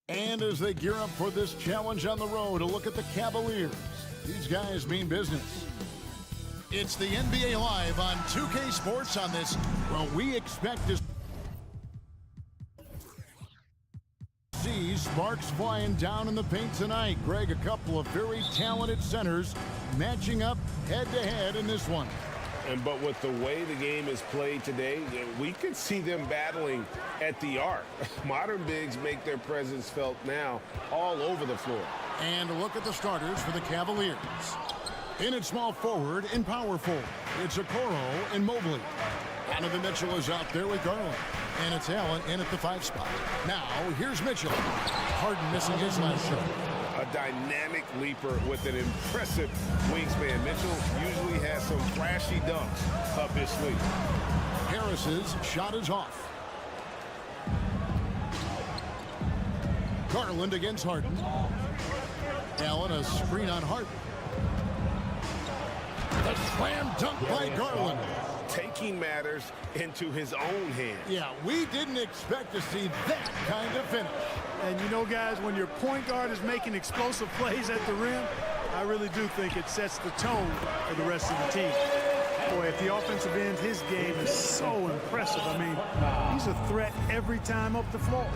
And as they gear up for this challenge on the road, a look at the Cavaliers. These guys mean business. It's the NBA Live on 2K Sports on this. Well, we expect to see sparks flying down in the paint tonight. Greg, a couple of very talented centers matching up head-to-head in this one. But with the way the game is played today, we could see them battling at the arc. Modern bigs make their presence felt now all over the floor. And a look at the starters for the Cavaliers. In at small forward and power forward, it's Okoro and Mobley. Donovan Mitchell is out there with Garland. And it's Allen in at the 5 spot. Now, here's Mitchell. Harden missing his last shot. A dynamic leaper with an impressive wingspan. Mitchell usually has some flashy dunks up his sleeve. Harris's shot is off. Garland against Harden. Allen, a screen on Harden. The slam dunk by Garland. Taking matters into his own hands. Yeah, we didn't expect to see that kind of finish. And you know, guys, when your point guard is making explosive plays at the rim, I really do think it sets the tone for the rest of the team. Boy, at the offensive end, his game is so impressive. I mean, he's a threat every time up the floor.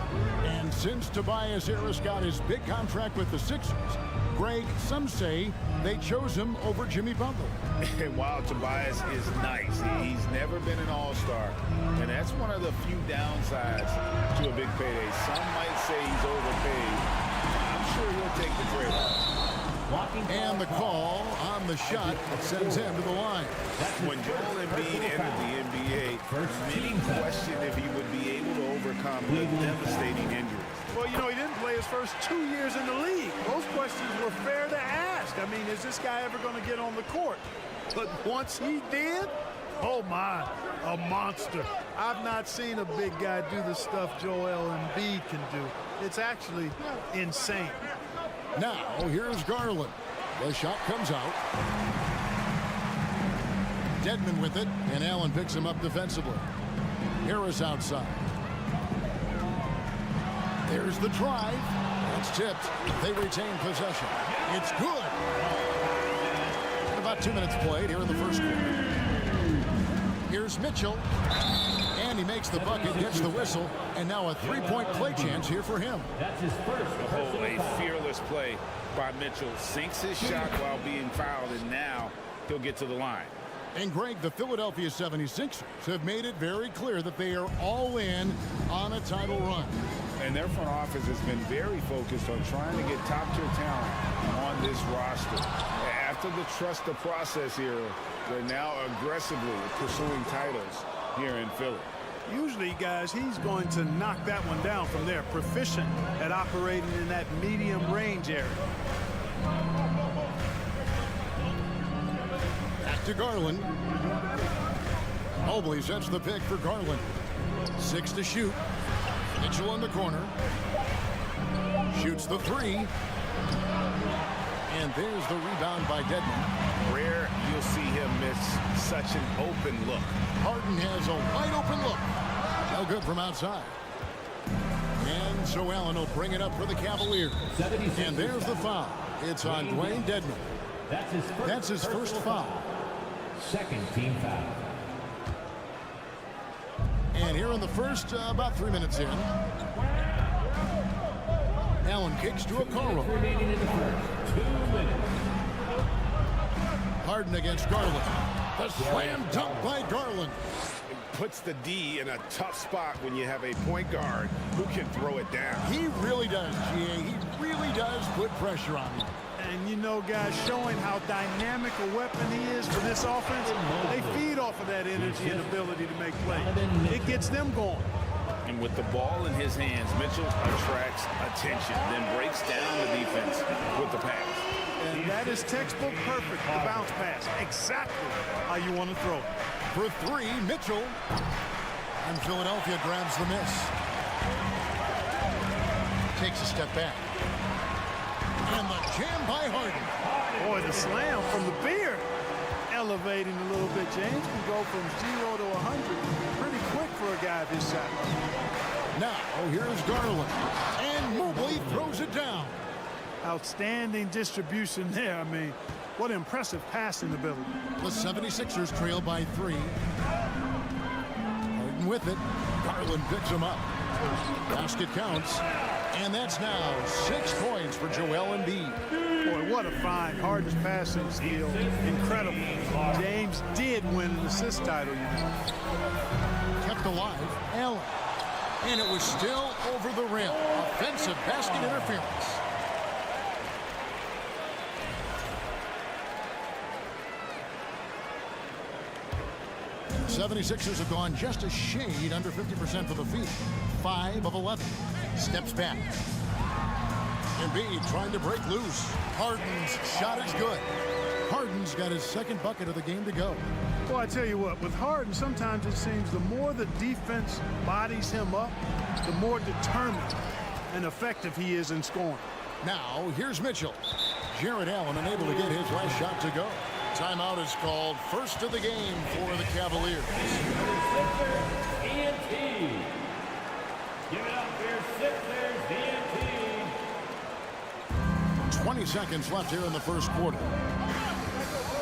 And since Tobias Harris got his big contract with the Sixers, Greg, some say they chose him over Jimmy Butler. And while Tobias is nice, he's never been an all-star. And that's one of the few downsides to a big payday. Some might say he's overpaid. I'm sure he'll take the trade. And the call on the shot that sends him to the line. When Joel Embiid entered the NBA, many questioned if he would be able to overcome the devastating injuries. Well, you know, he didn't play his first 2 years in the league. Those questions were fair to ask. I mean, is this guy ever going to get on the court? But once he did, oh my, a monster. I've not seen a big guy do the stuff Joel Embiid can do. It's actually insane. Now, here's Garland. The shot comes out. Dedmon with it, and Allen picks him up defensively. Harris outside. There's the drive. That's tipped. They retain possession. It's good. About 2 minutes played here in the first quarter. Here's Mitchell. And he makes the bucket, gets the whistle, and now a three-point play chance here for him. That's his first. Oh, a fearless play by Mitchell. Sinks his shot while being fouled, and now he'll get to the line. And Greg, the Philadelphia 76ers have made it very clear that they are all in on a title run. And their front office has been very focused on trying to get top-tier talent on this roster. After the trust the process era, they're now aggressively pursuing titles here in Philly. Usually, guys, he's going to knock that one down from there. Proficient at operating in that medium range area. Back to Garland. Mobley sets the pick for Garland. 6 to shoot. Mitchell in the corner. Shoots the 3. And there's the rebound by Dedmon. Rare you'll see him miss such an open look. Harden has a wide open look. No good from outside. And so Allen will bring it up for the Cavaliers. And there's the foul. It's on Dwayne Dedmon. That's his first foul. Second team foul. And here in the first, about 3 minutes in, Allen kicks to Okoro. Remaining in the first. 2 minutes. Harden against Garland. The slam dunk by Garland. It puts the D in a tough spot when you have a point guard who can throw it down. He really does, GA. He really does put pressure on him. And you know, guys, showing how dynamic a weapon he is for this offense, they feed off of that energy and ability to make plays. It gets them going. And with the ball in his hands, Mitchell attracts attention, then breaks down the defense with the pass. And that is textbook perfect, the bounce pass. Exactly how you want to throw it. For 3, Mitchell. And Philadelphia grabs the miss. Takes a step back. And the jam by Harden. Boy, the slam from the beard. Elevating a little bit. James can go from 0 to 100 pretty quick for a guy this size. Now, here's Garland. And And Mobley throws it down. Outstanding distribution there. I mean, what impressive passing ability. The 76ers trail by 3. Harden with it. Garland picks him up. Basket counts. And that's now 6 points for Joel Embiid. Boy, what a find. Harden's passing skill. Incredible. James did win an assist title, you know. Kept alive. Allen. And it was still over the rim. Offensive basket interference. The 76ers have gone just a shade under 50% from the field. 5 of 11. Steps back. Embiid trying to break loose. Harden's shot is good. Harden's got his second bucket of the game to go. Well, I tell you what, with Harden, sometimes it seems the more the defense bodies him up, the more determined and effective he is in scoring. Now, here's Mitchell. Jared Allen unable to get his last shot to go. Timeout is called. First of the game for the Cavaliers. ENT. Give it up for your Sixers, ENT. 20 seconds left here in the first quarter.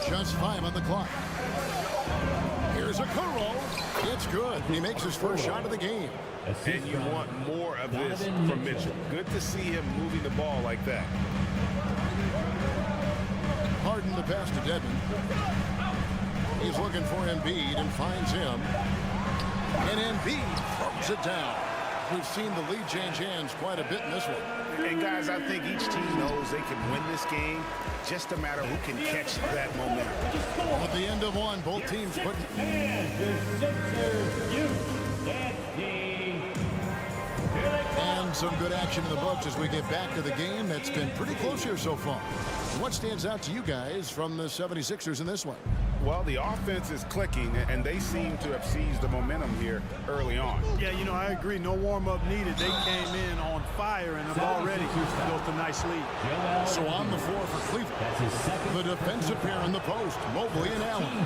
Just 5 on the clock. Here's a Okoro. It's good. He makes his first shot of the game. And you want more of this from Mitchell. Good to see him moving the ball like that. Harden the pass to Devin. He's looking for Embiid and finds him. And Embiid throws it down. We've seen the lead change hands quite a bit in this one. And guys, I think each team knows they can win this game. Just a matter who can catch that momentum. At the end of one, both teams put. And some good action in the books as we get back to the game that's been pretty close here so far. What stands out to you guys from the 76ers in this one? Well, the offense is clicking, and they seem to have seized the momentum here early on. Yeah, you know, I agree. No warm-up needed. They came in on fire and have already built a nice lead. So on the floor for Cleveland, the defensive pair in the post, Mobley and Allen.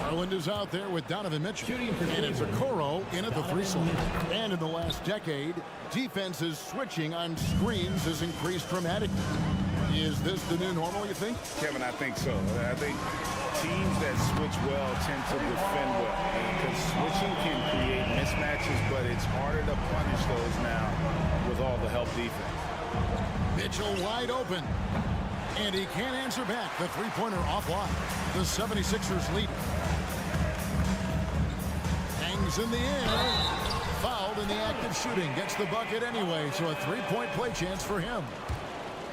Garland is out there with Donovan Mitchell. And it's Okoro in at the 3 slot. And in the last decade, defenses switching on screens has increased dramatically. Is this the new normal, you think? Kevin, I think so. I think teams that switch well tend to defend well. Because switching can create mismatches, but it's harder to punish those now with all the help defense. Mitchell wide open. And he can't answer back. The three-pointer offline. The 76ers lead. Hangs in the air. Fouled in the act of shooting. Gets the bucket anyway, so a three-point play chance for him.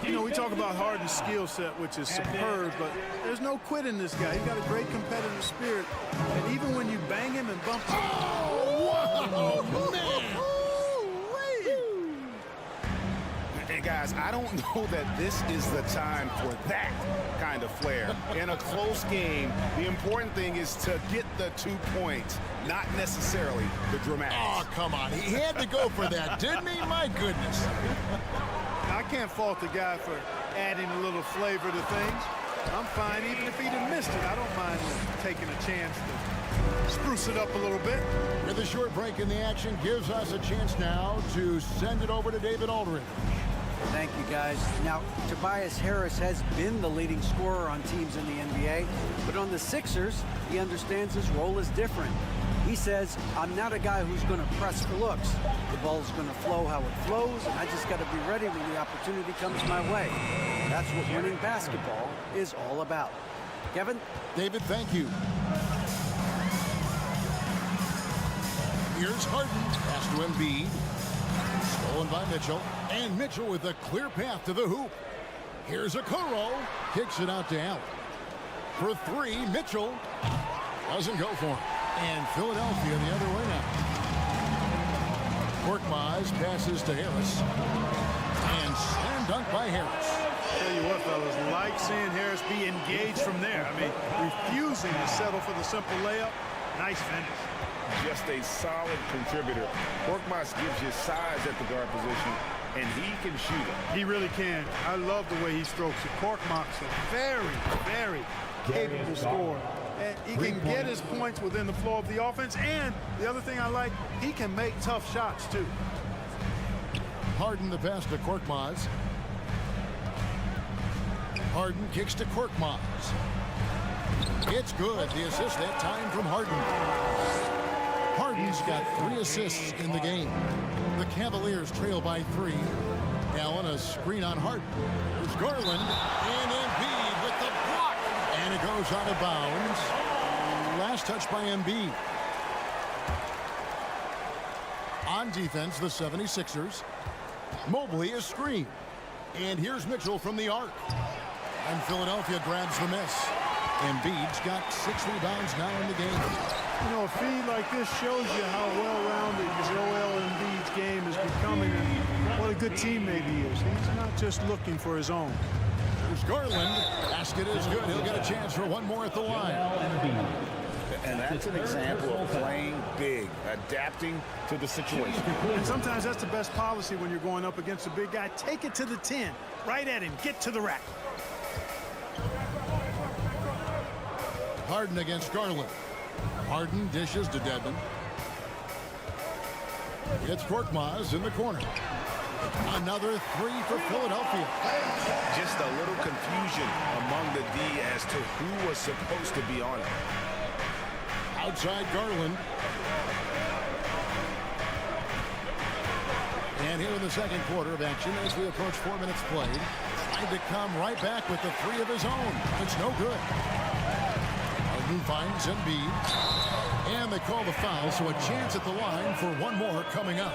You know, we talk about Harden's skill set, which is superb, but there's no quit in this guy. He's got a great competitive spirit. And even when you bang him and bump him. Oh, man. And guys, I don't know that this is the time for that kind of flair. In a close game, the important thing is to get the 2 points, not necessarily the dramatics. Oh, come on. He had to go for that, didn't he? My goodness. I can't fault the guy for adding a little flavor to things. I'm fine even if he'd have missed it. I don't mind taking a chance to spruce it up a little bit. With a short break in the action, gives us a chance now to send it over to David Aldridge. Thank you, guys. Now, Tobias Harris has been the leading scorer on teams in the NBA, but on the Sixers, he understands his role is different. He says, I'm not a guy who's going to press for looks. The ball's going to flow how it flows, and I just got to be ready when the opportunity comes my way. That's what winning basketball is all about. Kevin? David, thank you. Here's Harden. Pass to Embiid. Stolen by Mitchell. And Mitchell with a clear path to the hoop. Here's Okoro. Kicks it out to Allen. For 3, Mitchell doesn't go for him. And Philadelphia the other way now. Korkmaz passes to Harris. And slam dunk by Harris. Tell you what, fellas, like seeing Harris be engaged from there. I mean, refusing to settle for the simple layup. Nice finish. Just a solid contributor. Korkmaz gives you size at the guard position, and he can shoot it. He really can. I love the way he strokes it. Korkmaz, a very, very capable scorer. And he can get his points within the flow of the offense. And the other thing I like, he can make tough shots, too. Harden the pass to Korkmaz. Harden kicks to Korkmaz. It's good. The assist that time from Harden. Harden's got 3 assists in the game. The Cavaliers trail by 3. Allen, a screen on Harden. There's Garland and Embiid with the block. And it goes out of bounds. Last touch by Embiid. On defense, the 76ers. Mobley is screened. And here's Mitchell from the arc. And Philadelphia grabs the miss. Embiid's got 6 rebounds now in the game. You know, a feed like this shows you how well-rounded Joel Embiid's game is becoming and what a good teammate he is. He's not just looking for his own. There's Garland. Basket is good. He'll get a chance for one more at the line. And that's an example of playing big, adapting to the situation. And sometimes that's the best policy when you're going up against a big guy. Take it to the 10. Right at him. Get to the rack. Harden against Garland. Harden dishes to Dedmon. It's Korkmaz in the corner. Another 3 for Philadelphia. Just a little confusion among the D as to who was supposed to be on it. Outside Garland. And here in the second quarter of action as we approach 4 minutes played. Trying to come right back with the 3 of his own. It's no good. Harden finds Embiid. And they call the foul, so a chance at the line for one more coming up.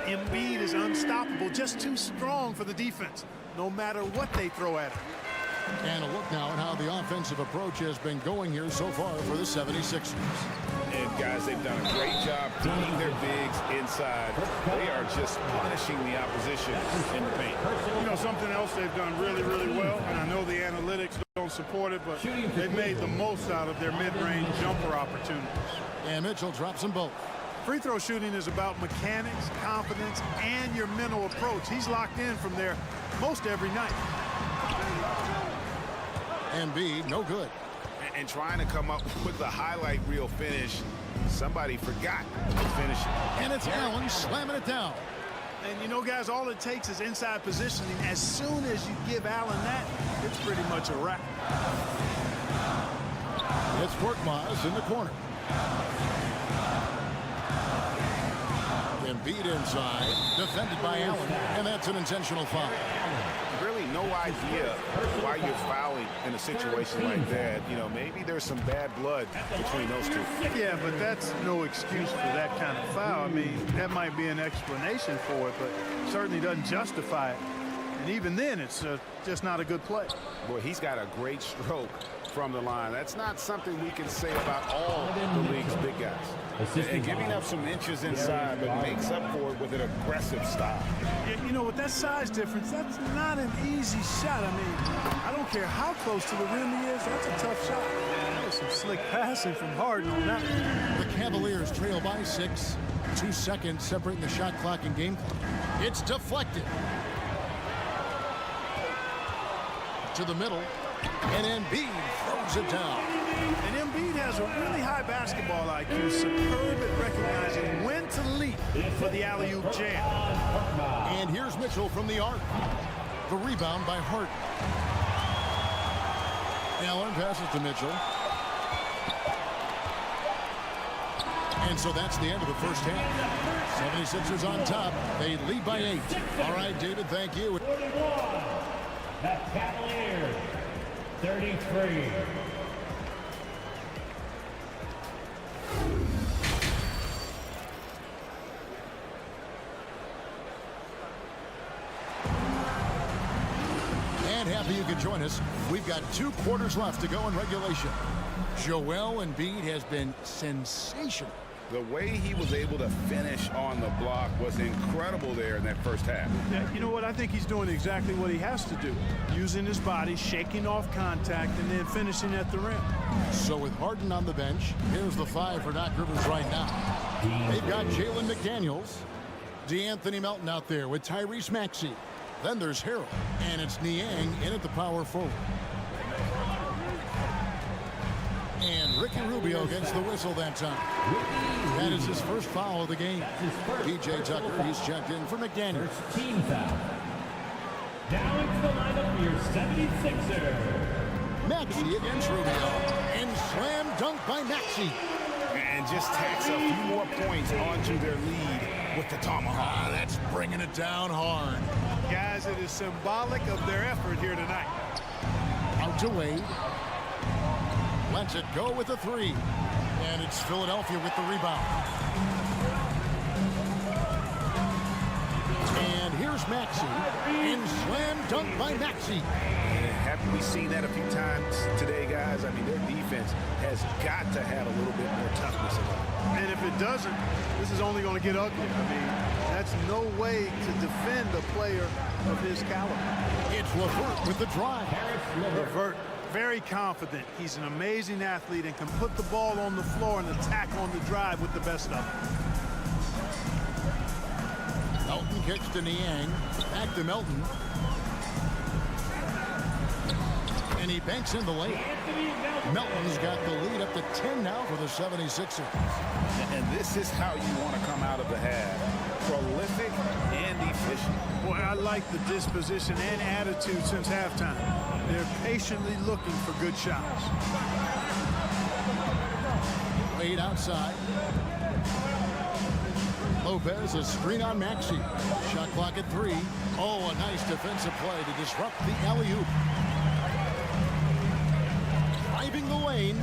Embiid is unstoppable, just too strong for the defense, no matter what they throw at him. And a look now at how the offensive approach has been going here so far for the 76ers. And guys, they've done a great job bringing their bigs inside. They are just punishing the opposition in the paint. You know, something else they've done really, really well, and I know the analytics don't support it, but they've made the most out of their mid-range jumper opportunities. And Mitchell drops them both. Free throw shooting is about mechanics, confidence, and your mental approach. He's locked in from there most every night. Embiid, no good. And trying to come up with the highlight reel finish, somebody forgot to finish it. And it's Allen slamming it down. And you know, guys, all it takes is inside positioning. As soon as you give Allen that, it's pretty much a wrap. It's Korkmaz in the corner. Embiid inside, defended by Allen, and that's an intentional foul. Really no idea why you're fouling in a situation like that. You know, maybe there's some bad blood between those two. Yeah, but that's no excuse for that kind of foul. I mean, that might be an explanation for it, but certainly doesn't justify it. And even then, it's just not a good play. Boy, he's got a great stroke from the line. That's not something we can say about all the league's big guys. And giving up some inches inside, but makes up for it with an aggressive style. Yeah, you know, with that size difference, that's not an easy shot. I mean, I don't care how close to the rim he is, that's a tough shot. That was some slick passing from Harden on that one. The Cavaliers trail by 6. 2 seconds separating the shot clock and game clock. It's deflected. To the middle. And Embiid throws it down. And Embiid has a really high basketball IQ, superb at recognizing when to leap for the alley-oop jam. And here's Mitchell from the arc. The rebound by Harden. Allen passes to Mitchell. And so that's the end of the first half. 76ers on top. They lead by 8. All right, David, thank you. 41. The Cavaliers, 33. And happy you could join us. We've got 2 quarters left to go in regulation. Joel Embiid has been sensational. The way he was able to finish on the block was incredible there in that first half. Yeah, you know what? I think he's doing exactly what he has to do. Using his body, shaking off contact, and then finishing at the rim. So with Harden on the bench, here's the 5 for Doc Rivers right now. They've got Jalen McDaniels, DeAnthony Melton out there with Tyrese Maxey. Then there's Harrell, and it's Niang in at the power forward. And Ricky Rubio gets the whistle that time. That is his first foul of the game. P.J. Tucker, he's checked in for McDaniel. First team foul. Now into the lineup for your 76er. Maxey against Rubio. And slam dunk by Maxey. And just tacks a few more points onto their lead with the tomahawk. That's bringing it down hard. Guys, it is symbolic of their effort here tonight. Out to Wade. Lets it go with a three. And it's Philadelphia with the rebound. And here's Maxey. And slam dunk by Maxey. Haven't we seen that a few times today, guys? I mean, their defense has got to have a little bit more toughness about it. And if it doesn't, this is only going to get ugly. I mean, that's no way to defend a player of his caliber. It's LeVert with the drive. LeVert, very confident. He's an amazing athlete and can put the ball on the floor and attack on the drive with the best of them. Melton kicks to Niang. Back to Melton. And he banks in the lane. Melton's got the lead up to 10 now for the 76ers. And this is how you want to come out of the half. Prolific and efficient. Boy, I like the disposition and attitude since halftime. They're patiently looking for good shots. Wade outside. Lopez, a screen on Maxey. Shot clock at 3. Oh, a nice defensive play to disrupt the alley-oop. Driving the lane.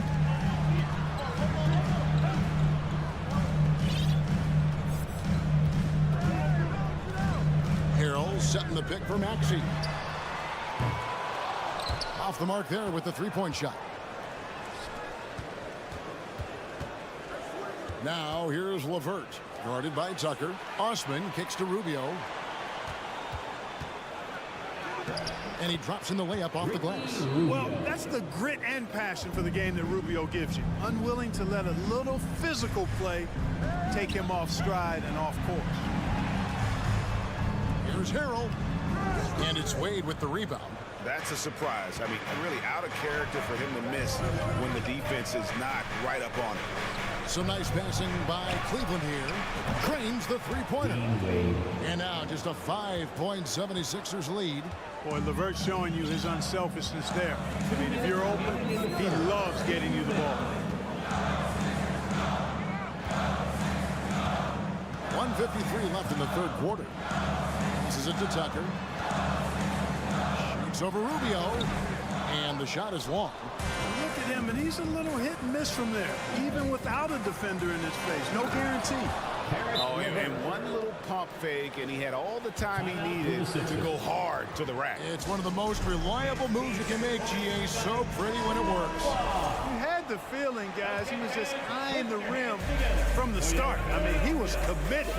Harrell setting the pick for Maxey. Off the mark there with the three-point shot. Now here's LeVert, guarded by Tucker. Osman kicks to Rubio. And he drops in the layup off the glass. Well, that's the grit and passion for the game that Rubio gives you. Unwilling to let a little physical play take him off stride and off course. Here's Harrell. And it's Wade with the rebound. That's a surprise. I mean, really out of character for him to miss when the defense is not right up on it. Some nice passing by Cleveland here. Cranes the three-pointer. And now just a 5-point 76ers lead. Boy, LeVert's showing you his unselfishness there. I mean, if you're open, he loves getting you the ball. 1:53 left in the third quarter. This is it to Tucker. Shoots over Rubio. And the shot is long. Look at him, and he's a little hit and miss from there, even without a defender in his face. No guarantee. Oh, and one little pump fake, and he had all the time he needed to go hard to the rack. It's one of the most reliable moves you can make, GA. So pretty when it works. You had the feeling, guys, he was just eyeing the rim from the start. I mean, he was committed.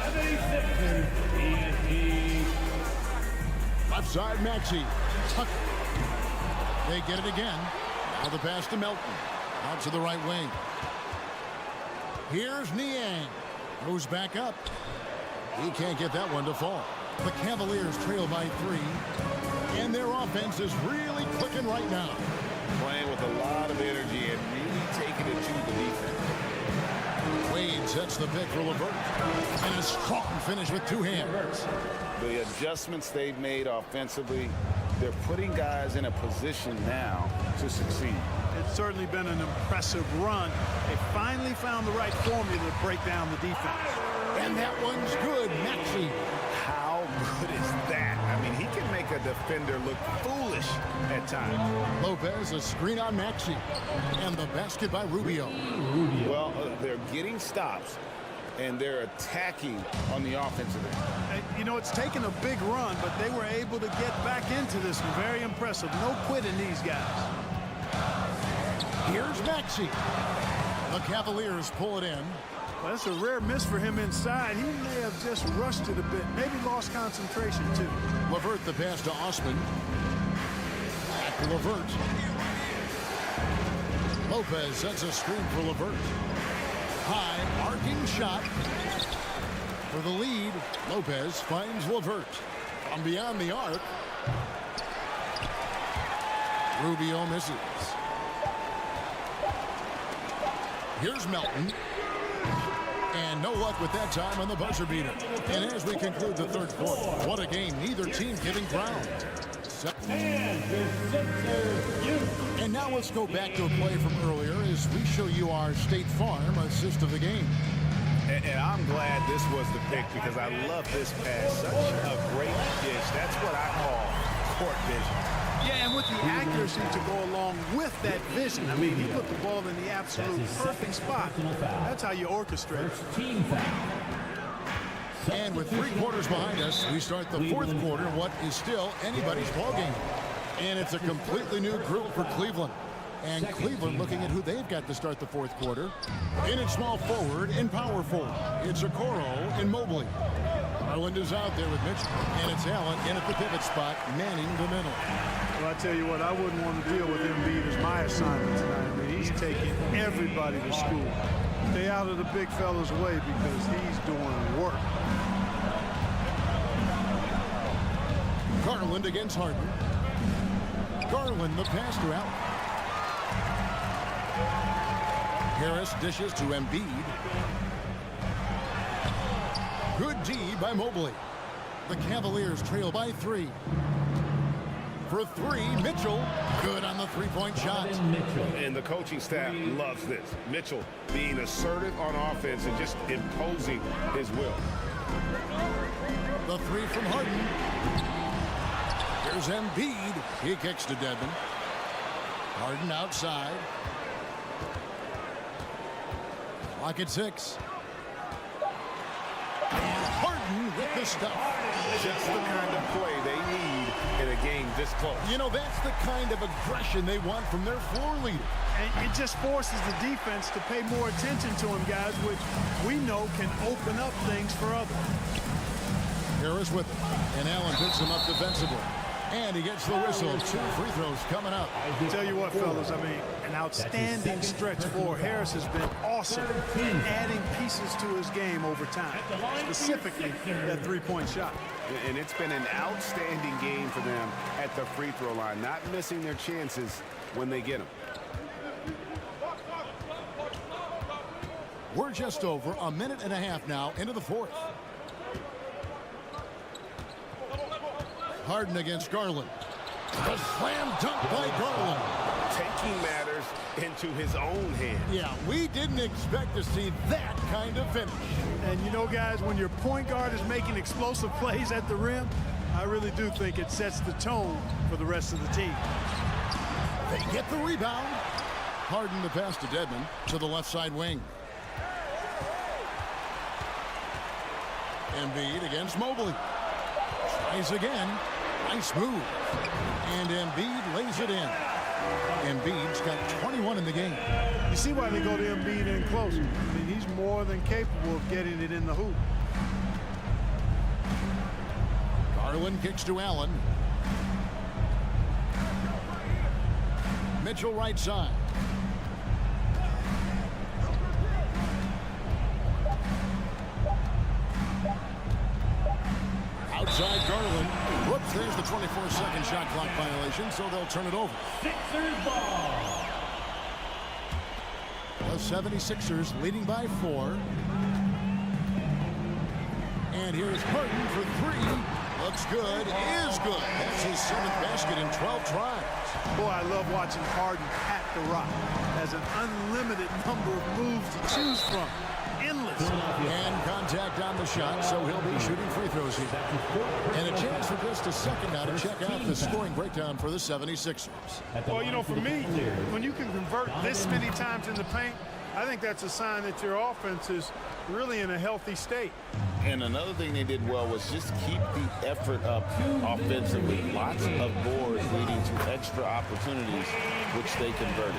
Left side, Maxey. Tucker. They get it again. Now the pass to Melton. Out to the right wing. Here's Niang. Goes back up. He can't get that one to fall. The Cavaliers trail by 3. And their offense is really clicking right now. Playing with a lot of energy and really taking it to the defense. Wade sets the pick for LeVert. And a strong finish with 2 hands. The adjustments they've made offensively, they're putting guys in a position now to succeed. It's certainly been an impressive run. They finally found the right formula to break down the defense. And that one's good, Maxey. How good is that? I mean, he can make a defender look foolish at times. Lopez, a screen on Maxey. And the basket by Rubio. Well, they're getting stops, and they're attacking on the offensive end. You know, it's taken a big run, but they were able to get back into this one. Very impressive. No quitting these guys. Here's Maxey. The Cavaliers pull it in. Well, that's a rare miss for him inside. He may have just rushed it a bit. Maybe lost concentration, too. LeVert the pass to Osman. Back to LeVert. Lopez sets a screen for LeVert. High arcing shot. For the lead, Lopez finds LeVert. From beyond the arc. Rubio misses. Here's Melton. And no luck with that time on the buzzer beater. And as we conclude the third quarter, what a game. Neither team giving ground. And now let's go back to a play from earlier as we show you our State Farm assist of the game. And I'm glad this was the pick because I love this pass. Such a great dish. That's what I call court vision. Yeah, and with the accuracy to go along with that vision. I mean, he put the ball in the absolute perfect spot. That's how you orchestrate. Team foul. And with 3 quarters behind us, we start the fourth quarter, what is still anybody's ballgame. And it's a completely new group for Cleveland. And Cleveland looking at who they've got to start the fourth quarter. In at small forward and power forward, it's Okoro and Mobley. Garland is out there with Mitchell. And it's Allen in at the pivot spot, manning the middle. Well, I tell you what, I wouldn't want to deal with Embiid as my assignment tonight. I mean, he's taking everybody to school. Stay out of the big fella's way because he's doing work. Garland against Harden. Garland, the pass to Allen. Harris dishes to Embiid. Good D by Mobley. The Cavaliers trail by 3. For 3, Mitchell. Good on the three-point shot. And the coaching staff loves this. Mitchell being assertive on offense and just imposing his will. The 3 from Harden. Here's Embiid. He kicks to Dedmon. Harden outside. Clock at 6. And Harden with the stuff. Just the kind of play they need in a game this close. You know, that's the kind of aggression they want from their floor leader. And it just forces the defense to pay more attention to him, guys, which we know can open up things for others. Harris with it. And Allen picks him up defensively. And he gets the whistle. 2 free throws coming up. I'll tell you what, fellas, I mean, an outstanding stretch for Harris has been awesome in adding pieces to his game over time, specifically that three-point shot. And it's been an outstanding game for them at the free throw line, not missing their chances when they get them. We're just over a minute and a half now into the fourth. Harden against Garland. A slam dunk by Garland. Taking matters into his own hands. Yeah, we didn't expect to see that kind of finish. And you know, guys, when your point guard is making explosive plays at the rim, I really do think it sets the tone for the rest of the team. They get the rebound. Harden the pass to Dedmon to the left side wing. Embiid against Mobley. Tries again. Nice move. And Embiid lays it in. Embiid's got 21 in the game. You see why they go to Embiid in close. I mean, he's more than capable of getting it in the hoop. Garland kicks to Allen. Mitchell right side. Outside Garland. Whoops, there's the 24-second shot clock violation, so they'll turn it over. Sixers ball. The 76ers leading by 4. And here's Harden for 3. Looks good, is good. That's his 7th basket in 12 tries. Boy, I love watching Harden at the rock. Has an unlimited number of moves to choose from. Endless. And contact on the shot, so he'll be shooting free throws here. And a chance for just a second now to check out the scoring breakdown for the 76ers. Well, you know, for me, when you can convert this many times in the paint, I think that's a sign that your offense is really in a healthy state. And another thing they did well was just keep the effort up offensively. Lots of boards leading to extra opportunities, which they converted.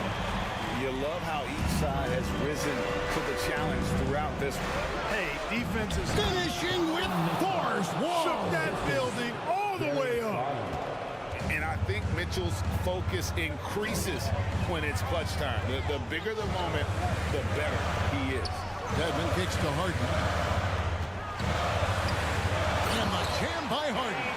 You love how each side has risen to the challenge throughout this one. Hey, defense is Finishing with force. shook that building all the way up. And I think Mitchell's focus increases when it's clutch time. The bigger the moment, the better he is. Dedmon kicks to Harden. And the jam by Harden.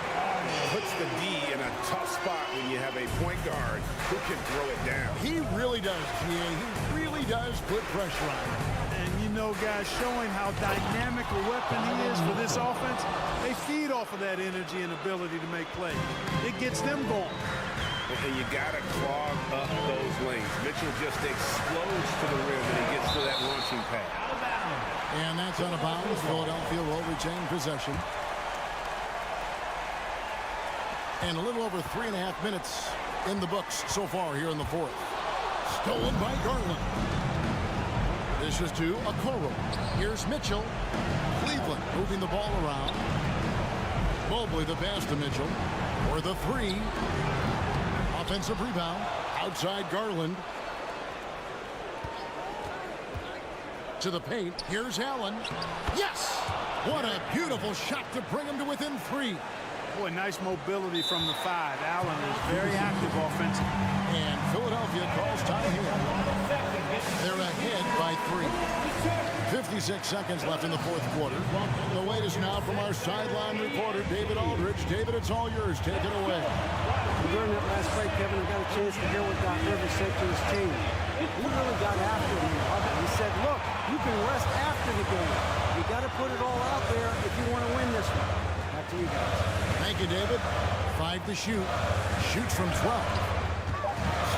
Puts the D in a tough spot when you have a point guard who can throw it down. He really does, GA. He really does put pressure on him. And you know, guys, showing how dynamic a weapon he is for this offense, they feed off of that energy and ability to make plays. It gets them going. And you got to clog up those lanes. Mitchell just explodes to the rim when he gets to that launching pad. And that's out of bounds. Philadelphia will retain possession. And a little over 3.5 minutes in the books so far here in the fourth. Stolen by Garland. This is to Okoro. Here's Mitchell. Cleveland moving the ball around. Mobley the pass to Mitchell. For the three. Offensive rebound. Outside Garland. To the paint. Here's Allen. Yes! What a beautiful shot to bring him to within 3. Boy, nice mobility from the 5. Allen is very active offensively. And Philadelphia calls time here. They're ahead by 3. 56 seconds left in the fourth quarter. The wait is now from our sideline reporter, David Aldridge. David, it's all yours. Take it away. During that last break, Kevin, I got a chance to hear what Doc Rivers said to his team. He really got after him. He said, look, you can rest after the game. You got to put it all out there if you want to win this one. Back to you guys. Thank you, David. 5 to shoot. Shoots from 12.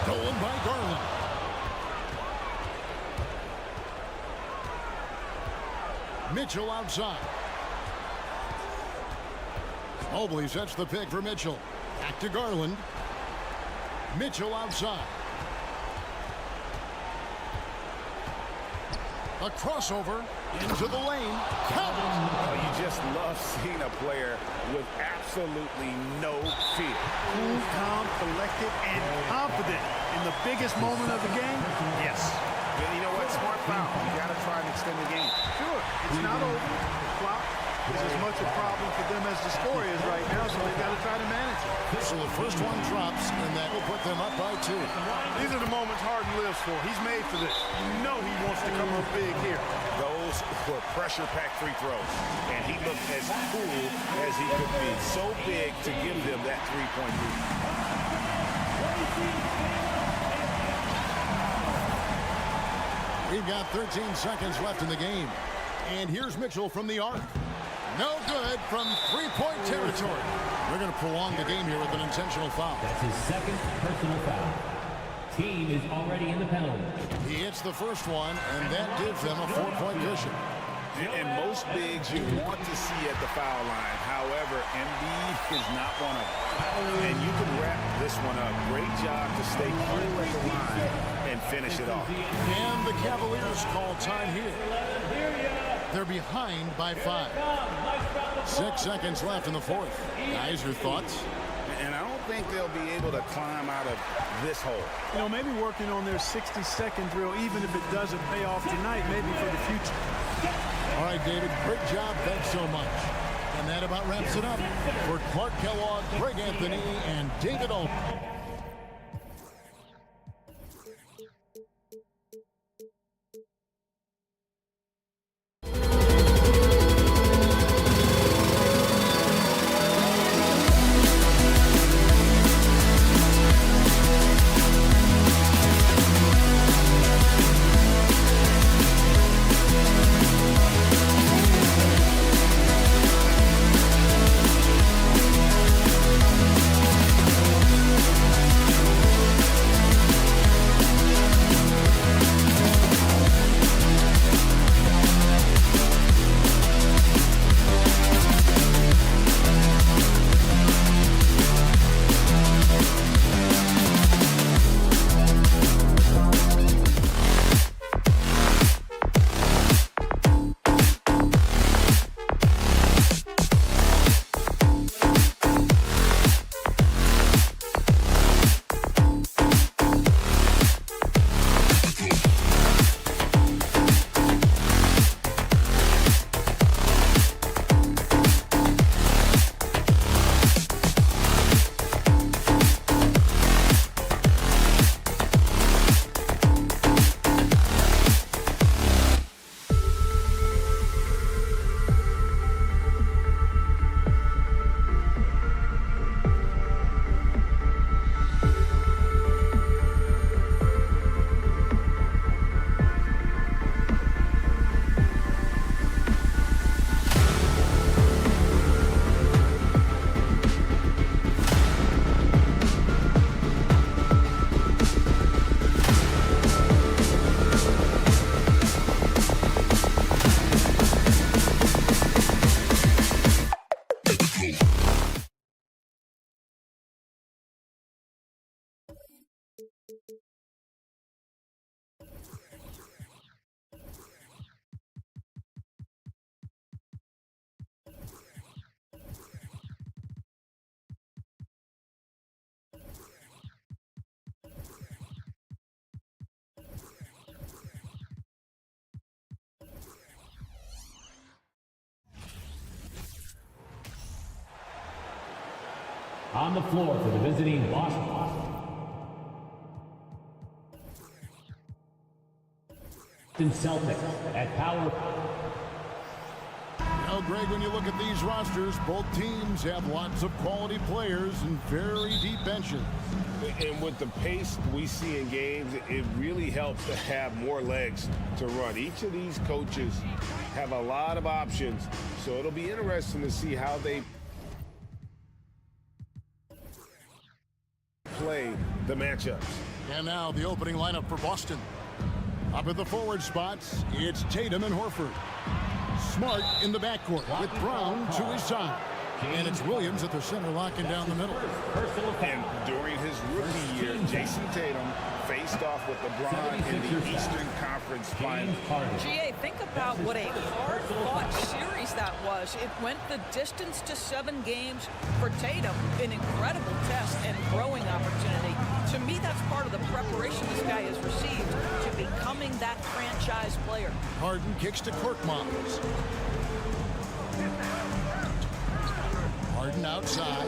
Stolen by Garland. Mitchell outside. Mobley sets the pick for Mitchell. Back to Garland. Mitchell outside. A crossover into the lane. Count. Oh, you just love seeing a player with absolutely no fear. Cool, calm, collected, and confident in the biggest moment of the game. Yes. And you know what? Smart foul. You got to try and extend the game. Sure. It's not over. The clock is as much a problem for them as the score is right now, so they've got to try to manage it. So the first one drops, and that will put them up by 2. These are the moments Harden lives for. He's made for this. You know he wants to come up big here. Those were pressure-packed free throws. And he looked as cool as he could be. So big to give them that three-point lead. We've got 13 seconds left in the game. And here's Mitchell from the arc. No good from three-point territory. We're going to prolong the game here with an intentional foul. That's his second personal foul. Team is already in the penalty. He hits the first one, and that gives them a 4-point cushion. And most bigs you want to see at the foul line. However, Embiid is not one of them. And you can wrap this one up. Great job to stay cool at the line and finish it off. And the Cavaliers call time here. They're behind by 5. 6 seconds left in the fourth. Guys, your thoughts? And I don't think they'll be able to climb out of this hole. You know, maybe working on their 60-second drill, even if it doesn't pay off tonight, maybe for the future. All right, David, great job. Thanks so much. And that about wraps it up for Clark Kellogg, Greg Anthony, and David Aldridge. On the floor for the visiting Boston Celtics at power. Now, Greg, when you look at these rosters, both teams have lots of quality players and very deep benches. And with the pace we see in games, it really helps to have more legs to run. Each of these coaches have a lot of options, so it'll be interesting to see how they play the matchups. And now the opening lineup for Boston. Up at the forward spots, it's Tatum and Horford. Smart in the backcourt with Brown to his side. And it's Williams at the center locking down the middle. And during his rookie year, Jason Tatum faced off with LeBron in the Eastern Conference Finals. GA, think about what a hard-fought series that was. It went the distance to 7 games for Tatum, an incredible test and growing opportunity. To me, that's part of the preparation this guy has received to becoming that franchise player. Harden kicks to Korkmaz. Harden outside.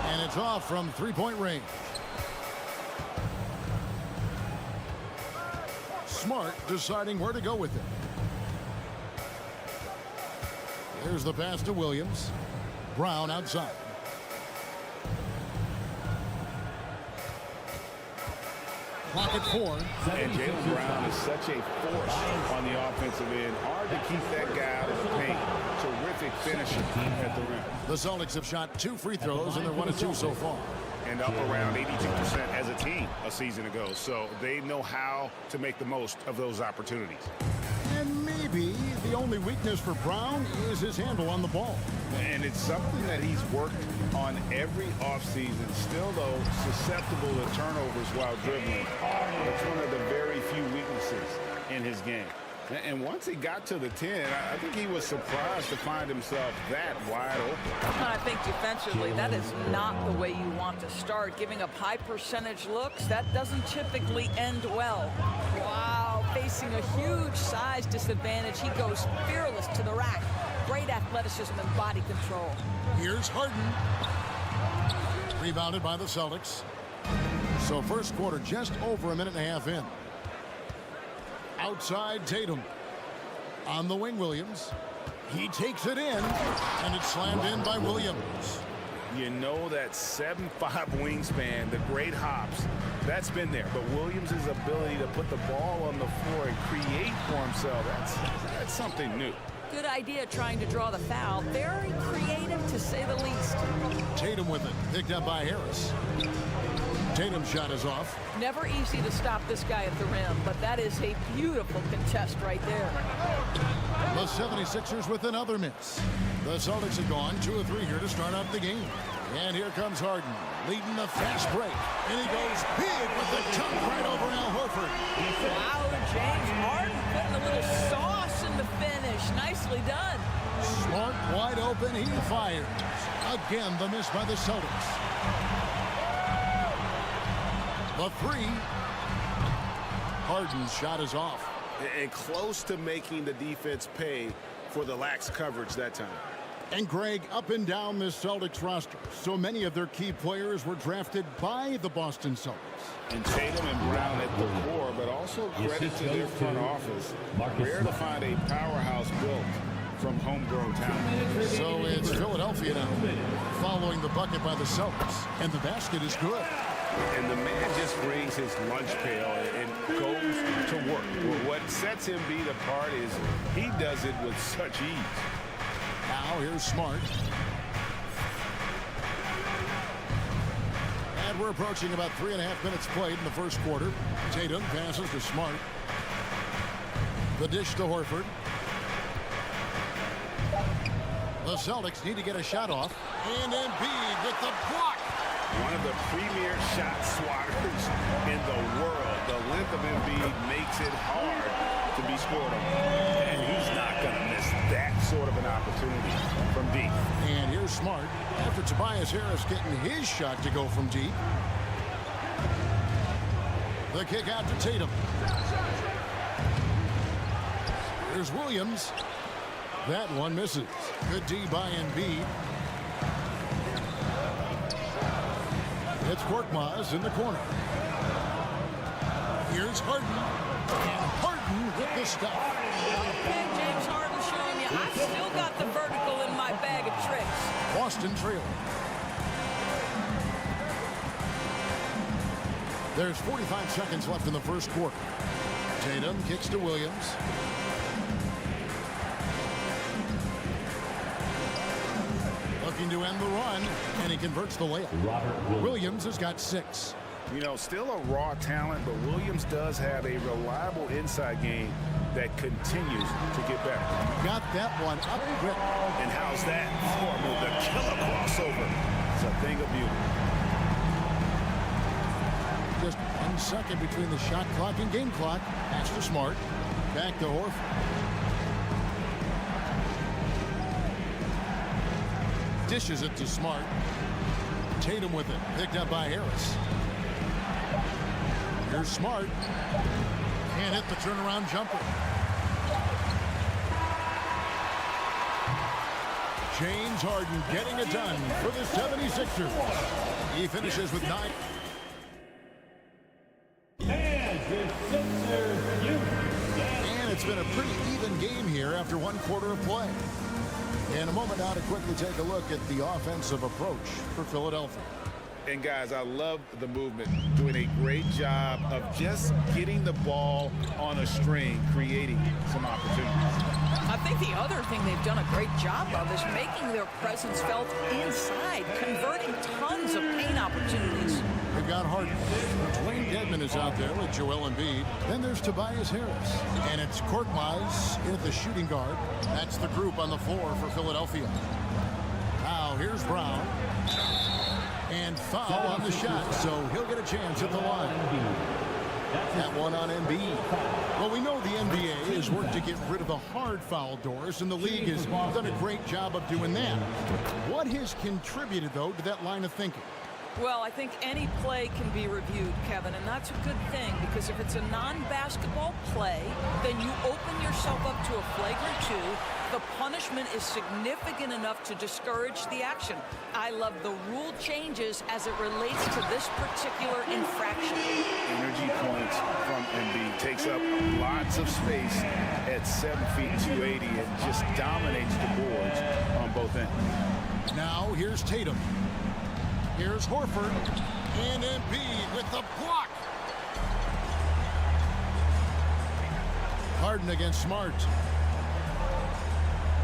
And it's off from three-point range. Smart deciding where to go with it. Here's the pass to Williams. Brown outside. Clock at 4. And Jaylen Brown is such a force on the offensive end. Hard to keep that guy out of the paint. Terrific finisher at the rim. The Celtics have shot 2 free throws, and they're 1 of 2 so far. And up around 82% as a team a season ago. So they know how to make the most of those opportunities. And maybe the only weakness for Brown is his handle on the ball. And it's something that he's worked on every offseason. Still, though, susceptible to turnovers while dribbling. It's one of the very few weaknesses in his game. And once he got to the 10, I think he was surprised to find himself that wide open. I think defensively, that is not the way you want to start. Giving up high percentage looks, that doesn't typically end well. Wow, facing a huge size disadvantage. He goes fearless to the rack. Great athleticism and body control. Here's Harden. Rebounded by the Celtics. So first quarter just over a minute and a half in. Outside Tatum. On the wing, Williams. He takes it in, and it's slammed in by Williams. You know that 7'5" wingspan, the great hops, that's been there. But Williams' ability to put the ball on the floor and create for himself, that's something new. Good idea trying to draw the foul. Very creative, to say the least. Tatum with it. Picked up by Harris. Tatum's shot is off. Never easy to stop this guy at the rim, but that is a beautiful contest right there. The 76ers with another miss. The Celtics have gone 2 of 3 here to start out the game. And here comes Harden, leading the fast break. And he goes big with the chunk right over Al Horford. Wow, James Harden putting a little sauce in the finish. Nicely done. Smart, wide open, he fires. Again, the miss by the Celtics. The 3. Harden's shot is off. And close to making the defense pay for the lax coverage that time. And Greg, up and down this Celtics roster, so many of their key players were drafted by the Boston Celtics. And Tatum and Brown at the core, but also credit to their front office. Rare to find a powerhouse built from homegrown talent. So it's Philadelphia now, following the bucket by the Celtics, and the basket is good. And the man just brings his lunch pail and goes to work. What sets him beat apart is he does it with such ease. Now here's Smart. And we're approaching about 3.5 minutes played in the first quarter. Tatum passes to Smart. The dish to Horford. The Celtics need to get a shot off. And Embiid with the block. One of the premier shot swatters in the world. The length of Embiid makes it hard to be scored on. And he's not going to miss that sort of an opportunity from deep. And here's Smart after Tobias Harris getting his shot to go from deep. The kick out to Tatum. Here's Williams. That one misses. Good D by Embiid. It's Korkmaz in the corner. Here's Harden. And Harden with the stuff. Okay, James Harden showing you I've still got the vertical in my bag of tricks. Boston trailing. There's 45 seconds left in the first quarter. Tatum kicks to Williams. Looking to end the run, and he converts the layup. Williams has got 6. You know, still a raw talent, but Williams does have a reliable inside game that continues to get better. Got that one up quick. And how's that horrible? The killer crossover. It's a thing of beauty. Just 1 second between the shot clock and game clock. Pass to Smart. Back to Horford. Dishes it to Smart. Tatum with it. Picked up by Harris. Here's Smart. Can't hit the turnaround jumper. James Harden getting it done for the 76ers. He finishes with 9. And it's been a pretty even game here after 1 quarter of play. In a moment now to quickly take a look at the offensive approach for Philadelphia. And guys, I love the movement, doing a great job of just getting the ball on a string, creating some opportunities. I think the other thing they've done a great job of is making their presence felt inside, converting tons of paint opportunities. They've got Harden. Dwayne Dedmon is out there with Joel Embiid. Then there's Tobias Harris. And it's Korkmaz at the shooting guard. That's the group on the floor for Philadelphia. Now here's Brown. And foul on the shot, so he'll get a chance at the line. That one on Embiid. Well, we know the NBA has worked to get rid of the hard foul doors, and the league has done a great job of doing that. What has contributed, though, to that line of thinking? Well, I think any play can be reviewed, Kevin, and that's a good thing because if it's a non-basketball play, then you open yourself up to a flagrant 2. The punishment is significant enough to discourage the action. I love the rule changes as it relates to this particular infraction. Energy points from Embiid. Takes up lots of space at 7 feet 280 and just dominates the boards on both ends. Now here's Tatum. Here's Horford. And Embiid with the block. Harden against Smart.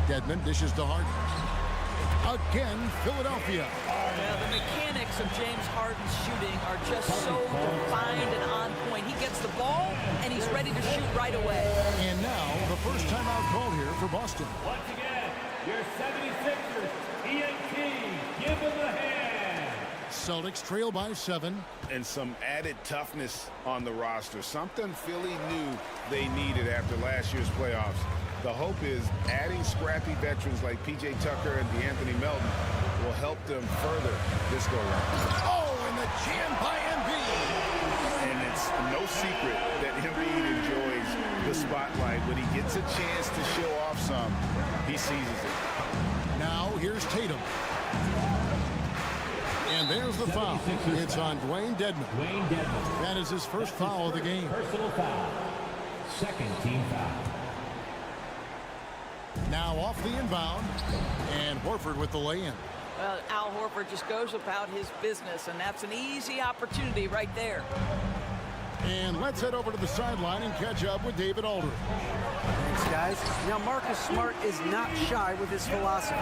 Dedmon dishes to Harden. Again, Philadelphia. Yeah, the mechanics of James Harden's shooting are just so defined and on point. He gets the ball, and he's ready to shoot right away. And now, the first timeout called here for Boston. Once again, your 76ers, EAT, give them a hand. Celtics trail by 7. And some added toughness on the roster. Something Philly knew they needed after last year's playoffs. The hope is adding scrappy veterans like P.J. Tucker and DeAnthony Melton will help them further this go-round. Oh, and the jam by Embiid. And it's no secret that Embiid enjoys the spotlight. When he gets a chance to show off some, he seizes it. Now here's Tatum. And there's the foul. It's on Dwayne Dedmon. That is his first foul of the game. Personal foul. Second team foul. Now off the inbound. And Horford with the lay-in. Well, Al Horford just goes about his business, and that's an easy opportunity right there. And let's head over to the sideline and catch up with David Aldridge. Thanks, guys. Now, Marcus Smart is not shy with his philosophy.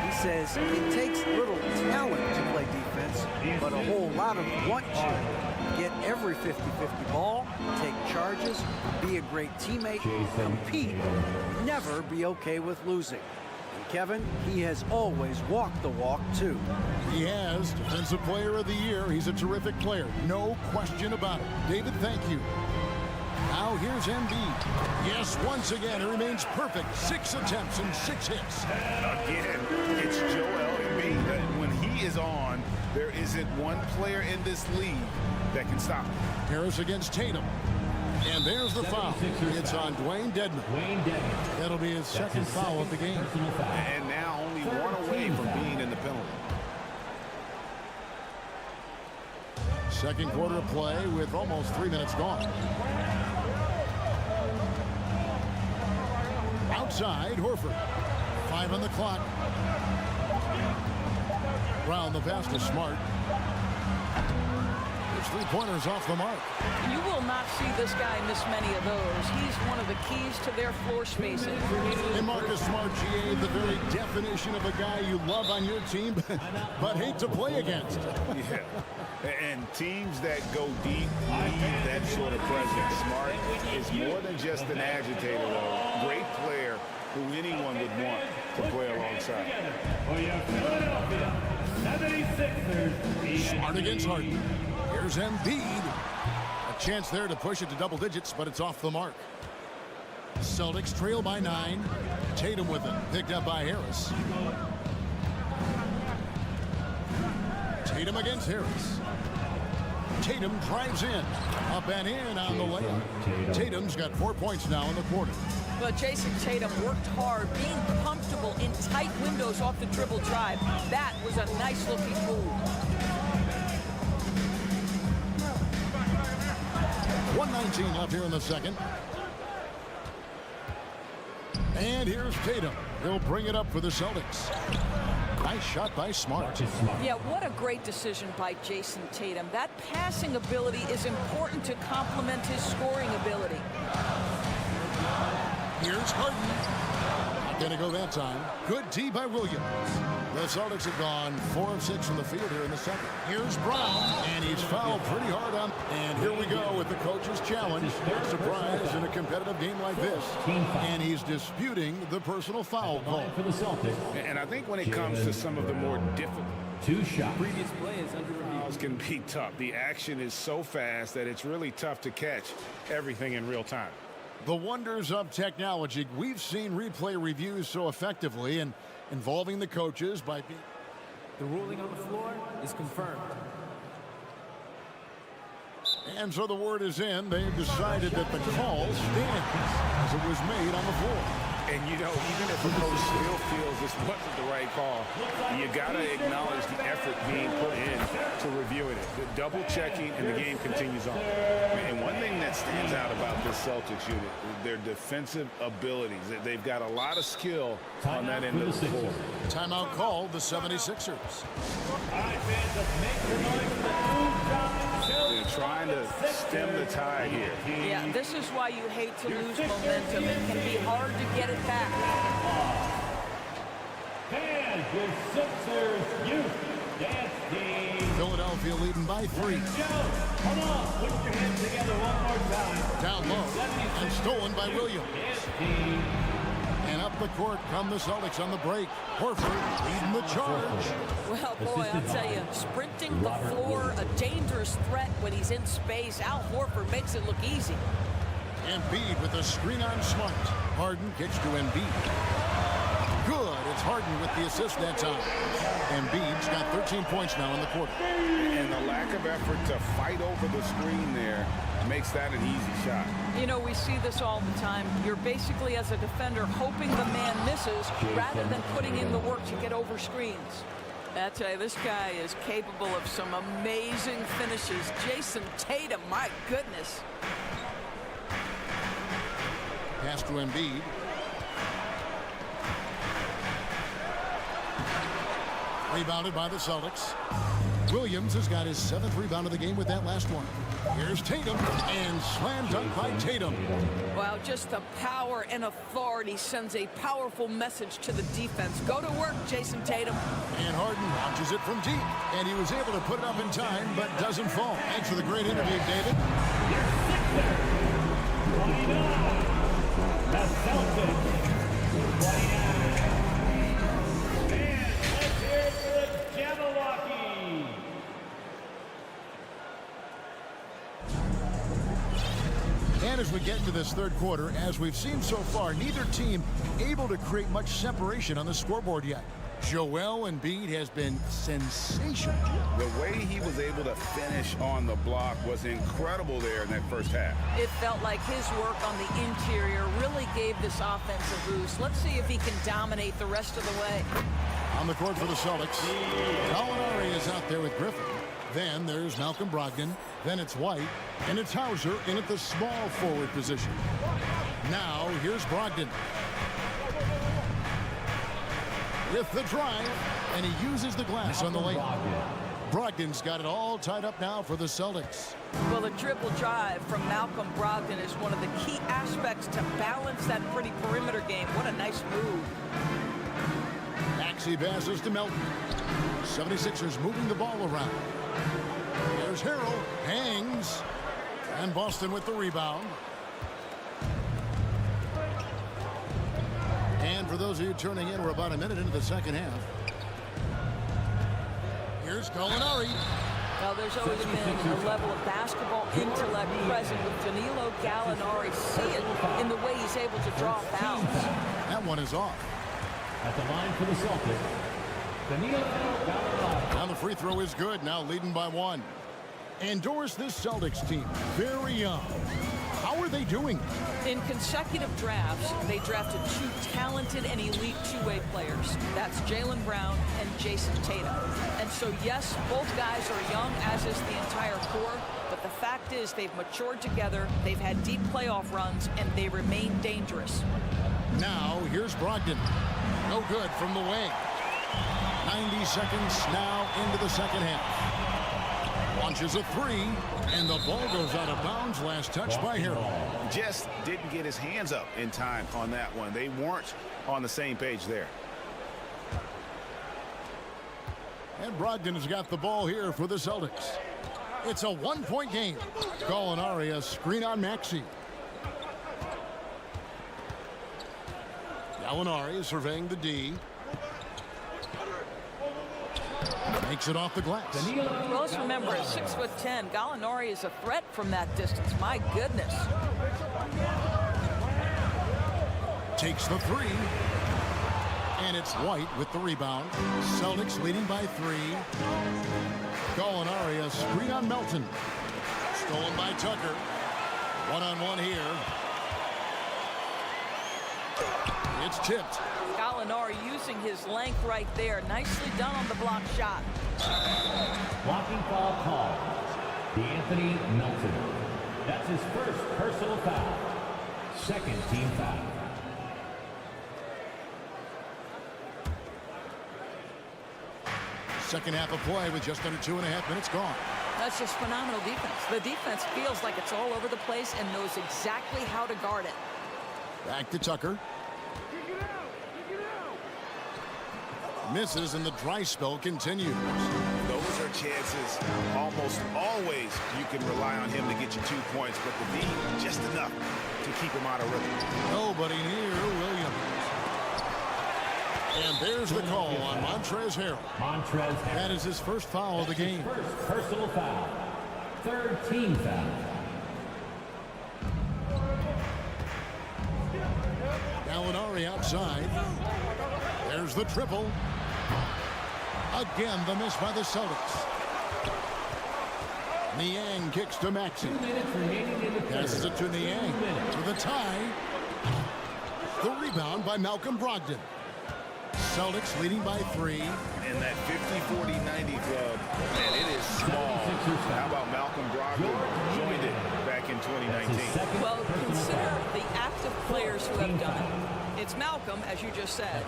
He says it takes little talent to play defense, but a whole lot of want to. Get every 50-50 ball, take charges, be a great teammate, compete, never be okay with losing. And Kevin, he has always walked the walk, too. He has. Defensive Player of the Year. He's a terrific player. No question about it. David, thank you. Now here's Embiid. Yes, once again, he remains perfect. 6 attempts and 6 hits. Again, it's Joel Embiid. When he is on, there isn't one player in this league that can stop him. Harris against Tatum. And there's the foul. It's on Dwayne Dedmon. That'll be his second foul of the game. And now only one away from being in the penalty. Second quarter of play with almost 3 minutes gone. Outside, Horford. 5 on the clock. Brown, the pass to Smart. His three-pointers off the mark. You will not see this guy miss many of those. He's one of the keys to their floor spacing. And Marcus Smart, GA, the very definition of a guy you love on your team, but hate to play against. Yeah. And teams that go deep need that sort of presence. Smart is more than just an agitator, though. Great player who anyone would want to play alongside. Smart against Harden. Here's Embiid. A chance there to push it to double digits, but it's off the mark. Celtics trail by 9. Tatum with it, picked up by Harris. Tatum against Harris. Tatum drives in. Up and in on the layup. Tatum's got 4 points now in the quarter. But Jason Tatum worked hard, being comfortable in tight windows off the dribble drive. That was a nice-looking move. 1:19 left here in the second. And here's Tatum. He'll bring it up for the Celtics. Nice shot by Smart. Yeah, what a great decision by Jason Tatum. That passing ability is important to complement his scoring ability. Here's Harden. Not going to go that time. Good D by Williams. The Celtics have gone 4 of 6 from the field here in the second. Here's Brown, and he's fouled pretty hard on. And here we go with the coach's challenge. No surprise in a competitive game like this. And he's disputing the personal foul call. For the Celtics. And I think when it comes to some of the more difficult 2 shots. Previous play is under review. fouls can be tough. The action is so fast that it's really tough to catch everything in real time. The wonders of technology. We've seen replay reviews so effectively and involving the coaches by being... The ruling on the floor is confirmed. And so the word is in. They've decided that the call stands as it was made on the floor. And, you know, even if a coach still feels this wasn't the right call, you got to acknowledge the effort being put in to reviewing it. The double checking, and the game continues on. And one thing that stands out about this Celtics unit is their defensive abilities. They've got a lot of skill on that end of the floor. Timeout called the 76ers. They're trying to stem the tide here. Yeah, this is why you hate to lose momentum. It can be hard to get it back. And your Sixers youth dance team. Philadelphia leading by 3. Come on, put your hands together one more time. Down low and stolen by Williams. And up the court come the Celtics on the break. Horford leading the charge. Well, boy, I'll tell you, sprinting the floor, a dangerous threat when he's in space. Al Horford makes it look easy. Embiid with a screen on Smart. Harden kicks to Embiid. Good. It's Harden with the assist that time. Embiid's got 13 points now in the quarter. And the lack of effort to fight over the screen there makes that an easy shot. You know, we see this all the time. You're basically, as a defender, hoping the man misses rather than putting in the work to get over screens. I tell you, this guy is capable of some amazing finishes. Jason Tatum, my goodness. Pass to Embiid. Rebounded by the Celtics. Williams has got his 7th rebound of the game with that last one. Here's Tatum, and slam dunk by Tatum. Wow, just the power and authority sends a powerful message to the defense. Go to work, Jason Tatum. And Harden launches it from deep, and he was able to put it up in time, but doesn't fall. Thanks for the great interview, David. Your Sixers 29. The Celtics 29. And let's hear it for the Jabberwocky. And as we get into this third quarter, as we've seen so far, neither team able to create much separation on the scoreboard yet. Joel Embiid has been sensational. The way he was able to finish on the block was incredible there in that first half. It felt like his work on the interior really gave this offense a boost. Let's see if he can dominate the rest of the way. On the court for the Celtics, Gallinari is out there with Griffin. Then there's Malcolm Brogdon. Then it's White. And it's Hauser in at the small forward position. Now here's Brogdon. With the drive. And he uses the glass on the lane. Brogdon's got it all tied up now for the Celtics. Well, the dribble drive from Malcolm Brogdon is one of the key aspects to balance that pretty perimeter game. What a nice move. Maxey passes to Melton. 76ers moving the ball around. There's Harrell. Hangs. And Boston with the rebound. And for those of you turning in, we're about a minute into the second half. Here's Gallinari. Now, there's always been a level of basketball intellect present with Danilo Gallinari. See it in the way he's able to draw fouls. That one is off. At the line for the Celtics, Danilo Gallinari. Now the free throw is good, now leading by 1. Endorse this Celtics team. Very young. How are they doing? In consecutive drafts, they drafted 2 talented and elite two-way players. That's Jaylen Brown and Jason Tatum. And so, yes, both guys are young, as is the entire core. But the fact is they've matured together, they've had deep playoff runs, and they remain dangerous. Now, here's Brogdon. No good from the wing. 90 seconds now into the second half. Launches a 3, and the ball goes out of bounds. Last touch by Harrell. Just didn't get his hands up in time on that one. They weren't on the same page there. And Brogdon has got the ball here for the Celtics. It's a 1-point game. Gallinari, a screen on Maxey. Gallinari is surveying the D. Makes it off the glass. Well, let's remember, at 6'10", Gallinari is a threat from that distance. My goodness. Takes the 3. And it's White with the rebound. Celtics leading by 3. Gallinari, a screen on Melton. Stolen by Tucker. One-on-one here. It's tipped. Gallinari using his length right there. Nicely done on the block shot. Blocking foul call. D'Anthony Melton. That's his first personal foul. Second team foul. Second half of play with just under 2.5 minutes gone. That's just phenomenal defense. The defense feels like it's all over the place and knows exactly how to guard it. Back to Tucker. Misses, and the dry spell continues. Those are chances. Almost always you can rely on him to get you 2 points, but the D, just enough to keep him out of rhythm. Nobody near Williams. And there's the call on Montrezl Harrell. Montrezl Harrell. That is his first foul of the game. First personal foul. Third team foul. Gallinari outside. There's the triple. Again, the miss by the Celtics. Niang kicks to Maxey. 2 minutes remaining in the third. Passes it to Niang. 2 minutes. To the tie. The rebound by Malcolm Brogdon. Celtics leading by 3. And that 50-40-90 club, and it is small. How about Malcolm Brogdon joined it back in 2019? Well, consider the active players who have done it. It's Malcolm, as you just said,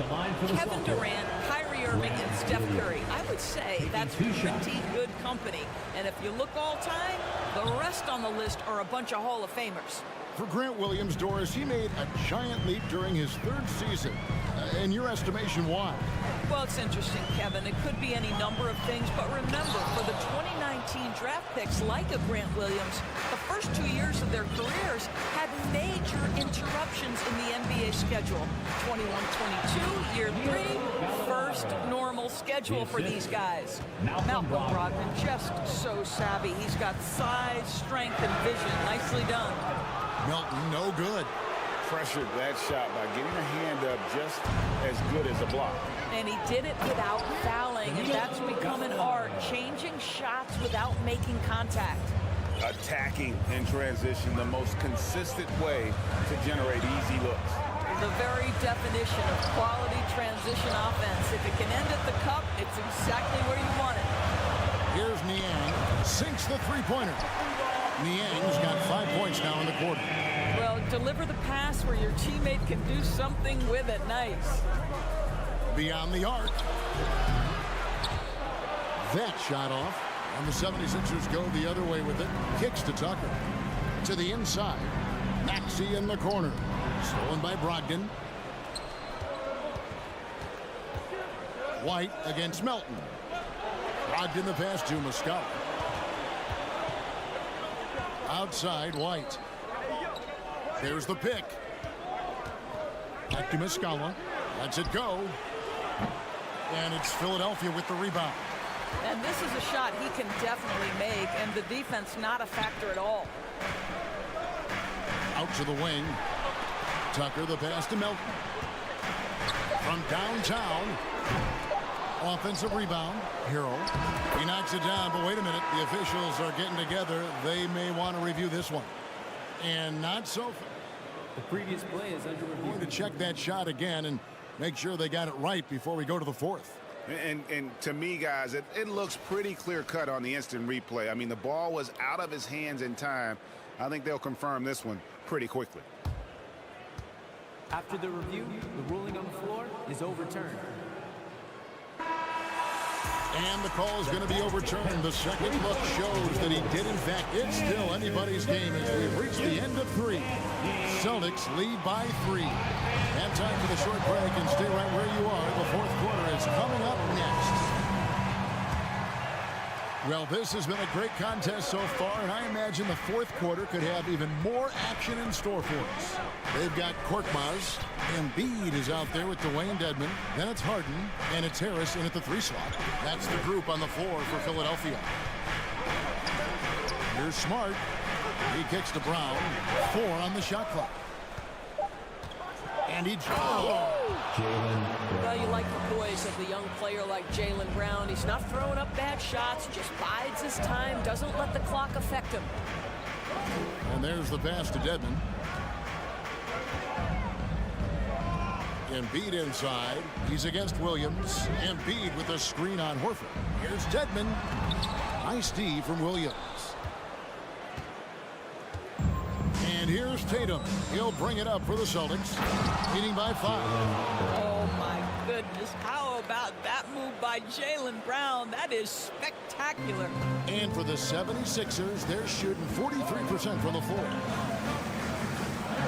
Kevin Durant, Kyrie Irving, and Steph Curry. I would say that's pretty good company. And if you look all time, the rest on the list are a bunch of Hall of Famers. For Grant Williams, Doris, he made a giant leap during his 3rd season. In your estimation, why? Well, it's interesting, Kevin. It could be any number of things, but remember, for the 2019 draft picks like a Grant Williams, the first 2 years of their careers had major interruptions in the NBA schedule. 21-22, year 3, first normal schedule for these guys. Malcolm Brogdon, just so savvy. He's got size, strength, and vision. Nicely done. Melton, no good. Pressured that shot by getting a hand up just as good as a block. And he did it without fouling, and that's become an art, changing shots without making contact. Attacking in transition, the most consistent way to generate easy looks. The very definition of quality transition offense. If it can end at the cup, it's exactly where you want it. Here's Niang. Sinks the three-pointer. Niang's got 5 points now in the quarter. Well, deliver the pass where your teammate can do something with it. Nice. Beyond the arc. That shot off. And the 76ers go the other way with it. Kicks to Tucker. To the inside. Maxey in the corner. Stolen by Brogdon. White against Melton. Brogdon the pass to Muscala. Outside, White. There's the pick. Back to Muscala. Lets it go. And it's Philadelphia with the rebound. And this is a shot he can definitely make, and the defense not a factor at all. Out to the wing. Tucker the pass to Melton. From downtown. Offensive rebound. Hero. He knocks it down, but wait a minute. The officials are getting together. They may want to review this one. And not so. The previous play is under review. Going to check that shot again and make sure they got it right before we go to the fourth. And to me, guys, it looks pretty clear-cut on the instant replay. I mean, the ball was out of his hands in time. I think they'll confirm this one pretty quickly. After the review, the ruling on the floor is overturned. And the call is going to be overturned. The second look shows that he did, in fact. It's still anybody's game as we reach the end of 3. Celtics lead by 3. And time for the short break, and stay right where you are. The fourth quarter is coming up next. Well, this has been a great contest so far, and I imagine the fourth quarter could have even more action in store for us. They've got Korkmaz. Embiid is out there with Dwayne Dedmon. Then it's Harden, and it's Harris in at the 3 slot. That's the group on the floor for Philadelphia. Here's Smart. He kicks to Brown. 4 on the shot clock. And he Well, you like the poise of the young player like Jaylen Brown. He's not throwing up bad shots, just bides his time, doesn't let the clock affect him. And there's the pass to Dedmon. Embiid inside. He's against Williams. Embiid with a screen on Horford. Here's Dedmon. Nice D from Williams. And here's Tatum. He'll bring it up for the Celtics. Leading by 5. Oh, my goodness. How about that move by Jaylen Brown? That is spectacular. And for the 76ers, they're shooting 43% from the floor.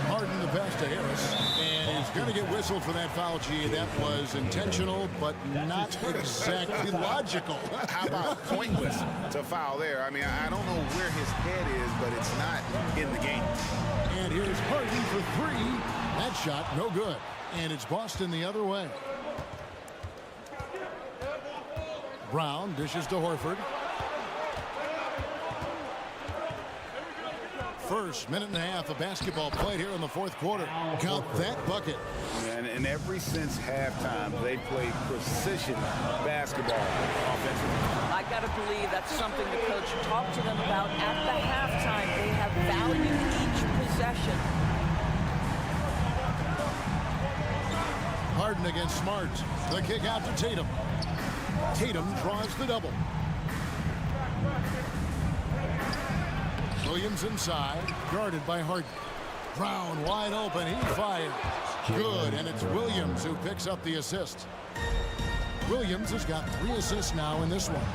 Harden the pass to Harris. And he's going to get whistled for that foul, G. That was intentional, but not exactly logical. How about pointless to foul there? I mean, I don't know where his head is, but it's not in the game. And here's Harden for 3. That shot, no good. And it's Boston the other way. Brown dishes to Horford. First minute and a half of basketball played here in the fourth quarter. Count that bucket. And ever since halftime, they played precision basketball offensively. I got to believe that's something the coach talked to them about at the halftime. They have valued each possession. Harden against Smart. The kick out to Tatum. Tatum draws the double. Williams inside, guarded by Harden. Brown wide open, he fires. Good, and it's Williams who picks up the assist. Williams has got 3 assists now in this one.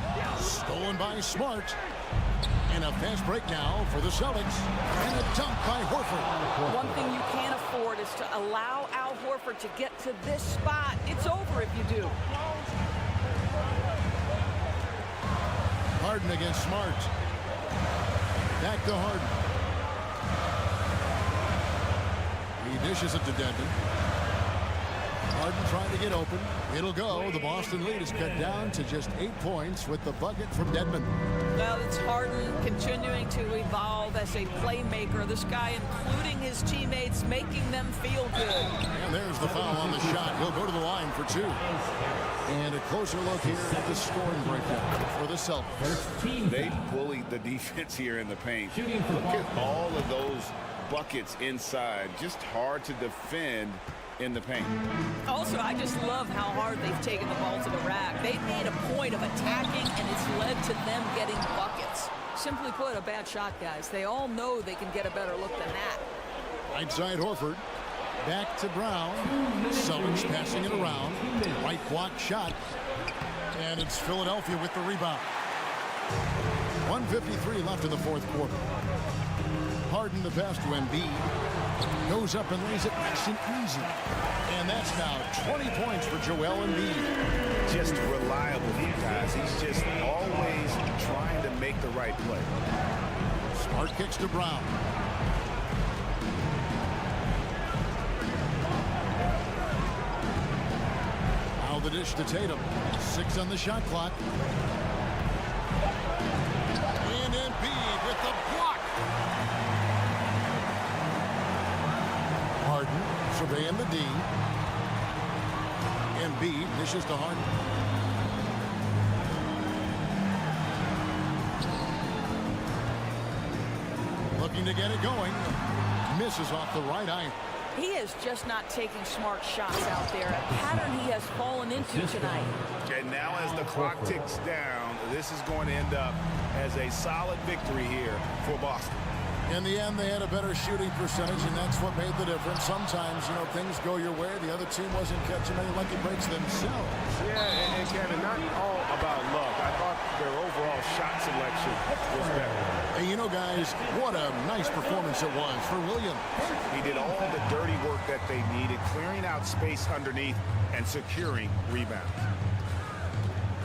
Stolen by Smart. And a fast break now for the Celtics. And a dunk by Horford. One thing you can't afford is to allow Al Horford to get to this spot. It's over if you do. Harden against Smart. Back to Harden. He dishes it to Dedmon. Harden trying to get open. It'll go. The Boston lead is cut down to just 8 points with the bucket from Dedmon. Well, it's Harden continuing to evolve as a playmaker. This guy, including his teammates, making them feel good. And there's the foul on the shot. He'll go to the line for 2. And a closer look here at the scoring breakdown for the Celtics. They bullied the defense here in the paint. Look at all of those buckets inside. Just hard to defend in the paint. Also, I just love how hard they've taken the ball to the rack. They've made a point of attacking, and it's led to them getting buckets. Simply put, a bad shot, guys. They all know they can get a better look than that. Right side Horford. Back to Brown. Celtics passing it around. Right block shot. And it's Philadelphia with the rebound. 1:53 left in the fourth quarter. Harden the pass to Embiid. Goes up and lays it nice and easy. And that's now 20 points for Joel Embiid. Just reliable, guys. He's just always trying to make the right play. Smart kicks to Brown. Now the dish to Tatum. 6 on the shot clock. And Embiid with the block. Harden surveying the D. Embiid dishes to Harden. Looking to get it going. Misses off the right iron. He is just not taking smart shots out there, a pattern he has fallen into tonight. And now as the clock ticks down, this is going to end up as a solid victory here for Boston. In the end, they had a better shooting percentage, and that's what made the difference. Sometimes, you know, things go your way. The other team wasn't catching any lucky breaks themselves. Yeah, and Kevin, not all about luck. I thought their overall shot selection was better. Hey, you know, guys, what a nice performance it was for Williams. He did all the dirty work that they needed, clearing out space underneath and securing rebounds.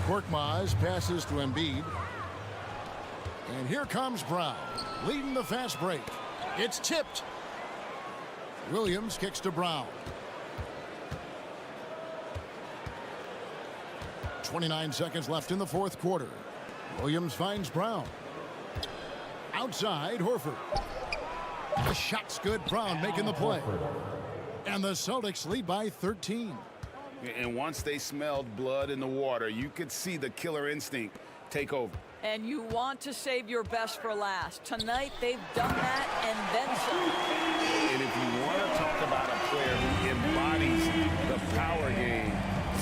Korkmaz passes to Embiid. And here comes Brown, leading the fast break. It's tipped. Williams kicks to Brown. 29 seconds left in the fourth quarter. Williams finds Brown. Outside, Horford. The shot's good. Brown making the play. And the Celtics lead by 13. And once they smelled blood in the water, you could see the killer instinct take over. And you want to save your best for last. Tonight, they've done that and then some. And if you want to talk about a player who embodies the power game,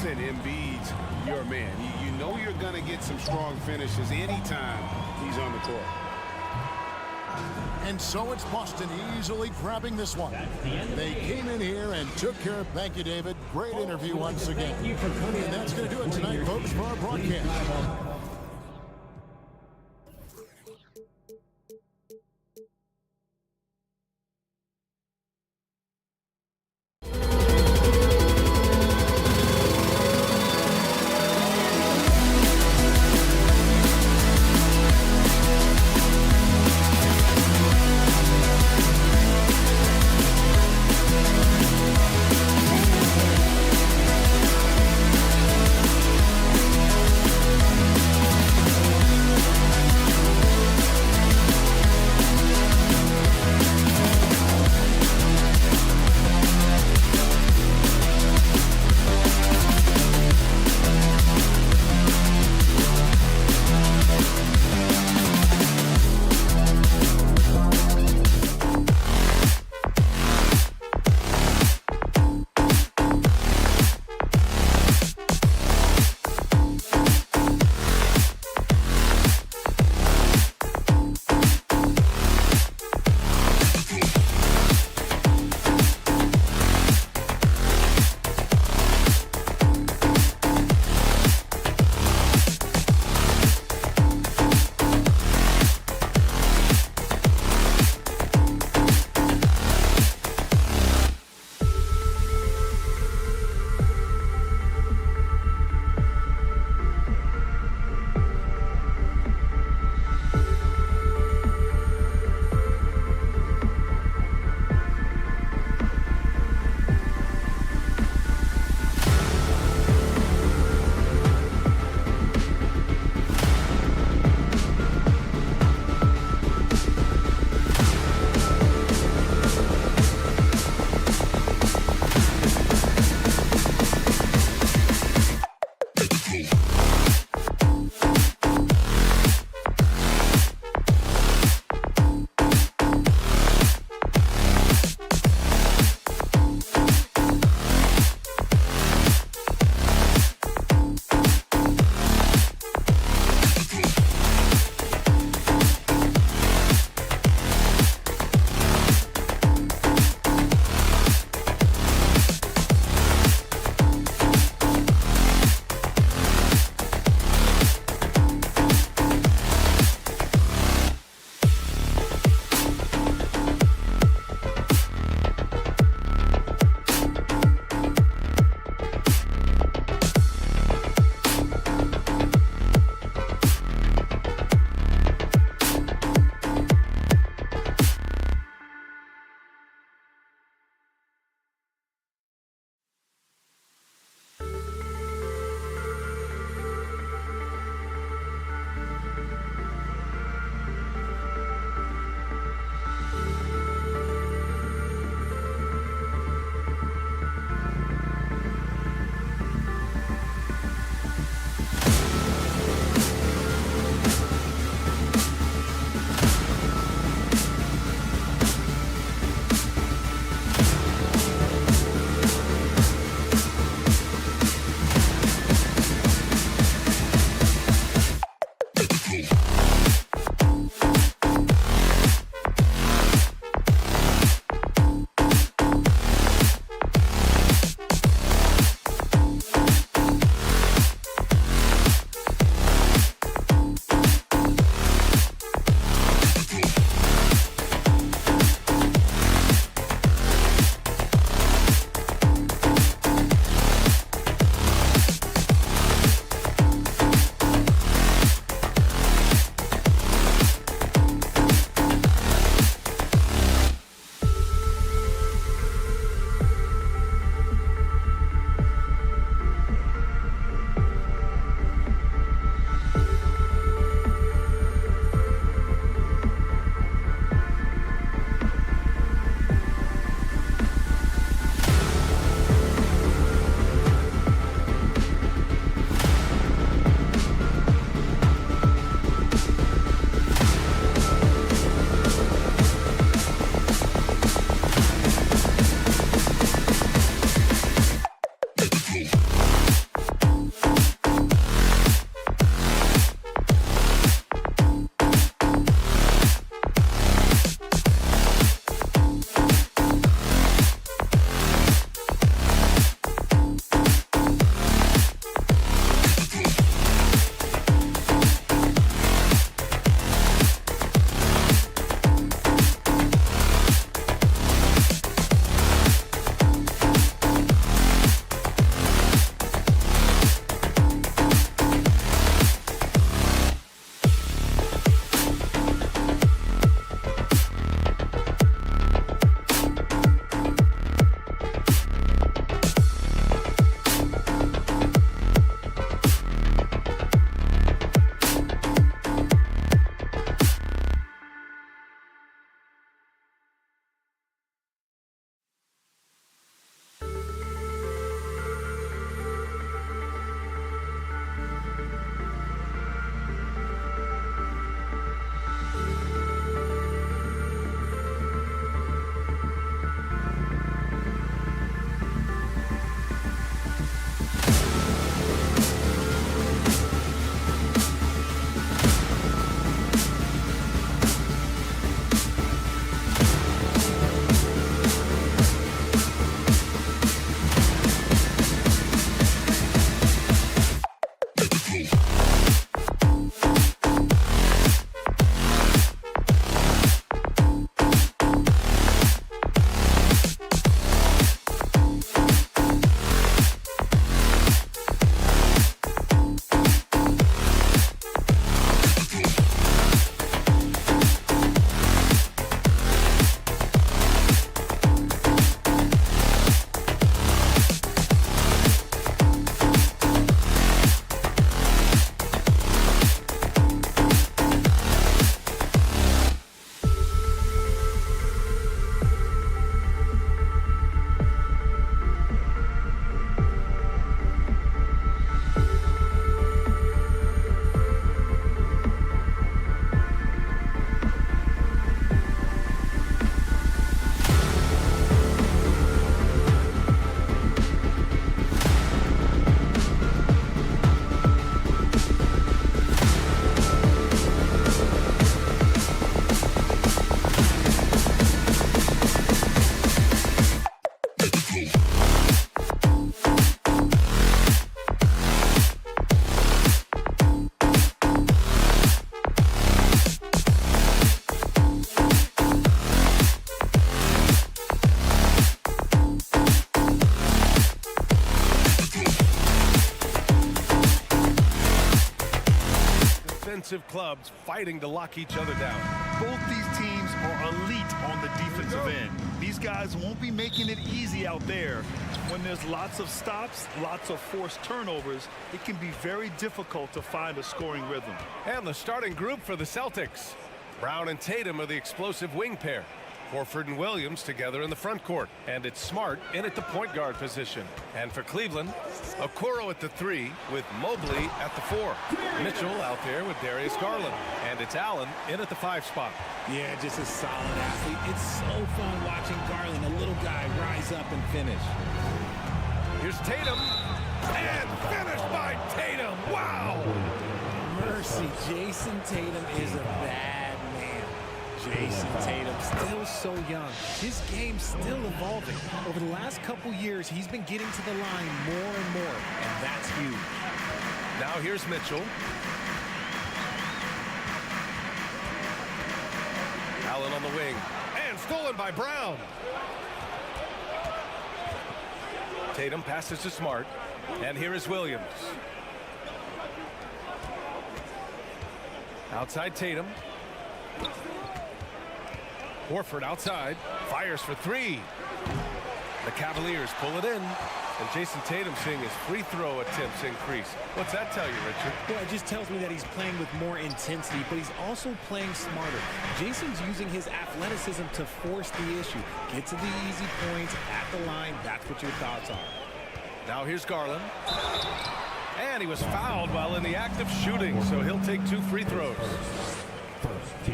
then Embiid's your man. You know you're going to get some strong finishes anytime he's on the court. And so it's Boston easily grabbing this one. They came in here and took care of. Thank you, David. Great interview once again. And that's going to do it tonight, folks, for our broadcast. offensive clubs fighting to lock each other down. Both these teams are elite on the defensive end. These guys won't be making it easy out there. When there's lots of stops, lots of forced turnovers, it can be very difficult to find a scoring rhythm. And the starting group for the Celtics. Brown and Tatum are the explosive wing pair. Horford and Williams together in the front court. And it's Smart in at the point guard position. And for Cleveland, Okoro at the 3 with Mobley at the 4. Mitchell out there with Darius Garland. And it's Allen in at the 5 spot. Yeah, just a solid athlete. It's so fun watching Garland, a little guy, rise up and finish. Here's Tatum. And finished by Tatum. Wow! Mercy, Jason Tatum is a bad man. Jason Tatum, still so young. His game's still evolving. Over the last couple years, he's been getting to the line more and more, and that's huge. Now here's Mitchell. Allen on the wing. And stolen by Brown. Tatum passes to Smart. And here is Williams. Outside Tatum. Horford outside. Fires for 3. The Cavaliers pull it in. And Jason Tatum seeing his free throw attempts increase. What's that tell you, Richard? Well, it just tells me that he's playing with more intensity, but he's also playing smarter. Jason's using his athleticism to force the issue. Get to the easy points at the line. That's what your thoughts are. Now here's Garland. And he was fouled while in the act of shooting, so he'll take 2 free throws.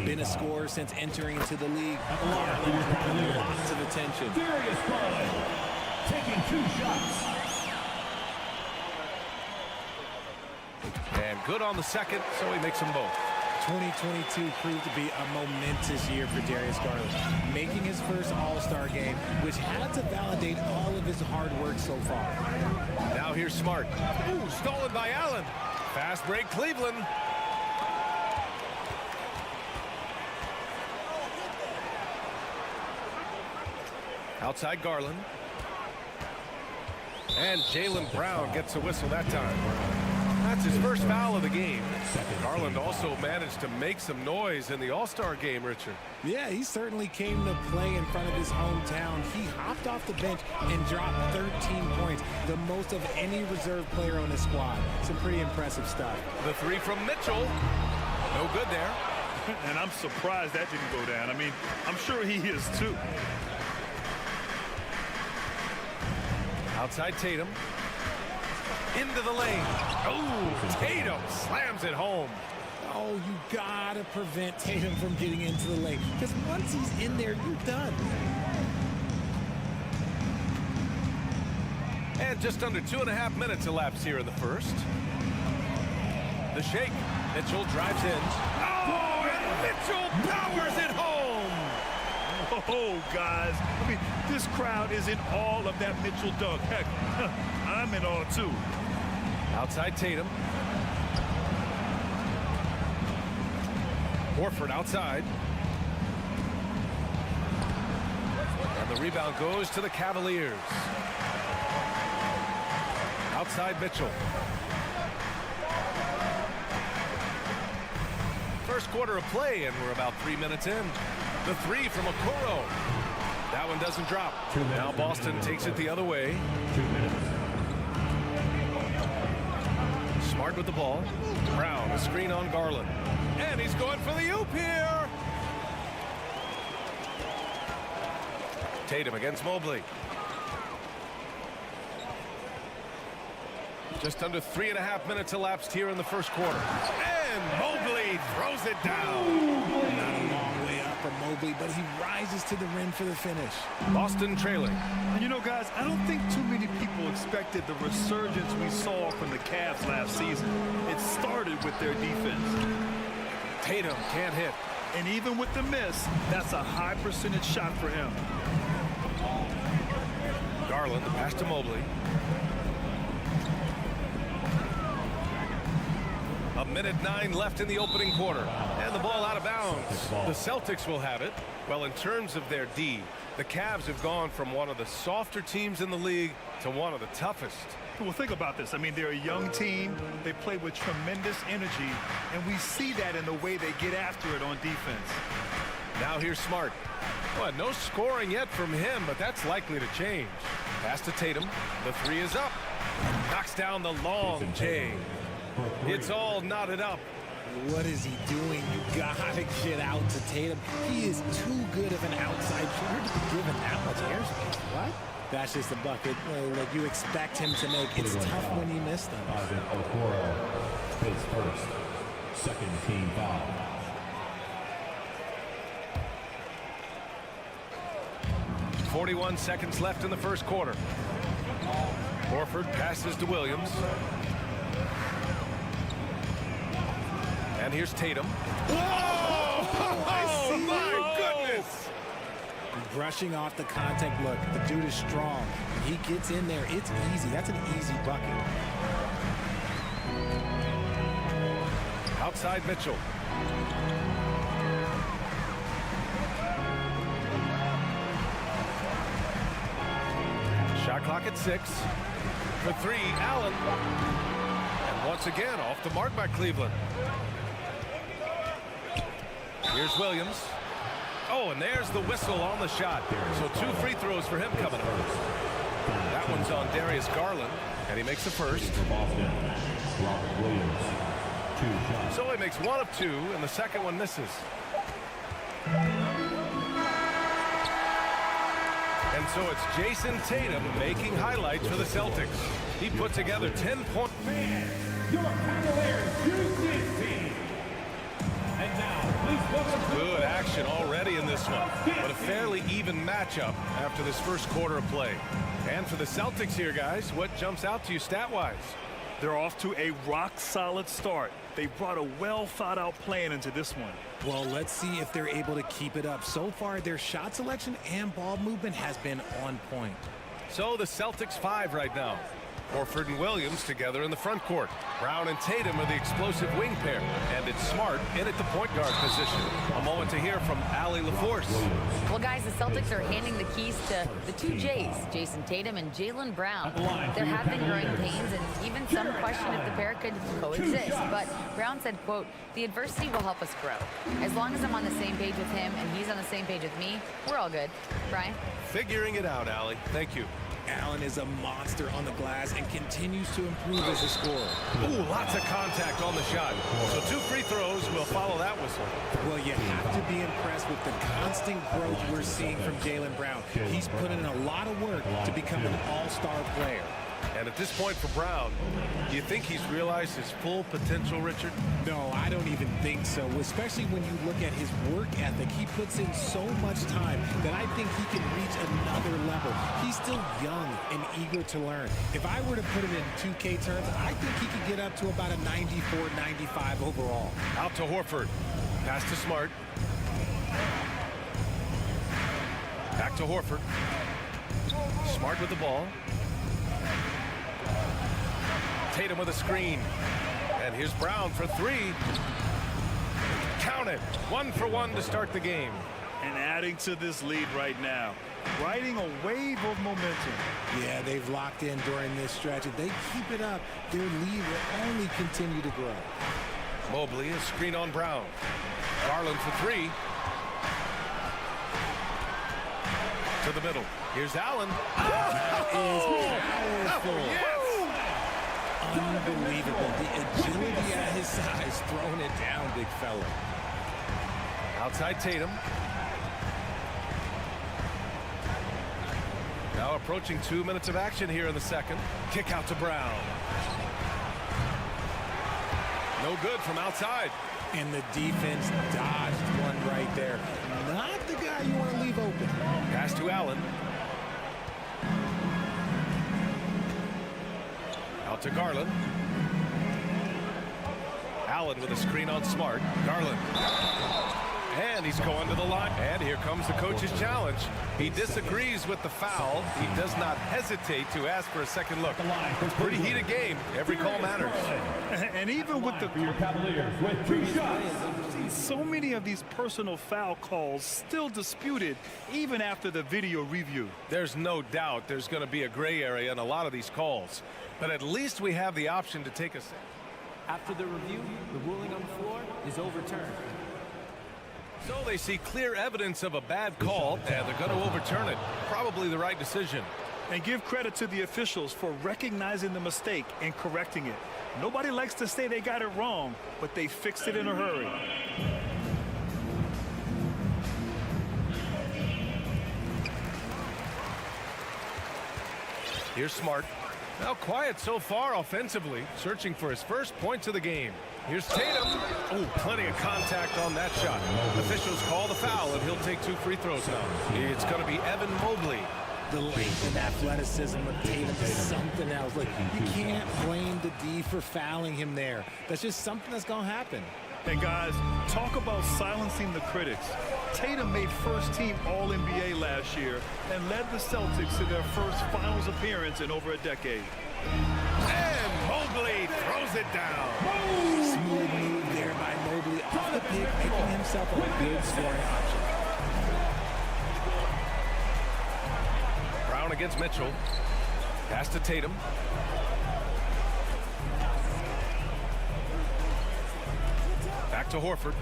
Been a scorer since entering into the league. Lots of attention. Darius Garland taking 2 shots. And good on the second, so he makes them both. 2022 proved to be a momentous year for Darius Garland, making his first All-Star game, which had to validate all of his hard work so far. Now here's Smart. Ooh, stolen by Allen. Fast break, Cleveland. Outside Garland. And Jaylen Brown gets a whistle that time. That's his first foul of the game. Garland also managed to make some noise in the All-Star game, Richard. Yeah, he certainly came to play in front of his hometown. He hopped off the bench and dropped 13 points, the most of any reserve player on his squad. Some pretty impressive stuff. The 3 from Mitchell. No good there. And I'm surprised that didn't go down. I mean, I'm sure he is too. Outside Tatum. Into the lane. Oh, Tatum slams it home. Oh, you gotta prevent Tatum from getting into the lane, because once he's in there, you're done. And just under 2.5 minutes elapsed here in the first. The shake. Mitchell drives in. Oh, and Mitchell powers it home. Oh, guys. I mean, this crowd is in awe of that Mitchell dunk. Heck, I'm in awe, too. Outside Tatum. Horford outside. And the rebound goes to the Cavaliers. Outside Mitchell. First quarter of play, and we're about 3 minutes in. The 3 from Okoro. That one doesn't drop. Now Boston takes it the other way. 2 minutes. Smart with the ball. Brown, a screen on Garland. And he's going for the oop here. Tatum against Mobley. Just under 3.5 minutes elapsed here in the first quarter. And Mobley throws it down. Not a long way up for Mobley, but he rises to the rim for the finish. Boston trailing. And you know, guys, I don't think too many people expected the resurgence we saw from the Cavs last season. It started with their defense. Tatum can't hit. And even with the miss, that's a high percentage shot for him. Garland, the pass to Mobley. A 1:09 left in the opening quarter. And the ball out of bounds. The Celtics will have it. Well, in terms of their D, the Cavs have gone from one of the softer teams in the league to one of the toughest. Well, think about this. I mean, they're a young team. They play with tremendous energy, and we see that in the way they get after it on defense. Now here's Smart. Well, no scoring yet from him, but that's likely to change. Pass to Tatum. The three is up. Knocks down the long J. It's all knotted up. What is he doing? You gotta get out to Tatum. He is too good of an outside shooter to be given that much airspace. What? That's just a bucket that you expect him to make. It's tough when you miss them. Face first. Second team foul. .41 seconds left in the first quarter. Horford passes to Williams. And here's Tatum. Oh, my goodness! Brushing off the contact. Look, the dude is strong. When he gets in there, it's easy. That's an easy bucket. Outside Mitchell. Shot clock at 6. For 3, Allen. And once again, off the mark by Cleveland. Here's Williams. Oh, and there's the whistle on the shot. So 2 free throws for him coming up. That one's on Darius Garland, and he makes the first. So he makes 1 of 2, and the second one misses. And so it's Jason Tatum making highlights for the Celtics. He put together 10 points. Your Cavaliers UCC. And now, please welcome. Good action already in this one, but a fairly even matchup after this first quarter of play. And for the Celtics here, guys, what jumps out to you stat-wise? They're off to a rock-solid start. They brought a well-thought-out plan into this one. Well, let's see if they're able to keep it up. So far, their shot selection and ball movement has been on point. So the Celtics 5 right now. Horford and Williams together in the front court. Brown and Tatum are the explosive wing pair. And it's Smart in at the point guard position. A moment to hear from Allie LaForce. Well, guys, the Celtics are handing the keys to the 2 J's, Jason Tatum and Jaylen Brown. There have been growing pains and even some question if the pair could coexist. But Brown said, quote, "The adversity will help us grow. As long as I'm on the same page with him and he's on the same page with me, we're all good." Brian? Figuring it out, Allie. Thank you. Allen is a monster on the glass and continues to improve as a scorer. Ooh, lots of contact on the shot. So 2 free throws will follow that whistle. Well, you have to be impressed with the constant growth we're seeing from Jaylen Brown. He's put in a lot of work to become an all-star player. And at this point for Brown, do you think he's realized his full potential, Richard? No, I don't even think so, especially when you look at his work ethic. He puts in so much time that I think he can reach another level. He's still young and eager to learn. If I were to put it in 2K terms, I think he could get up to about a 94, 95 overall. Out to Horford. Pass to Smart. Back to Horford. Smart with the ball. Tatum with a screen. And here's Brown for 3. Count it. 1 for 1 to start the game. And adding to this lead right now, riding a wave of momentum. Yeah, they've locked in during this stretch. If they keep it up, their lead will only continue to grow. Mobley, a screen on Brown. Garland for 3. To the middle. Here's Allen. That is powerful. Yes. Unbelievable. The agility at his size, throwing it down, big fella. Outside Tatum. Now approaching 2 minutes of action here in the second. Kick out to Brown. No good from outside. And the defense dodged one right there. Not the guy you want to leave open. Pass to Allen. Out to Garland. Allen with a screen on Smart. Garland. And he's going to the line. And here comes the coach's challenge. He disagrees with the foul. He does not hesitate to ask for a second look. It's a pretty heated game. Every call matters. And even with the Cavaliers with 2 shots. so many of these personal foul calls still disputed even after the video review. There's no doubt there's going to be a gray area in a lot of these calls. But at least we have the option to take a second. After the review, the ruling on the floor is overturned. So they see clear evidence of a bad call, and they're going to overturn it. Probably the right decision. And give credit to the officials for recognizing the mistake and correcting it. Nobody likes to say they got it wrong, but they fixed it in a hurry. Here's Smart. Now quiet so far offensively, searching for his first points of the game. Here's Tatum. Oh, plenty of contact on that shot. Officials call the foul, and he'll take 2 free throws now. It's going to be Evan Mobley. The length and athleticism of Tatum is something else. Like, you can't blame the D for fouling him there. That's just something that's going to happen. And guys, talk about silencing the critics. Tatum made first-team All-NBA last year and led the Celtics to their first finals appearance in over a decade. And Mobley throws it down. Smooth move there by Mobley off the pick, making himself a good scoring option. Brown against Mitchell. Pass to Tatum. Back to Horford.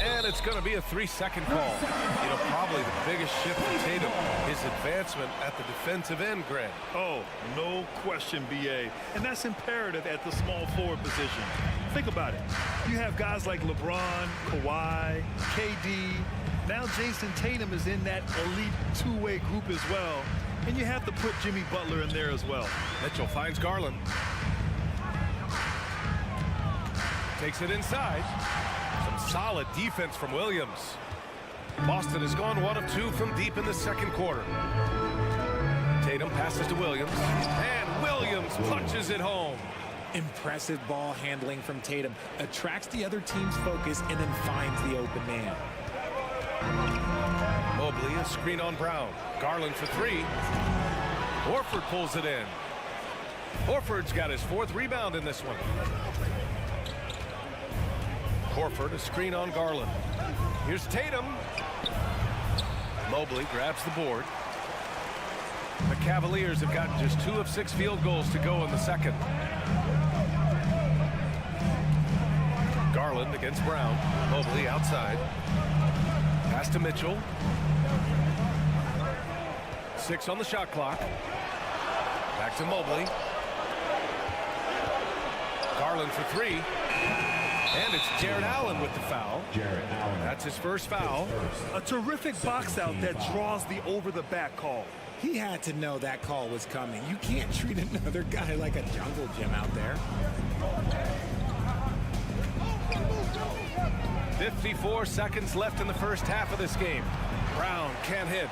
And it's going to be a 3-second call. You know, probably the biggest shift for Tatum, his advancement at the defensive end, Grant. Oh, no question, B.A. And that's imperative at the small forward position. Think about it. You have guys like LeBron, Kawhi, KD. Now Jason Tatum is in that elite two-way group as well. And you have to put Jimmy Butler in there as well. Mitchell finds Garland. Takes it inside. Some solid defense from Williams. Boston has gone 1 of 2 from deep in the second quarter. Tatum passes to Williams. And Williams punches it home. Impressive ball handling from Tatum. Attracts the other team's focus and then finds the open man. Mobley, a screen on Brown. Garland for 3. Horford pulls it in. Horford's got his 4th rebound in this one. Horford, a screen on Garland. Here's Tatum. Mobley grabs the board. The Cavaliers have gotten just 2 of 6 field goals to go in the second. Garland against Brown. Mobley outside. Pass to Mitchell. 6 on the shot clock. Back to Mobley. Garland for 3. And it's Jared Allen with the foul. That's his first foul. A terrific box out that draws the over-the-back call. He had to know that call was coming. You can't treat another guy like a jungle gym out there. 54 seconds left in the first half of this game. Brown can't hit.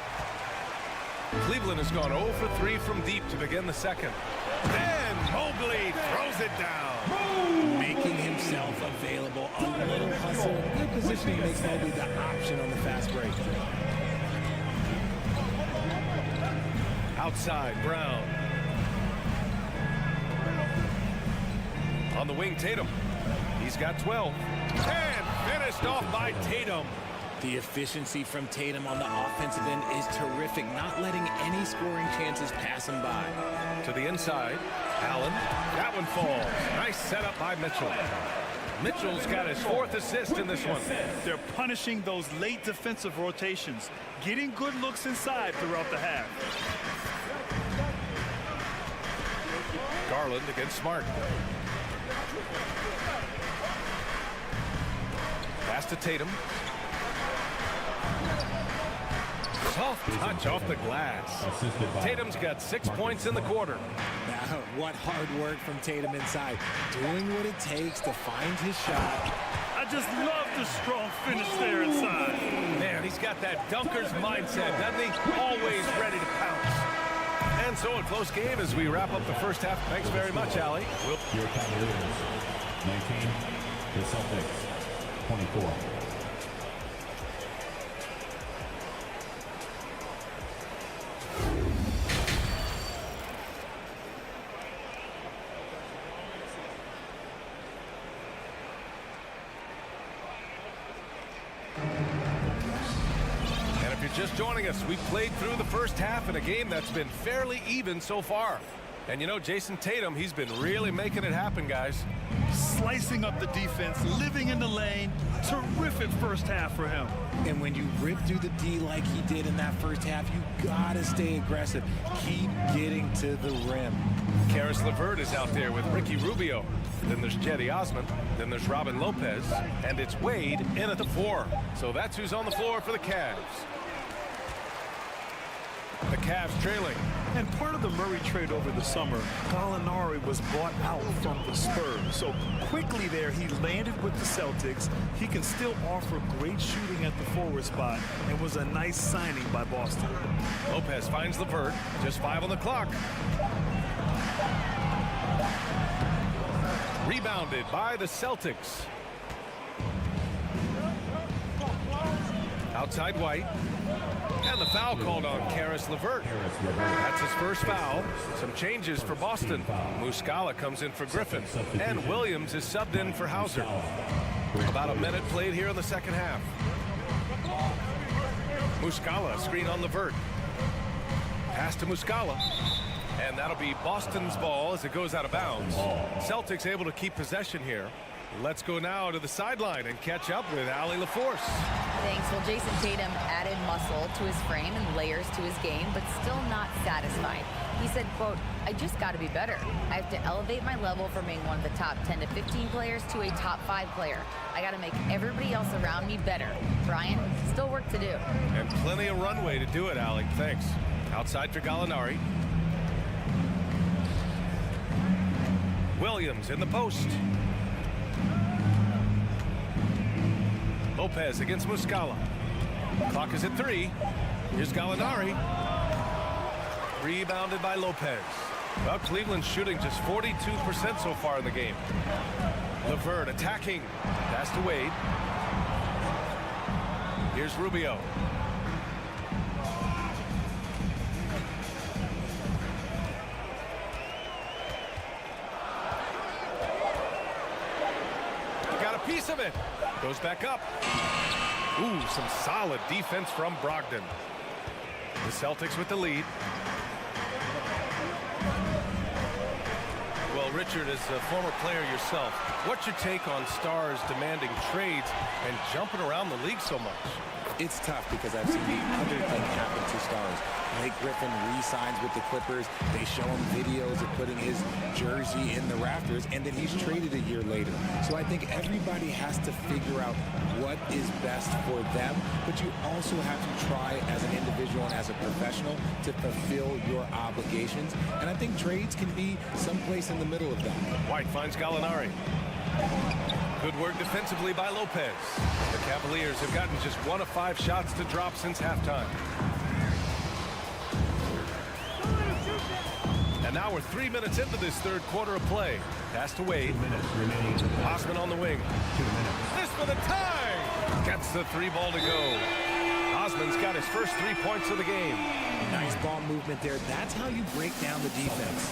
Cleveland has gone 0 for 3 from deep to begin the second. Then Mobley throws it down. Making himself available. A little hustle. Good positioning makes Mobley the option on the fast break. Outside, Brown. On the wing, Tatum. He's got 12. And finished off by Tatum. The efficiency from Tatum on the offensive end is terrific, not letting any scoring chances pass him by. To the inside, Allen. That one falls. Nice setup by Mitchell. Mitchell's got his 4th assist in this one. They're punishing those late defensive rotations, getting good looks inside throughout the half. Garland against Smart. Pass to Tatum. Soft touch off the glass. Tatum's got 6 points in the quarter. Now, what hard work from Tatum inside. Doing what it takes to find his shot. I just love the strong finish there inside. Man, he's got that dunker's mindset, doesn't he? Always ready to pounce. And so a close game as we wrap up the first half. Thanks very much, Allie. Your Cavaliers, 19, the Celtics. 24. And if you're just joining us, we played through the first half in a game that's been fairly even so far. And you know, Jason Tatum, he's been really making it happen, guys. Slicing up the defense, living in the lane. Terrific first half for him. And when you rip through the D like he did in that first half, you gotta stay aggressive. Keep getting to the rim. Caris LeVert is out there with Ricky Rubio. Then there's Cedi Osman. Then there's Robin Lopez. And it's Wade in at the 4. So that's who's on the floor for the Cavs. The Cavs trailing. And part of the Murray trade over the summer, Gallinari was bought out from the Spurs. So quickly there, he landed with the Celtics. He can still offer great shooting at the forward spot and was a nice signing by Boston. Lopez finds LeVert. Just 5 on the clock. Rebounded by the Celtics. Outside White. And the foul called on Caris LeVert. That's his first foul. Some changes for Boston. Muscala comes in for Griffin. And Williams is subbed in for Hauser. About a minute played here in the second half. Muscala, screen on LeVert. Pass to Muscala. And that'll be Boston's ball as it goes out of bounds. Celtics able to keep possession here. Let's go now to the sideline and catch up with Allie LaForce. Thanks. Well, Jason Tatum added muscle to his frame and layers to his game, but still not satisfied. He said, quote, I just got to be better. I have to elevate my level from being one of the top 10 to 15 players to a top 5 player. I got to make everybody else around me better. Brian, still work to do. And plenty of runway to do it, Allie. Thanks. Outside for Gallinari. Williams in the post. Lopez against Muscala. Clock is at 3. Here's Gallinari. Rebounded by Lopez. Well, Cleveland's shooting just 42% so far in the game. LeVert attacking. Pass to Wade. Here's Rubio. Got a piece of it. Goes back up. Ooh, some solid defense from Brogdon. The Celtics with the lead. Well, Richard, as a former player yourself, what's your take on stars demanding trades and jumping around the league so much? It's tough because I've seen the other thing happen to stars. Blake Griffin re-signs with the Clippers. They show him videos of putting his jersey in the rafters, and then he's traded a year later. So I think everybody has to figure out what is best for them, but you also have to try as an individual and as a professional to fulfill your obligations. And I think trades can be someplace in the middle of that. White finds Gallinari. Good work defensively by Lopez. The Cavaliers have gotten just 1 of 5 shots to drop since halftime. And now we're 3 minutes into this third quarter of play. Pass to Wade. Osman on the wing. This for the tie. Gets the 3 ball to go. Osman's got his first 3 points of the game. Nice ball movement there. That's how you break down the defense.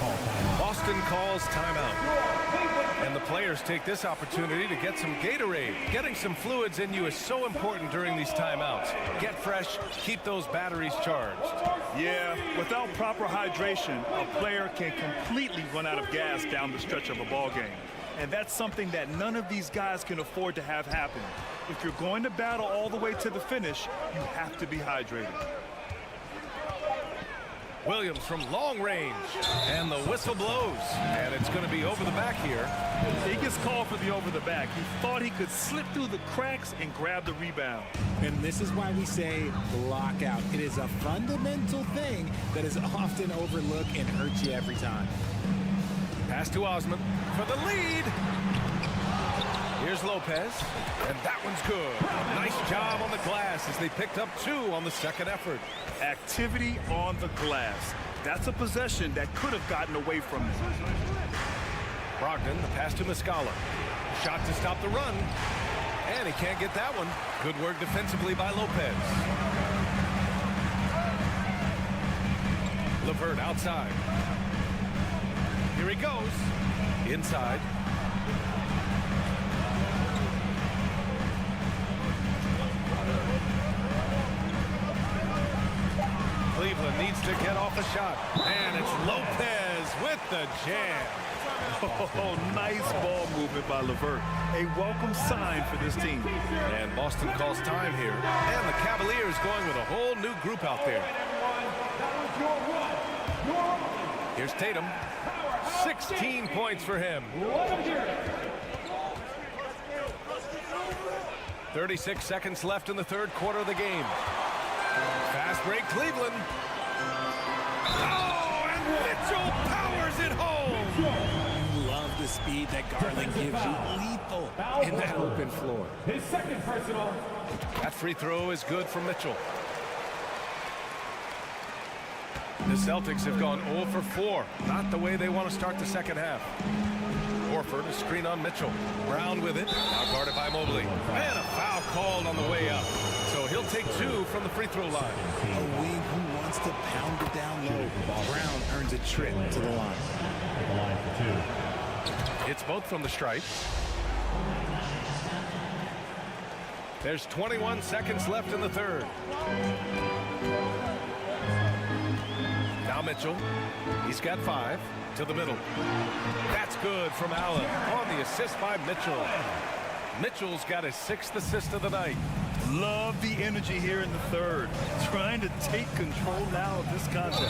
Boston calls timeout. And the players take this opportunity to get some Gatorade. Getting some fluids in you is so important during these timeouts. Get fresh, keep those batteries charged. Yeah, without proper hydration, a player can completely run out of gas down the stretch of a ball game. And that's something that none of these guys can afford to have happen. If you're going to battle all the way to the finish, you have to be hydrated. Williams from long range, and the whistle blows, and it's going to be over the back here. He gets called for the over the back. He thought he could slip through the cracks and grab the rebound. And this is why we say block out. It is a fundamental thing that is often overlooked and hurts you every time. Pass to Osman for the lead. Here's Lopez, and that one's good. Nice job on the glass as they picked up 2 on the second effort. Activity on the glass. That's a possession that could have gotten away from him. Brogdon, the pass to Muscala. Shot to stop the run. And he can't get that one. Good work defensively by Lopez. LeVert outside. Here he goes. Inside. Cleveland needs to get off a shot. And it's Lopez with the jam. Oh, nice ball movement by LeVert. A welcome sign for this team. And Boston calls time here. And the Cavaliers going with a whole new group out there. Here's Tatum. 16 points for him. 36 seconds left in the third quarter of the game. Fast break, Cleveland. Oh, and Mitchell powers it home. You love the speed that Garland gives you. Lethal in that open floor. His second personal. That free throw is good for Mitchell. The Celtics have gone 0 for 4. Not the way they want to start the second half. Horford, a screen on Mitchell. Brown with it. Now guarded by Mobley. And a foul called on the way up. So he'll take 2 from the free throw line. A wing who wants to pound it down low. Brown earns a trip to the line. The line for 2. It's both from the stripe. There's 21 seconds left in the third. Now Mitchell. He's got 5 to the middle. That's good from Allen on the assist by Mitchell. Mitchell's got his 6th assist of the night. Love the energy here in the third. Trying to take control now of this contest.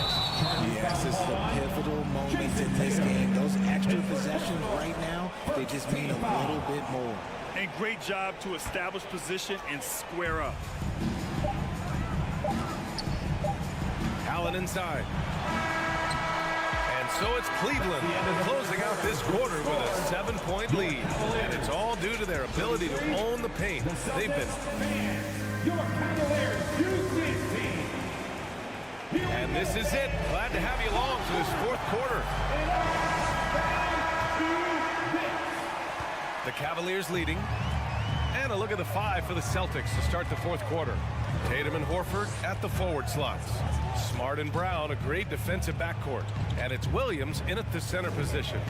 Yes, it's the pivotal moments in this game. Those extra possessions right now, they just mean a little bit more. And great job to establish position and square up. Allen inside. And so it's Cleveland closing out this quarter with a 7-point lead. And it's all due to their ability to own the paint. They've been. Your Cavaliers U16. And this is it. Glad to have you along for this fourth quarter. The Cavaliers leading. And a look at the 5 for the Celtics to start the fourth quarter. Tatum and Horford at the forward slots. Smart and Brown, a great defensive backcourt. And it's Williams in at the center position.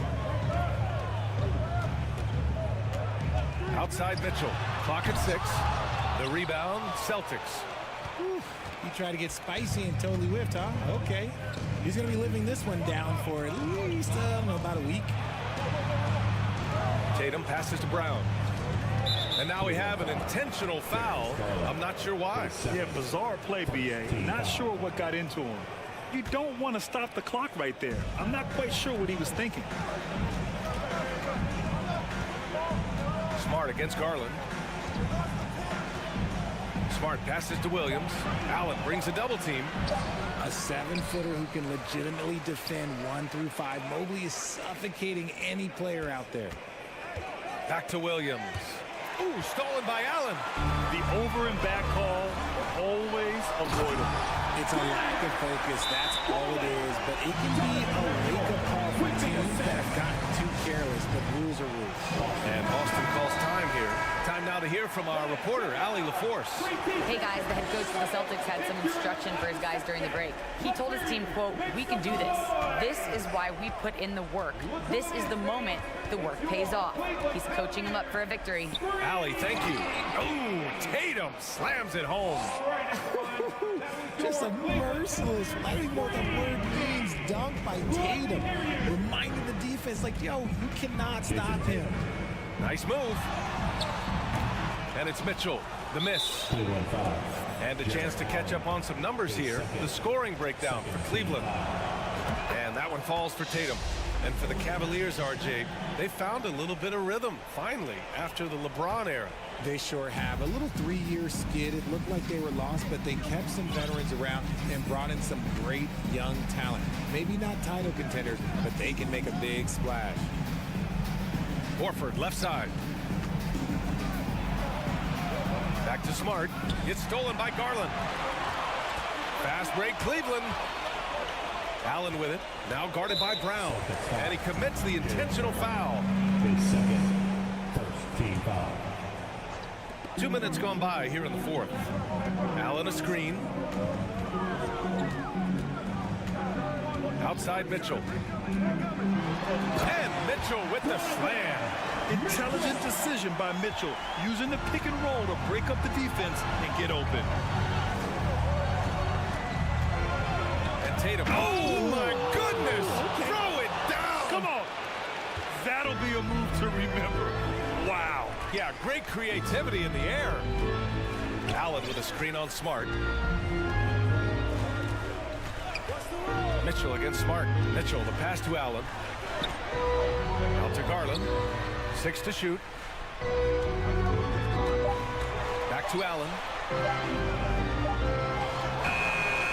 Outside Mitchell. Clock at 6. The rebound, Celtics. Whew. He tried to get spicy and totally whiffed, huh? Okay. He's going to be living this one down for at least, I don't know, about a week. Tatum passes to Brown. And now we have an intentional foul. I'm not sure why. Yeah, bizarre play, B.A. Not sure what got into him. You don't want to stop the clock right there. I'm not quite sure what he was thinking. Smart against Garland. Smart passes to Williams. Allen brings a double team. A 7-footer who can legitimately defend 1 through 5. Mobley is suffocating any player out there. Back to Williams. Ooh, stolen by Allen. The over and back call, always avoidable. It's a lack of focus, that's all it is. But it can be a wake-up call for teams that have gotten too careless, but rules are rules. And Boston calls time here. Time now to hear from our reporter, Allie LaForce. Hey guys, the head coach of the Celtics had some instruction for his guys during the break. He told his team, quote, "We can do this. This is why we put in the work. This is the moment the work pays off." He's coaching them up for a victory. Allie, thank you. Oh, Tatum slams it home. Just a merciless, I don't even know what that word means, dunk by Tatum. Reminding the defense, like, yo, you cannot stop him. Nice move. And it's Mitchell, the miss. And a chance to catch up on some numbers here. The scoring breakdown for Cleveland. And that one falls for Tatum. And for the Cavaliers, RJ, they found a little bit of rhythm, finally, after the LeBron era. They sure have. A little 3-year skid. It looked like they were lost, but they kept some veterans around and brought in some great young talent. Maybe not title contenders, but they can make a big splash. Horford, left side. Back to Smart. It's stolen by Garland. Fast break, Cleveland. Allen with it. Now guarded by Brown. And he commits the intentional foul. His second, first team foul. 2 minutes gone by here in the fourth. Allen a screen. Outside Mitchell. And Mitchell with the slam. Intelligent decision by Mitchell, using the pick and roll to break up the defense and get open. And Tatum. Oh, my goodness. Okay. Throw it down. Come on. That'll be a move to remember. Wow. Yeah, great creativity in the air. Allen with a screen on Smart. Mitchell against Smart. Mitchell, the pass to Allen. Out to Garland. 6 to shoot. Back to Allen.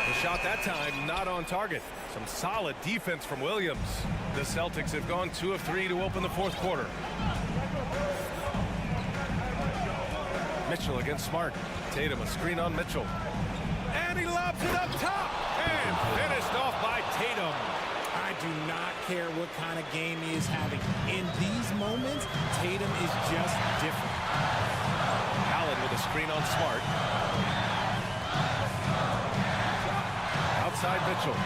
The shot that time not on target. Some solid defense from Williams. The Celtics have gone 2 of 3 to open the fourth quarter. Mitchell against Smart. Tatum a screen on Mitchell. And he lobs it up top. And finished off by Tatum. I do not care what kind of game he is having. In these moments, Tatum is just different. Allen with a screen on Smart. Outside Mitchell.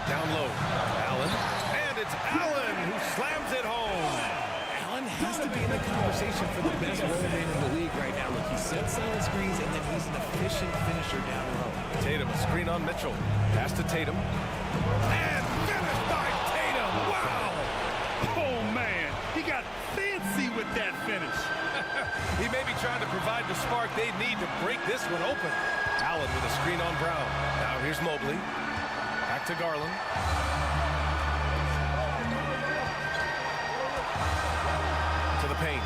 Down low. Allen. And it's Allen who slams it home. Allen has to be in the conversation for the best role man in the league right now. Look, he sets solid screens, and then he's an efficient finisher down low. Tatum a screen on Mitchell. Pass to Tatum. And finished by Tatum. Wow. Oh, man. He got fancy with that finish. He may be trying to provide the spark they need to break this one open. Allen with a screen on Brown. Now here's Mobley. Back to Garland. To the paint.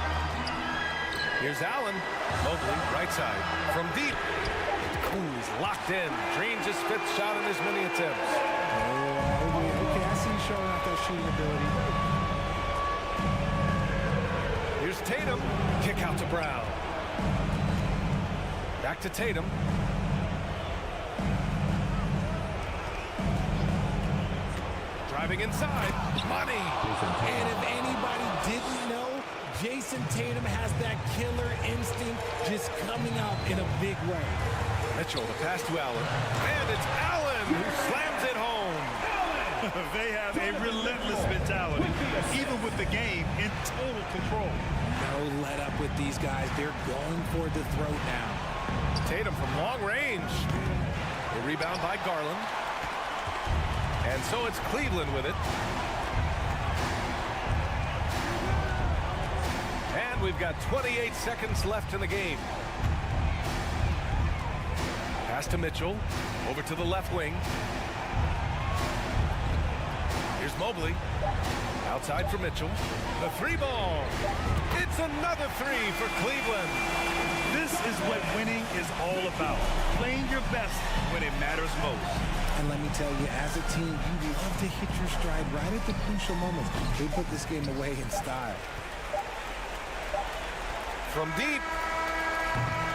Here's Allen. Mobley, right side. From deep. Ooh, he's locked in. Dreams his 5th shot in as many attempts. Okay, I see you showing off that shooting ability. Here's Tatum. Kick out to Brown. Back to Tatum. Driving inside. Money. And if anybody didn't know, Jason Tatum has that killer instinct just coming out in a big way. Mitchell, the pass to Allen. And it's Allen who slams it home. They have a relentless mentality, even with the game in total control. No let up with these guys. They're going for the throat now. Tatum from long range. The rebound by Garland. And so it's Cleveland with it. And we've got 28 seconds left in the game. Pass to Mitchell. Over to the left wing. Here's Mobley. Outside for Mitchell. The 3-ball. It's another 3 for Cleveland. This is what winning is all about. Playing your best when it matters most. And let me tell you, as a team, you love to hit your stride right at the crucial moments. They put this game away in style. From deep.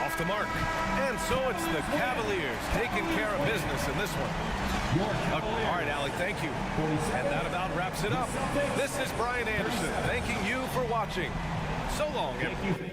Off the mark. And so it's the Cavaliers taking care of business in this one. All right, Allie, thank you. And that about wraps it up. This is Brian Anderson thanking you for watching. So long, everyone.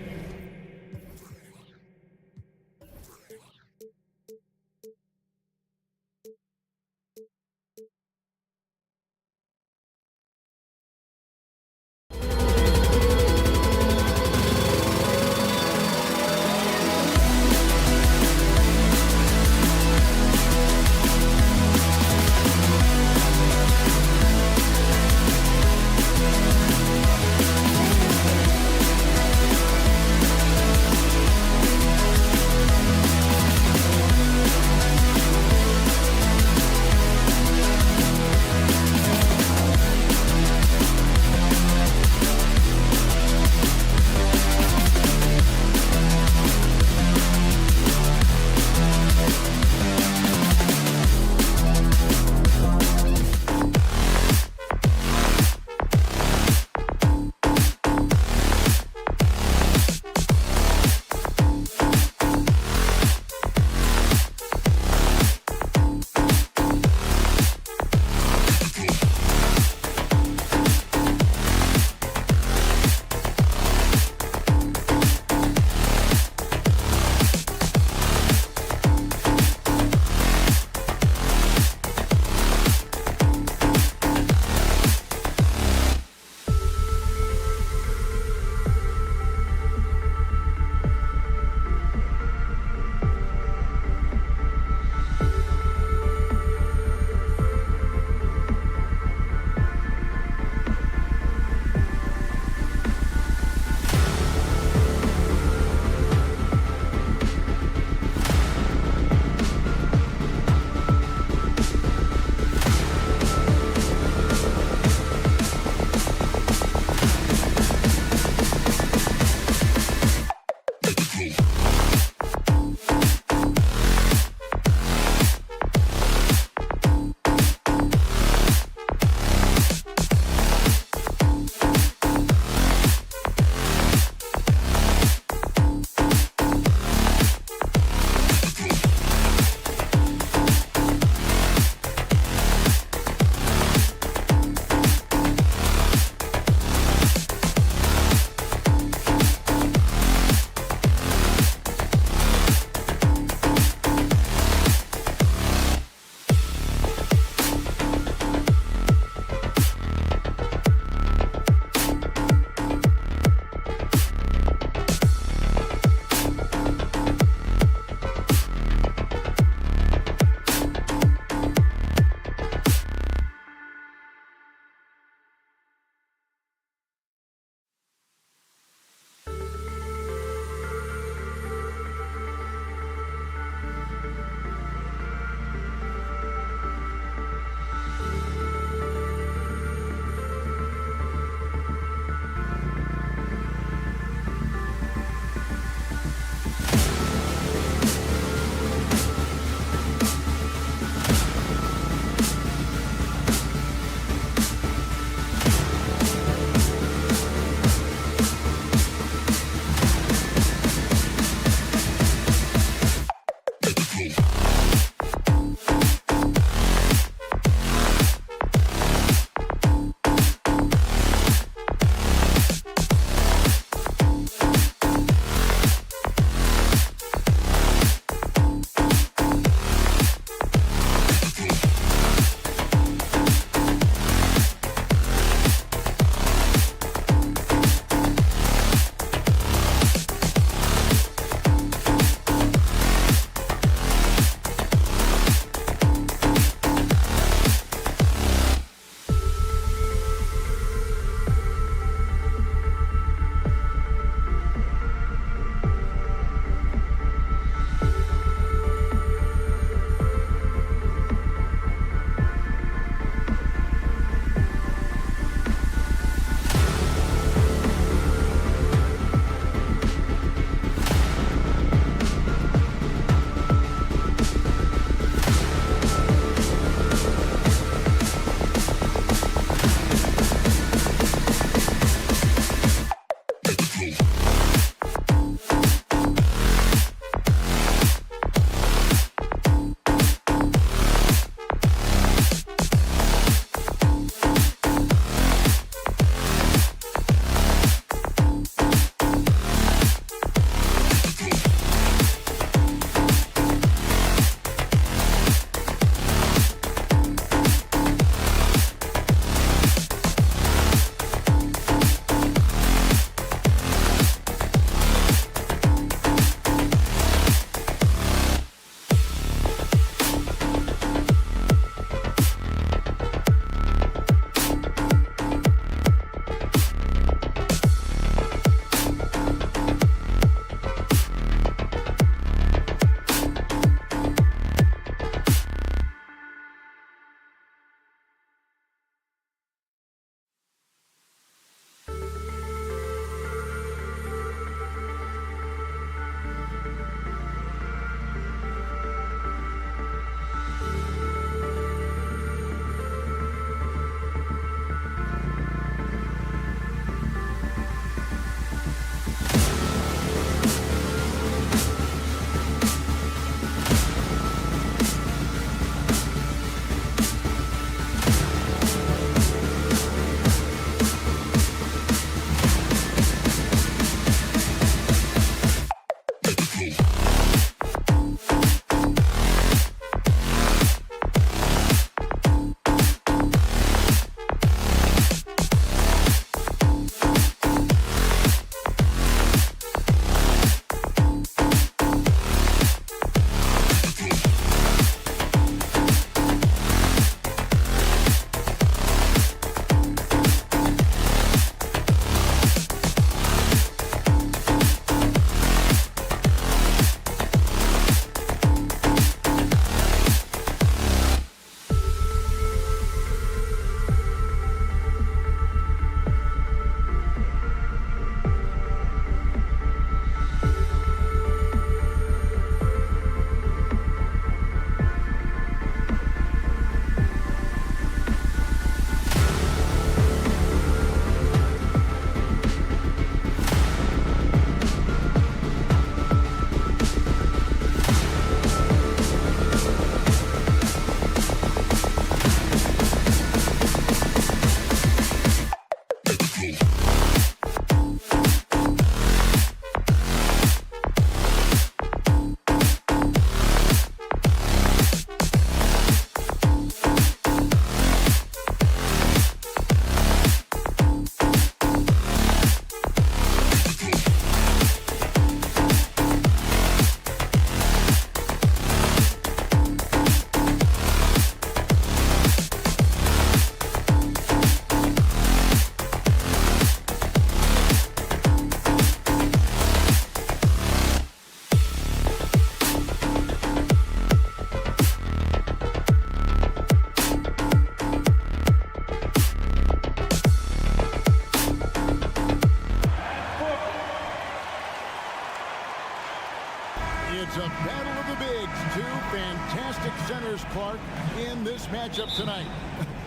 Clark, in this matchup tonight.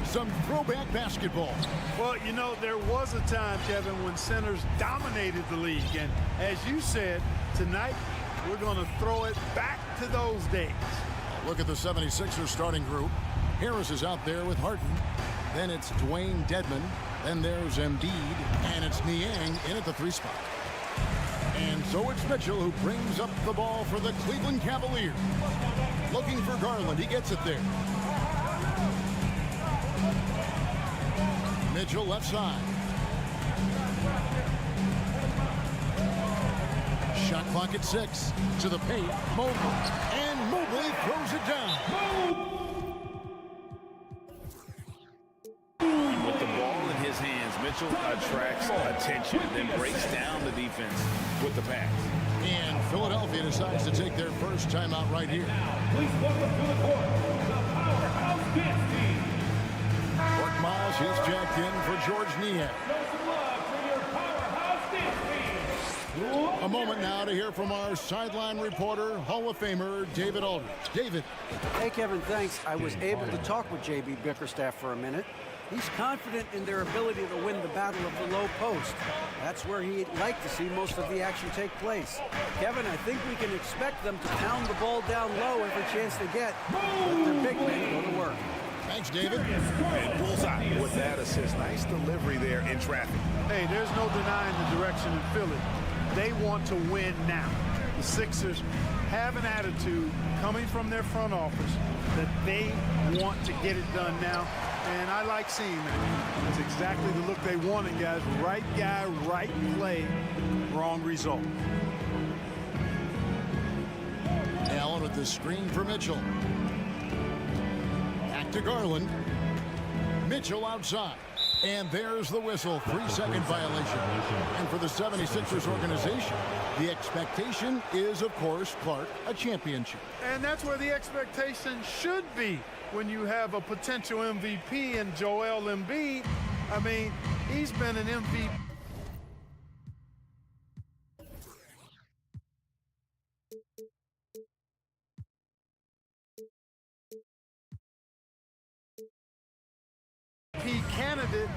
Some throwback basketball. Well, you know, there was a time, Kevin, when centers dominated the league. And as you said, tonight we're going to throw it back to those days. Look at the 76ers starting group. Harris is out there with Harden. Then it's Dwayne Dedmon. Then there's Embiid. And it's Niang in at the 3 spot. And so it's Mitchell who brings up the ball for the Cleveland Cavaliers. Looking for Garland. He gets it there. Mitchell left side. Shot clock at 6. To the paint. Mobley. And Mobley throws it down. With the ball in his hands, Mitchell attracts attention, then breaks down the defense with the pass. And Philadelphia decides to take their first timeout right here. Please welcome to the court, the powerhouse dance team. Mark Miles, he's jacked in for George Niang. Show some love for your powerhouse dance team. A moment now to hear from our sideline reporter, Hall of Famer David Aldridge. David. Hey, Kevin, thanks. I was able to talk with J.B. Bickerstaff for a minute. He's confident in their ability to win the battle of the low post. That's where he'd like to see most of the action take place. Kevin, I think we can expect them to pound the ball down low every chance they get. Let their big men go to work. Thanks, David. And bullseye with that assist. Nice delivery there in traffic. Hey, there's no denying the direction in Philly. They want to win now. The Sixers have an attitude coming from their front office that they want to get it done now. And I like seeing that. It's exactly the look they wanted, guys. Right guy, right play, wrong result. Allen with the screen for Mitchell. Back to Garland. Mitchell outside. And there's the whistle. 3-second violation. And for the 76ers organization, the expectation is, of course, Clark, a championship. And that's where the expectation should be when you have a potential MVP in Joel Embiid. I mean, he's been an MVP. Candidate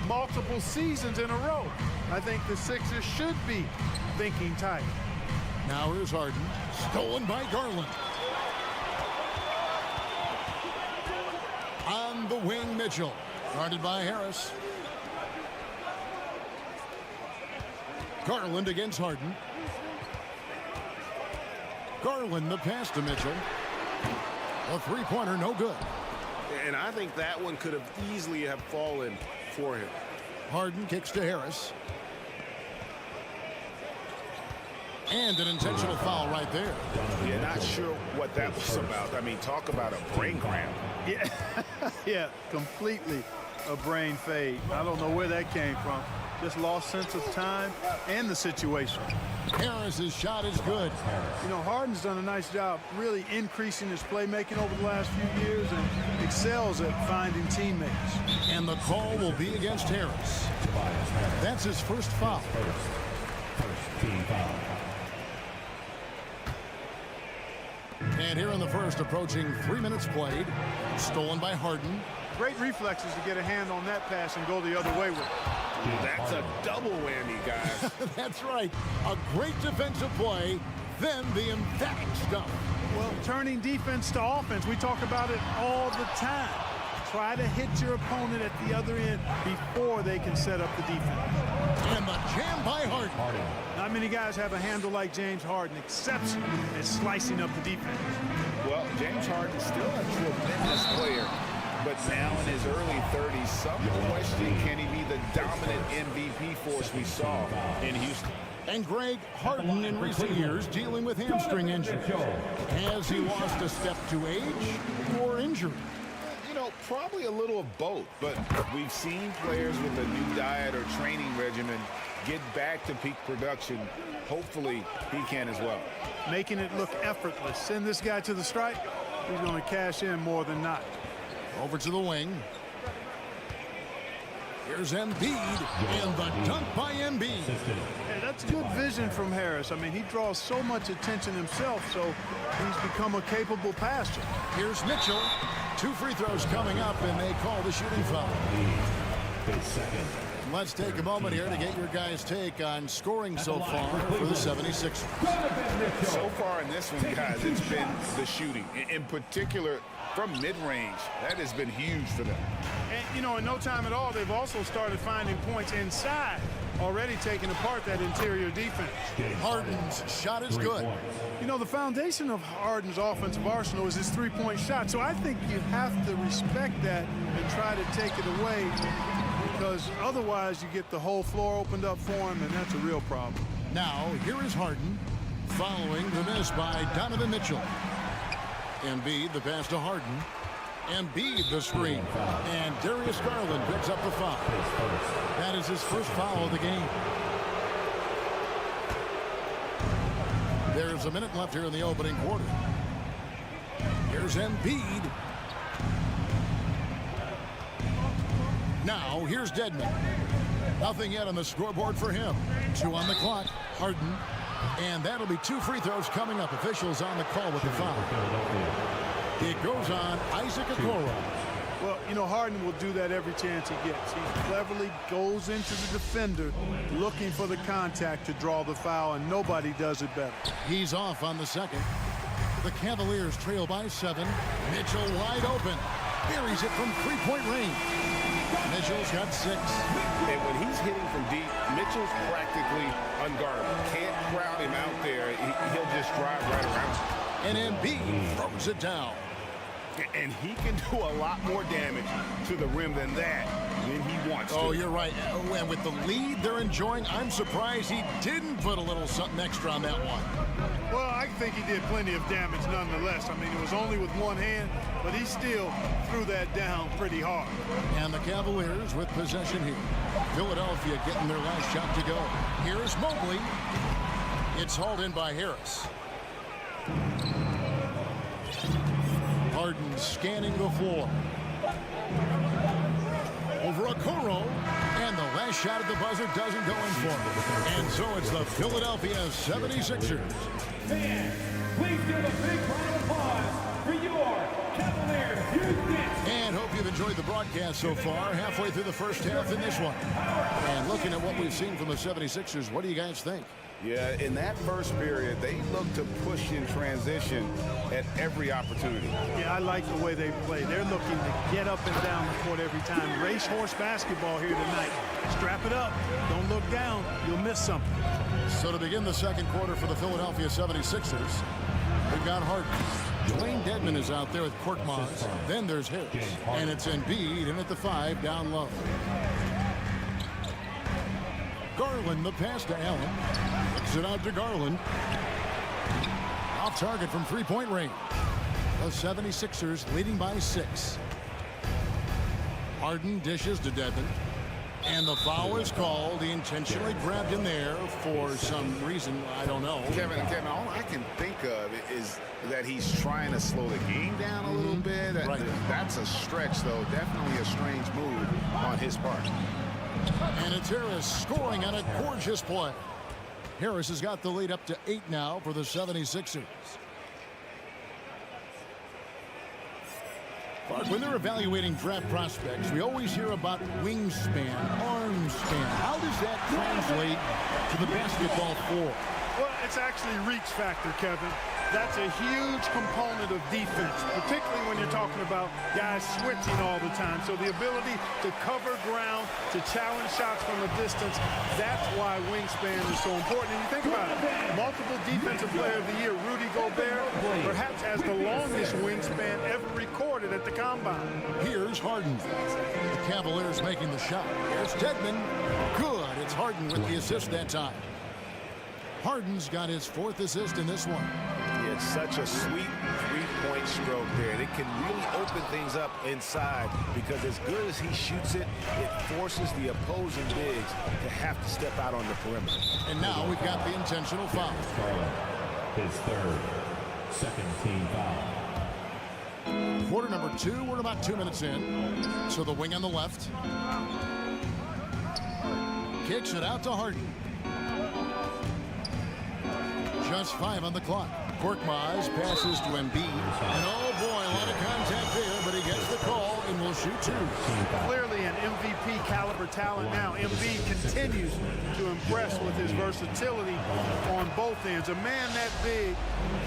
multiple seasons in a row. I think the Sixers should be thinking tight. Now here's Harden. Stolen by Garland. On the wing, Mitchell. Guarded by Harris. Garland against Harden. Garland the pass to Mitchell. A three-pointer, no good. And I think that one could have easily have fallen for him. Harden kicks to Harris. And an intentional foul right there. Yeah, not sure what that was about. I mean, talk about a brain cramp. Yeah, yeah, completely a brain fade. I don't know where that came from. Just lost sense of time and the situation. Harris's shot is good. You know, Harden's done a nice job really increasing his playmaking over the last few years and excels at finding teammates. And the call will be against Harris. That's his first foul. First team foul. And here in the first, approaching 3 minutes played. Stolen by Harden. Great reflexes to get a hand on that pass and go the other way with it. That's a double whammy, guys. That's right. A great defensive play, then the emphatic stuff. Well, turning defense to offense, we talk about it all the time. Try to hit your opponent at the other end before they can set up the defense. And the jam by Harden. Not many guys have a handle like James Harden, exceptional at slicing up the defense. Well, James Harden's still a tremendous player, but now in his early 30s, some question, can he be the dominant MVP force we saw in Houston? And Greg, Harden in recent years dealing with hamstring injury. Has he lost a step to age or injury? You know, probably a little of both, but we've seen players with a new diet or training regimen get back to peak production. Hopefully, he can as well. Making it look effortless. Send this guy to the stripe, he's going to cash in more than not. Over to the wing. Here's Embiid, and the dunk by Embiid. Hey, that's good vision from Harris. I mean, he draws so much attention himself, so he's become a capable passer. Here's Mitchell. 2 free throws coming up, and they call the shooting foul. Let's take a moment here to get your guys' take on scoring so far for the 76ers. So far in this one, guys, it's been the shooting. In particular, from mid-range. That has been huge for them. And, you know, in no time at all, they've also started finding points inside, already taking apart that interior defense. Harden's shot is good. You know, the foundation of Harden's offensive arsenal is his three-point shot, so I think you have to respect that and try to take it away, because otherwise you get the whole floor opened up for him, and that's a real problem. Now, here is Harden following the miss by Donovan Mitchell. Embiid, the pass to Harden. Embiid, the screen. And Darius Garland picks up the foul. That is his first foul of the game. There's a minute left here in the opening quarter. Here's Embiid. Now, here's Dedmon. Nothing yet on the scoreboard for him. 2 on the clock. Harden. And that'll be 2 free throws coming up. Officials on the call with the foul. It goes on Isaac Okoro. Well, you know, Harden will do that every chance he gets. He cleverly goes into the defender looking for the contact to draw the foul, and nobody does it better. He's off on the second. The Cavaliers trail by 7. Mitchell wide open. Buries it from 3-point range. Mitchell's got 6. And when he's hitting from deep, Mitchell's practically unguardable. Can't crowd him out there. He'll just drive right around. And Embiid throws it down. And he can do a lot more damage to the rim than that when he wants to. Oh, you're right. And with the lead they're enjoying, I'm surprised he didn't put a little something extra on that one. Well, I think he did plenty of damage nonetheless. I mean, it was only with one hand, but he still threw that down pretty hard. And the Cavaliers with possession here. Philadelphia getting their last shot to go. Here's Mobley. It's hauled in by Harris. Harden scanning the floor. Over Okoro. And the last shot at the buzzer doesn't go in for him. And so it's the Philadelphia 76ers. Fans, please give a big round of applause for your Cavaliers. And hope you've enjoyed the broadcast so far. Halfway through the first half in this one. And looking at what we've seen from the 76ers, what do you guys think? Yeah, in that first period, they look to push in transition at every opportunity. Yeah, I like the way they play. They're looking to get up and down the court every time. Racehorse basketball here tonight. Strap it up. Don't look down. You'll miss something. So to begin the second quarter for the Philadelphia 76ers, we've got Harden. Dwayne Dedmon is out there with Korkmaz. Then there's Harris. And it's Embiid in at the 5 down low. Garland, the pass to Allen. Kicks it out to Garland. Off target from 3-point range. The 76ers leading by 6. Harden dishes to Dedmon. And the foul is called. He intentionally grabbed him there for some reason. I don't know. Kevin, all I can think of is that he's trying to slow the game down a little bit. Right. That's a stretch, though. Definitely a strange move on his part. And it's Harris scoring on a gorgeous play. Harris has got the lead up to 8 now for the 76ers. When they're evaluating draft prospects, we always hear about wingspan, arm span. How does that translate to the basketball floor? Well, it's actually reach factor, Kevin. That's a huge component of defense, particularly when you're talking about guys switching all the time. So the ability to cover ground, to challenge shots from a distance, that's why wingspan is so important. And you think about it, multiple defensive player of the year, Rudy Gobert, perhaps has the longest wingspan ever recorded at the combine. Here's Harden. The Cavaliers making the shot. Here's Dedmon. Good. It's Harden with the assist that time. Harden's got his 4th assist in this one. It's such a sweet 3-point stroke there. It can really open things up inside because as good as he shoots it, it forces the opposing bigs to have to step out on the perimeter. And now we've got the intentional foul. His 3rd, second team foul. Quarter number 2, we're about 2 minutes in. So the wing on the left. Kicks it out to Harden. Just 5 on the clock. Korkmaz passes to Embiid. And oh boy, a lot of contact there, but he gets the call and will shoot 2. Clearly an MVP caliber talent now. Embiid continues to impress with his versatility on both ends. A man that big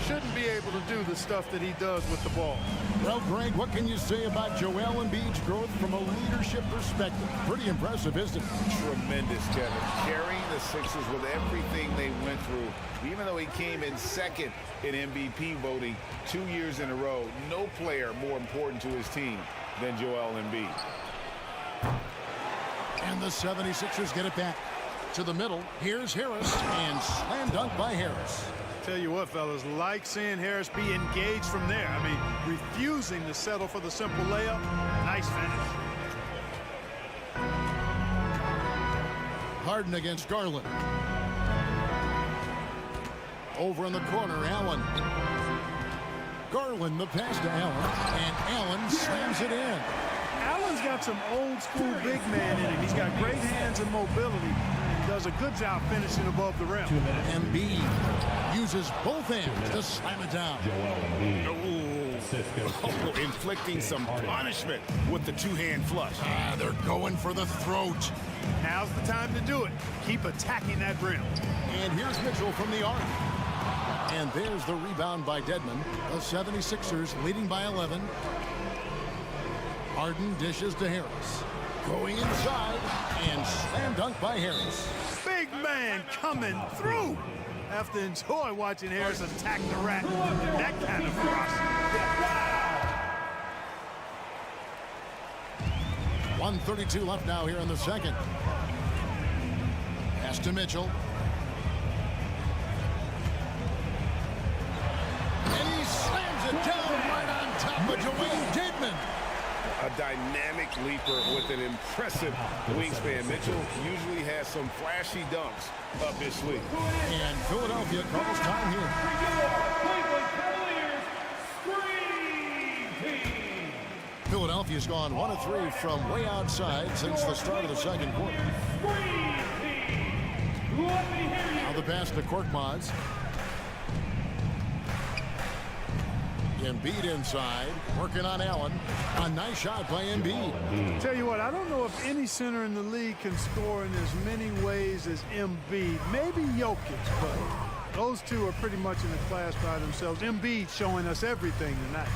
shouldn't be able to do the stuff that he does with the ball. Well, Greg, what can you say about Joel Embiid's growth from a leadership perspective? Pretty impressive, isn't it? Tremendous, Kevin. Carrying the Sixers with everything they went through. Even though he came in second in MVP voting 2 years in a row, no player more important to his team than Joel Embiid. And the 76ers get it back. To the middle, here's Harris, and slam dunk by Harris. Tell you what, fellas, like seeing Harris be engaged from there. I mean, refusing to settle for the simple layup. Nice finish. Harden against Garland. Over in the corner, Allen. Garland, the pass to Allen, and Allen slams it in. Allen's got some old school big man in him. He's got great hands and mobility. He does a good job finishing above the rim. Embiid uses both hands to slam it down. Inflicting some punishment with the two-hand flush. They're going for the throat. Now's the time to do it. Keep attacking that rim. And here's Mitchell from the arc. And there's the rebound by Dedmon. The 76ers leading by 11. Harden dishes to Harris. Going inside and slam dunk by Harris. Big man coming through. Have to enjoy watching Harris attack the rack. That kind of ferocity. 1:32 left now here in the second. Pass to Mitchell. And he slams it down right on top of Dwayne Dedmon. A dynamic leaper with an impressive wingspan. Mitchell usually has some flashy dunks up his sleeve. And Philadelphia calls time here. Philadelphia's gone 1 of 3 from way outside since the start of the second quarter. Now the pass to Korkmaz. Embiid inside, working on Allen. A nice shot by Embiid. Tell you what, I don't know if any center in the league can score in as many ways as Embiid. Maybe Jokic, but those two are pretty much in a class by themselves. Embiid showing us everything tonight.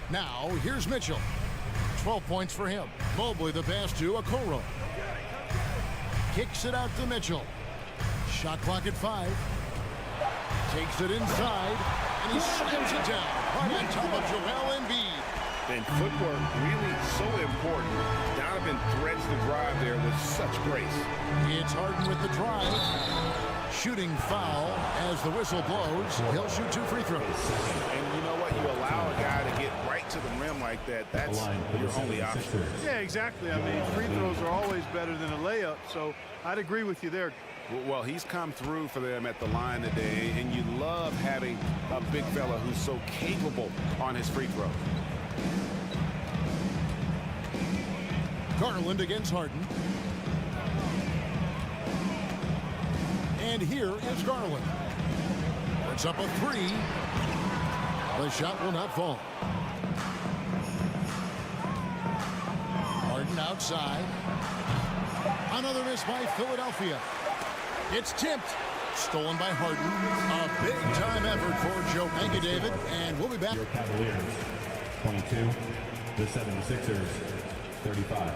Now, here's Mitchell. 12 points for him. Mobley the pass to Okoro. Kicks it out to Mitchell. Shot clock at 5. Takes it inside, and he slams it down right on top of Joel Embiid. And footwork really so important. Donovan threads the drive there with such grace. It's Harden with the drive. Shooting foul as the whistle blows. He'll shoot 2 free throws. And you know what? You allow a guy to get right to the rim like that. That's your only option. Yeah, exactly. I mean, free throws are always better than a layup, so I'd agree with you there. Well, he's come through for them at the line today, and you love having a big fella who's so capable on his free throw. Garland against Harden. And here is Garland. It's up a 3. The shot will not fall. Harden outside. Another miss by Philadelphia. It's tipped. Stolen by Harden. A big-time effort for Joe. Thank you, David. And we'll be back. Your Cavaliers, 22. The 76ers, 35.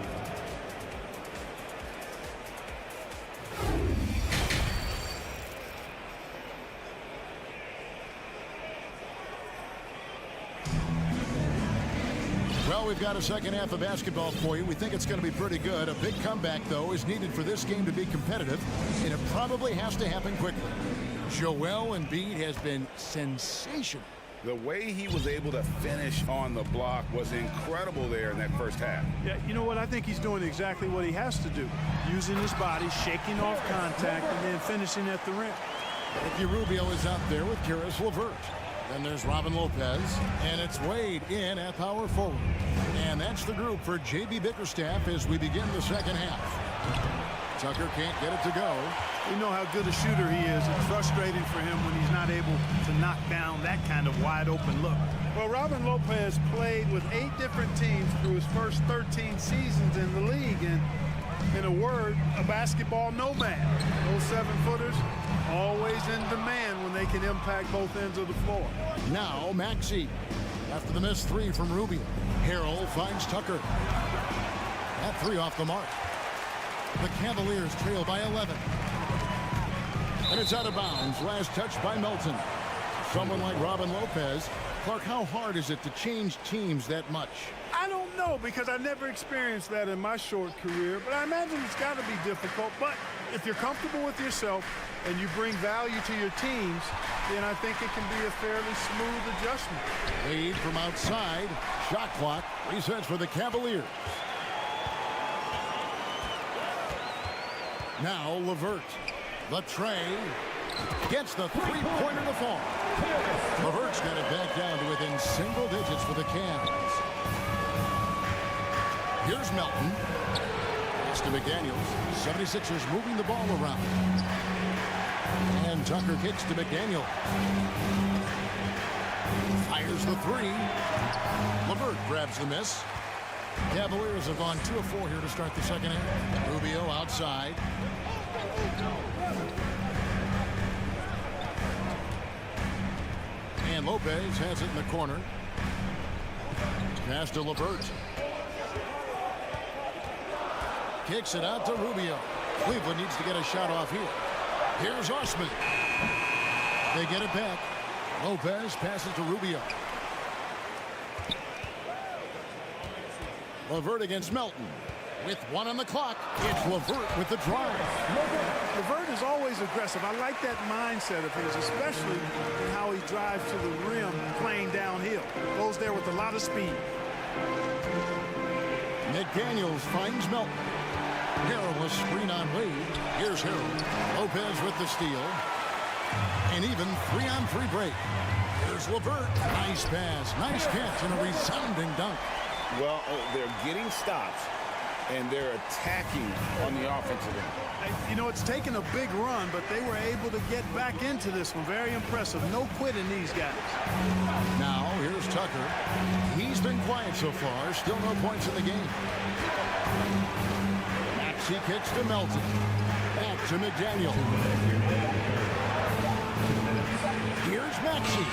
Well, we've got a second half of basketball for you. We think it's going to be pretty good. A big comeback, though, is needed for this game to be competitive, and it probably has to happen quickly. Joel Embiid has been sensational. The way he was able to finish on the block was incredible there in that first half. Yeah, you know what? I think he's doing exactly what he has to do. Using his body, shaking off contact, and then finishing at the rim. Ricky Rubio is out there with Karis LeVert. Then there's Robin Lopez, and it's Wade in at power forward. And that's the group for J.B. Bickerstaff as we begin the second half. Tucker can't get it to go. We know how good a shooter he is. It's frustrating for him when he's not able to knock down that kind of wide-open look. Well, Robin Lopez played with 8 different teams through his first 13 seasons in the league, and in a word, a basketball nomad. Those 7-footers always in demand when they can impact both ends of the floor. Now Maxey. After the missed 3 from Rubio, Harrell finds Tucker. That 3 off the mark. The Cavaliers trail by 11. And it's out of bounds. Last touch by Melton. Someone like Robin Lopez. Clark, how hard is it to change teams that much? I don't know, because I never experienced that in my short career, but I imagine it's got to be difficult. But if you're comfortable with yourself and you bring value to your teams, then I think it can be a fairly smooth adjustment. Wade from outside. Shot clock resets for the Cavaliers. Now LeVert. The tray. Gets the three-pointer to fall. LeVert's got it back down to within single digits for the Cavs. Here's Melton. Pass to McDaniels. 76ers moving the ball around. And Tucker kicks to McDaniel. Fires the 3. LeVert grabs the miss. Cavaliers have gone 2 of 4 here to start the second half. Rubio outside. And Lopez has it in the corner. Pass to LeVert. Kicks it out to Rubio. Cleveland needs to get a shot off here. Here's Osman. They get it back. Lopez passes to Rubio. LeVert against Melton. With 1 on the clock, it's LeVert with the drive. LeVert is always aggressive. I like that mindset of his, especially in how he drives to the rim playing downhill. Goes there with a lot of speed. McDaniels finds Melton. Harrell a screen on Wade. Here's Harrell. Lopez with the steal. And even 3-on-3 break. Here's LeVert. Nice pass. Nice catch and a resounding dunk. Well, they're getting stops, and they're attacking on the offensive end. You know, it's taken a big run, but they were able to get back into this one. Very impressive. No quitting these guys. Now, here's Tucker. He's been quiet so far. Still no points in the game. Maxey kicks to Melton. Back to McDaniel. Here's Maxey.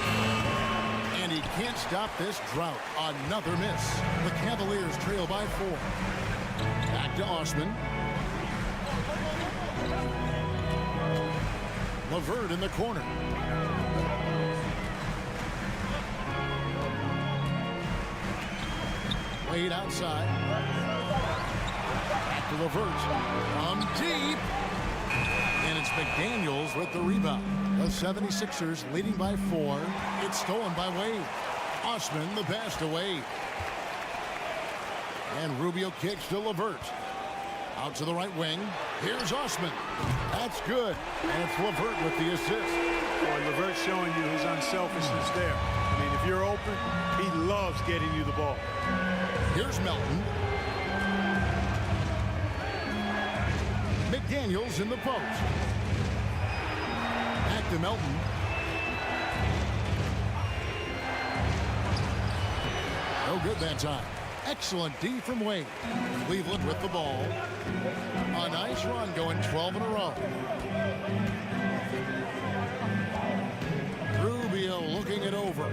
And he can't stop this drought. Another miss. The Cavaliers trail by 4. Back to Osman. LeVert in the corner. Wade outside. Back to LeVert. From deep. And it's McDaniels with the rebound. The 76ers leading by 4. It's stolen by Wade. Osman the pass to Wade. And Rubio kicks to LeVert. Out to the right wing. Here's Osman. That's good. And it's LeVert with the assist. Boy, LeVert's showing you his unselfishness there. I mean, if you're open, he loves getting you the ball. Here's Melton. McDaniels in the post. Back to Melton. No good that time. Excellent D from Wade. Cleveland with the ball. A nice run, going 12 in a row. Rubio looking it over.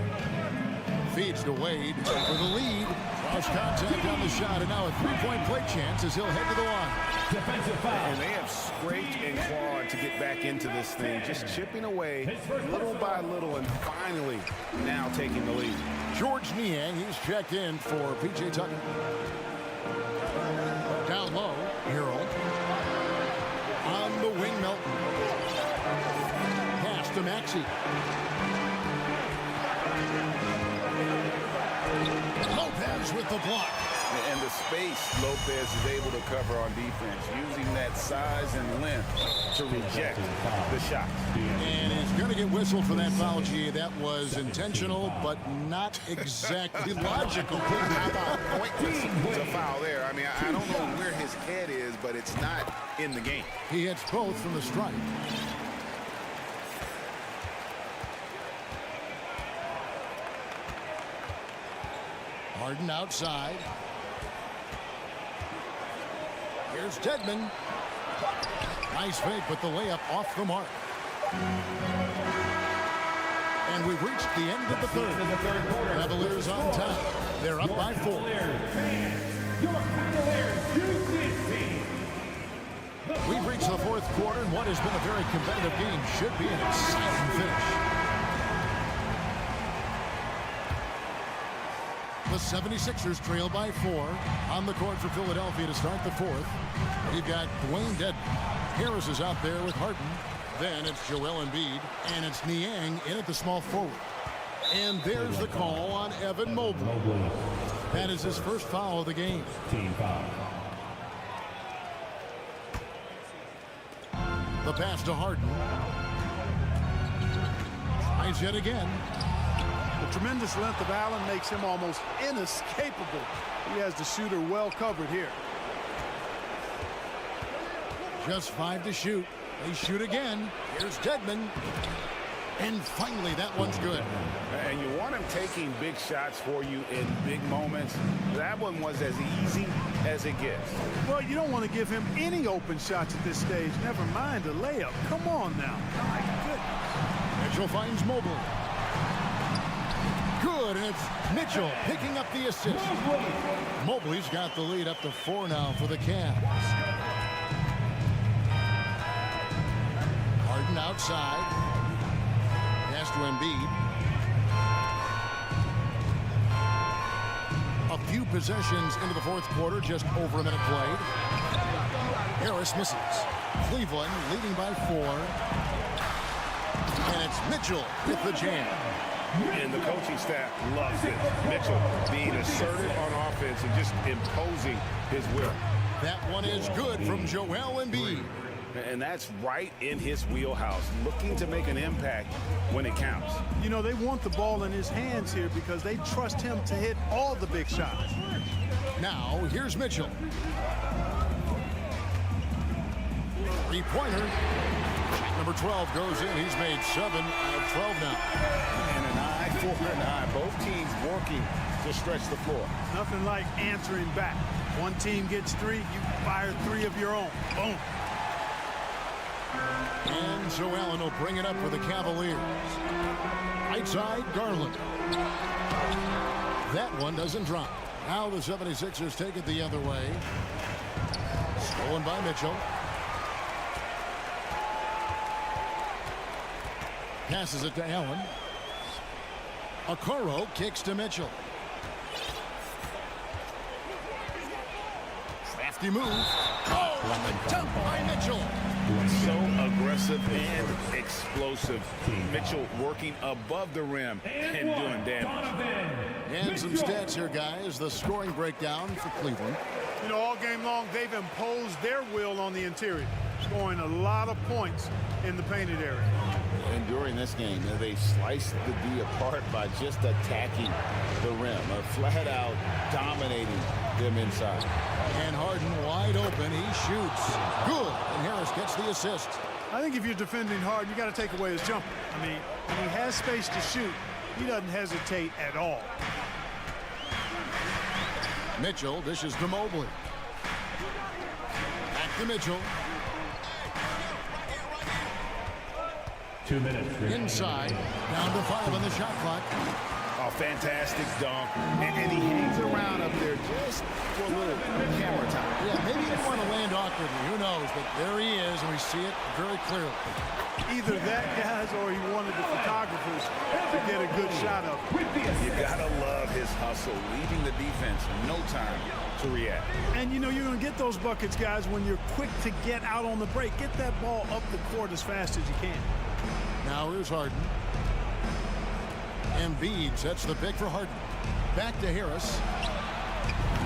Feeds to Wade for the lead. Cross contact on the shot, and now a three-point play chance as he'll head to the line. Defensive foul. And they have scraped and clawed to get back into this thing, just chipping away little by little, and finally now taking the lead. George Niang, he's checked in for P.J. Tucker. Down low, Harrell. On the wing, Melton. Pass to Maxey. Lopez with the block. And the space Lopez is able to cover on defense, using that size and length to reject the shot. And he's going to get whistled for that foul, G. That was intentional, but not exactly logical. How about pointless? It's a foul there. I mean, I don't know where his head is, but it's not in the game. He hits both from the stripe. Harden outside. Here's Dedmon. Nice fake, but the layup off the mark. And we've reached the end of the third. Cavaliers on top. They're up by 4. We've reached the fourth quarter, and what has been a very competitive game should be an exciting finish. The 76ers trail by 4 on the court for Philadelphia to start the fourth. You've got Dwayne Dedmon. Harris is out there with Harden. Then it's Joel Embiid, and it's Niang in at the small forward. And there's the call on Evan Mobley. That is his first foul of the game. Team foul. The pass to Harden. Tries yet again. The tremendous length of Allen makes him almost inescapable. He has the shooter well covered here. Just 5 to shoot. They shoot again. Here's Dedmon. And finally, that one's good. And you want him taking big shots for you in big moments. That one was as easy as it gets. Well, you don't want to give him any open shots at this stage. Never mind a layup. Come on now. My goodness. Mitchell finds Mobley. Good, and it's Mitchell picking up the assist. Mobley's got the lead up to 4 now for the Cavs. Harden outside. Pass to Embiid. A few possessions into the fourth quarter, just over a minute played. Harris misses. Cleveland leading by 4. And it's Mitchell with the jam. And the coaching staff loves it. Mitchell being assertive on offense and just imposing his will. That one is good from Joel Embiid. And that's right in his wheelhouse, looking to make an impact when it counts. You know, they want the ball in his hands here because they trust him to hit all the big shots. Now, here's Mitchell. Three-pointer. Number 12 goes in. He's made 7 out of 12 now. And an eye for an eye. Both teams working to stretch the floor. Nothing like answering back. One team gets 3, you fire 3 of your own. Boom. And Joe Allen will bring it up for the Cavaliers. Right side, Garland. That one doesn't drop. Now the 76ers take it the other way. Stolen by Mitchell. Passes it to Allen. Okoro kicks to Mitchell. Crafty move. Oh, and the dunk by Mitchell. So aggressive and explosive. Mitchell working above the rim and doing damage. And some stats here, guys. The scoring breakdown for Cleveland. You know, all game long, they've imposed their will on the interior, scoring a lot of points in the painted area. And during this game, they sliced the D apart by just attacking the rim, flat-out dominating them inside. And Harden wide open. He shoots. Good. And Harris gets the assist. I think if you're defending Harden, you got to take away his jumper. I mean, when he has space to shoot, he doesn't hesitate at all. Mitchell dishes to Mobley. Back to Mitchell. 2 minutes. Inside. Down to 5 on the shot clock. A fantastic dunk. And he hangs around up there just for a little camera time. Yeah, maybe he didn't want to land awkwardly. Who knows? But there he is, and we see it very clearly. Either that, guys, or he wanted the photographers to get a good shot of him. You gotta love his hustle, leaving the defense no time to react. And you know you're going to get those buckets, guys, when you're quick to get out on the break. Get that ball up the court as fast as you can. Now here's Harden. Embiid sets the pick for Harden. Back to Harris.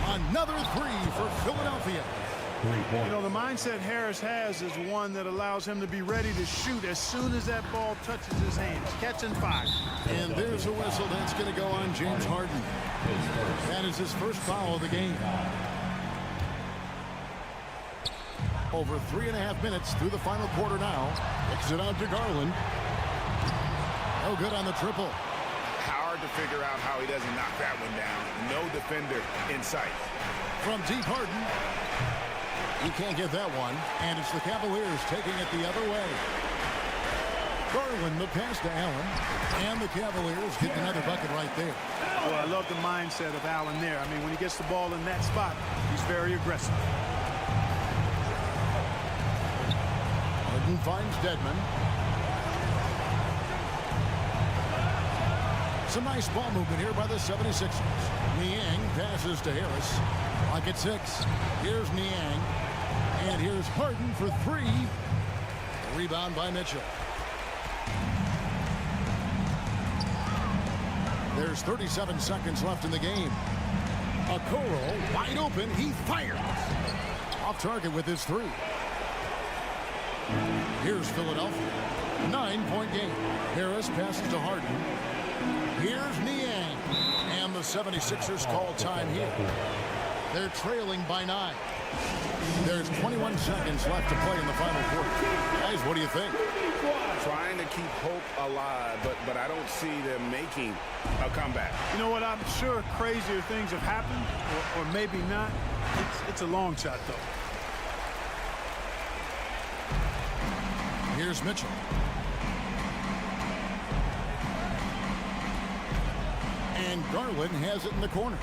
Another 3 for Philadelphia. You know, the mindset Harris has is one that allows him to be ready to shoot as soon as that ball touches his hands. Catch and fire. And there's a whistle that's going to go on James Harden. That is his first foul of the game. Over 3.5 minutes through the final quarter now. Kicks it out to Garland. No good on the triple. Hard to figure out how he doesn't knock that one down. No defender in sight. From deep, Harden. He can't get that one, and it's the Cavaliers taking it the other way. Garland, the pass to Allen, and the Cavaliers get another bucket right there. Well, I love the mindset of Allen there. I mean, when he gets the ball in that spot, he's very aggressive. Harden finds Dedmon. Some nice ball movement here by the 76ers. Niang passes to Harris. Lock at 6. Here's Niang. And here's Harden for 3. Rebound by Mitchell. There's 37 seconds left in the game. Okoro wide open. He fires. Off target with his 3. Here's Philadelphia. 9-point game. Harris passes to Harden. Here's Niang. And the 76ers call time here. They're trailing by 9. There's 21 seconds left to play in the final quarter. Guys, what do you think? Trying to keep hope alive, but I don't see them making a comeback. You know what? I'm sure crazier things have happened, or maybe not. It's a long shot, though. Here's Mitchell. And Garland has it in the corner.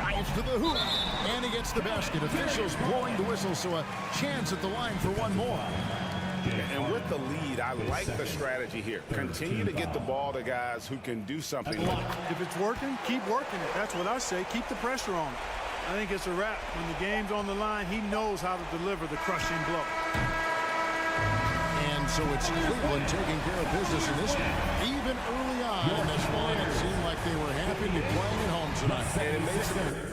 Drives to the hoop. And he gets the basket. Officials blowing the whistle, so a chance at the line for one more. And with the lead, I like the strategy here. Continue to get the ball to guys who can do something with it. If it's working, keep working it. That's what I say. Keep the pressure on it. I think it's a wrap. When the game's on the line, he knows how to deliver the crushing blow. And so it's Cleveland taking care of business in this one. Even early on in this one, it seemed like they were happy to be playing at home tonight. And it makes them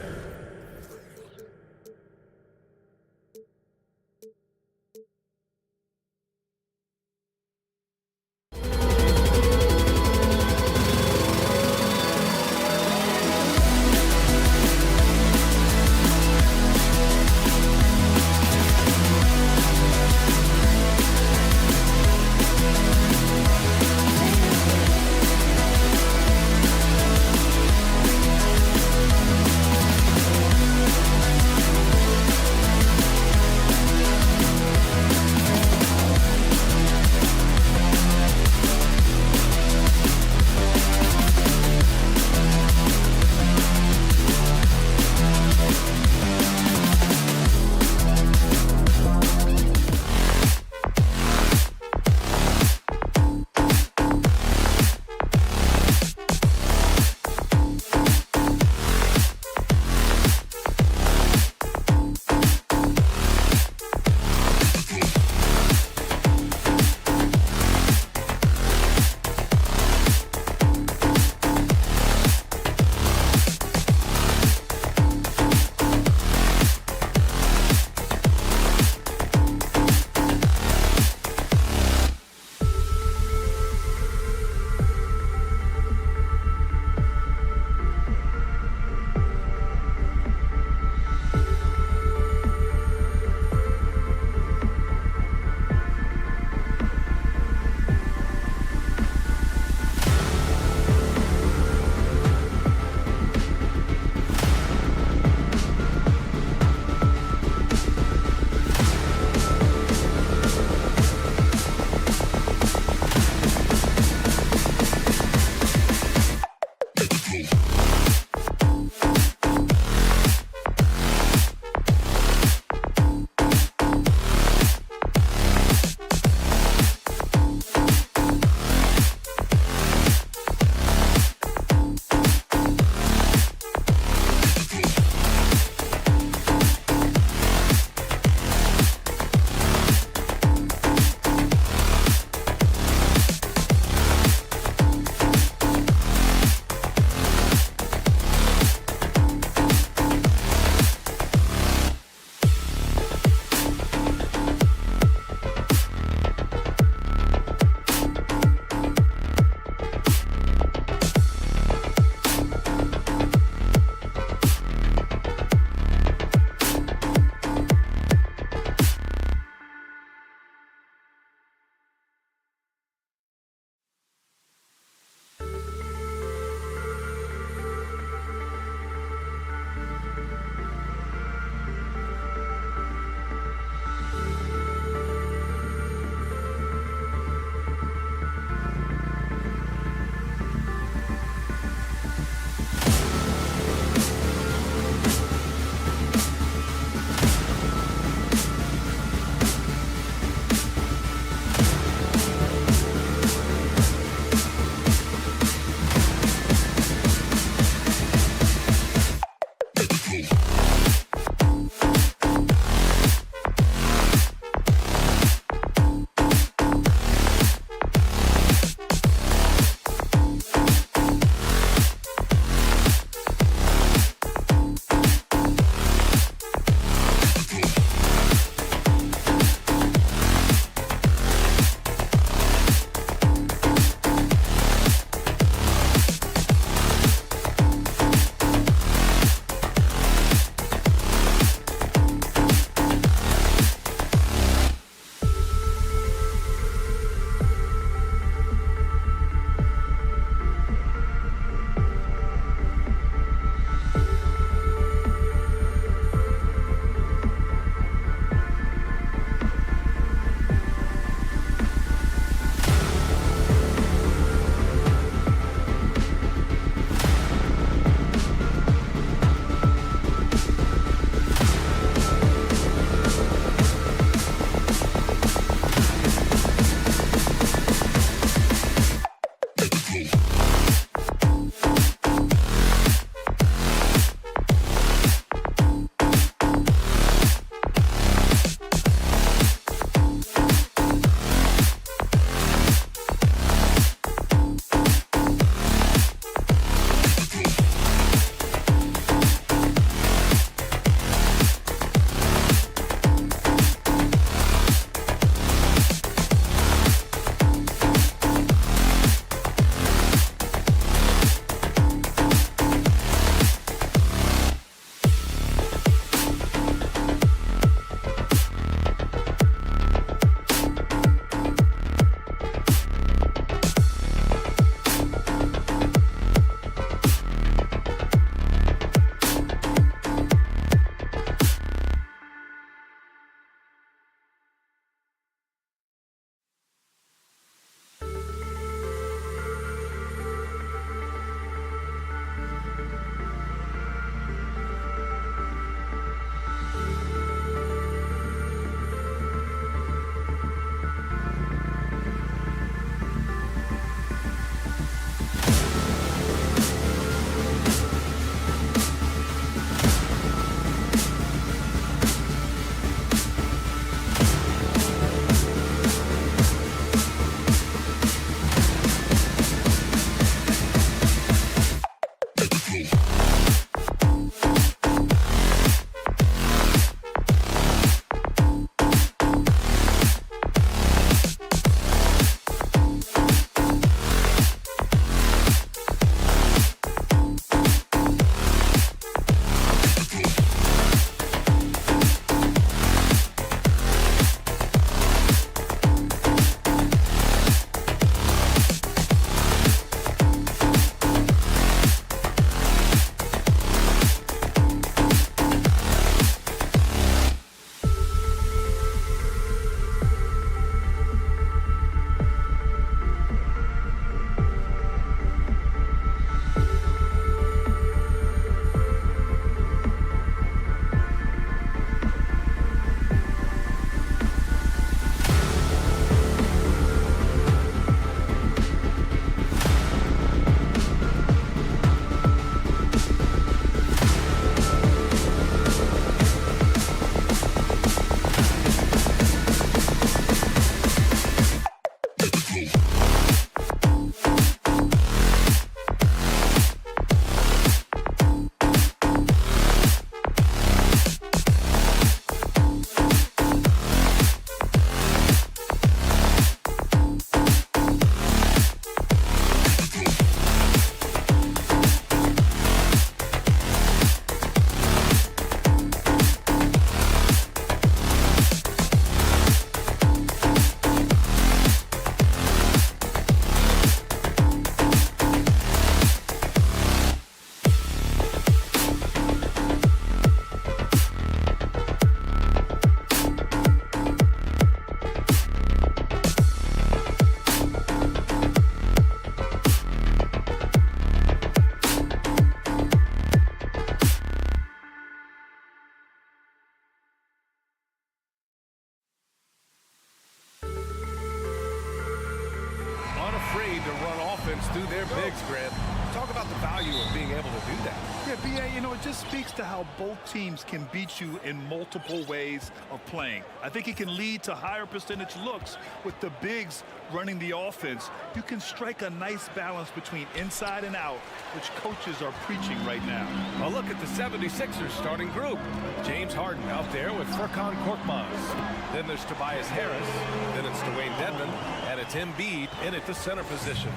need to run offense through their bigs, Grant. Talk about the value of being able to do that. Yeah, B.A., you know, it just speaks to how both teams can beat you in multiple ways of playing. I think it can lead to higher percentage looks with the bigs running the offense. You can strike a nice balance between inside and out, which coaches are preaching right now. Well, look at the 76ers starting group. James Harden out there with Furkan Korkmaz. Then there's Tobias Harris. Then it's Dwayne Dedmon. And it's Embiid in at the center position.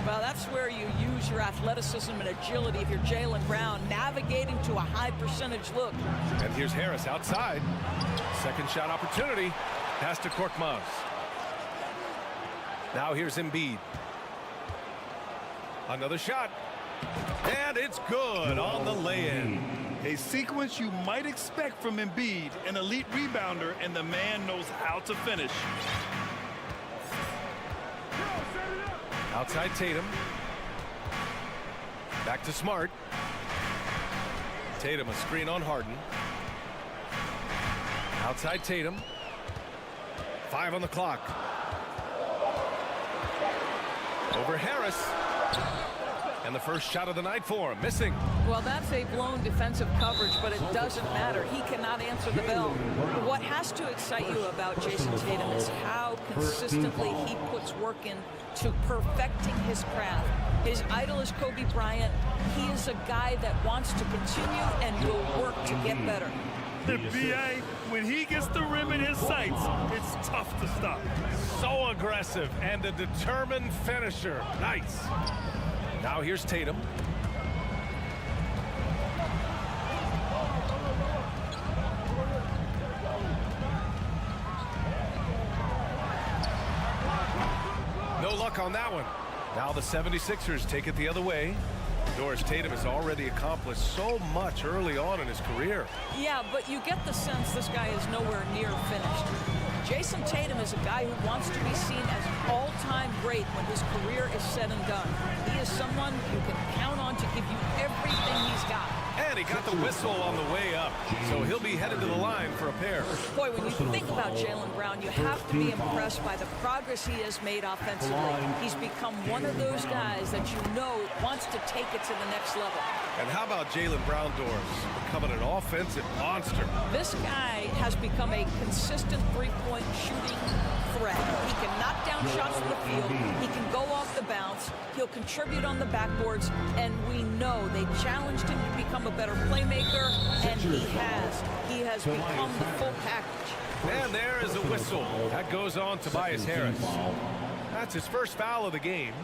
Well, that's where you use your athleticism and agility if you're Jaylen Brown, navigating to a high percentage look. And here's Harris outside. Second shot opportunity. Pass to Korkmaz. Now here's Embiid. Another shot. And it's good on the lay-in. A sequence you might expect from Embiid, an elite rebounder, and the man knows how to finish. Outside Tatum. Back to Smart. Tatum a screen on Harden. Outside Tatum. 5 on the clock. Over Harris. And the first shot of the night for him, missing. Well, that's a blown defensive coverage, but it doesn't matter. He cannot answer the bell. What has to excite you about Jason Tatum is how consistently he puts work in to perfecting his craft. His idol is Kobe Bryant. He is a guy that wants to continue and will work to get better. The B.A., when he gets the rim in his sights, it's tough to stop. So aggressive and a determined finisher. Nice. Now here's Tatum. No luck on that one. Now the 76ers take it the other way. Doris Tatum has already accomplished so much early on in his career. Yeah, but you get the sense this guy is nowhere near finished. Jason Tatum is a guy who wants to be seen as an all-time great when his career is said and done. He is someone you can count on to give you everything he's got. And he got the whistle on the way up, so he'll be headed to the line for a pair. Boy, when you think about Jaylen Brown, you have to be impressed by the progress he has made offensively. He's become one of those guys that you know wants to take it to the next level. And how about Jaylen Brown, Doris, becoming an offensive monster? This guy has become a consistent three-point shooting threat. He can knock down shots from the field. He can go off the bounce. He'll contribute on the backboards. And we know they challenged him to become a better playmaker, and he has. He has become the full package. And there is a whistle. That goes on Tobias Harris. That's his first foul of the game.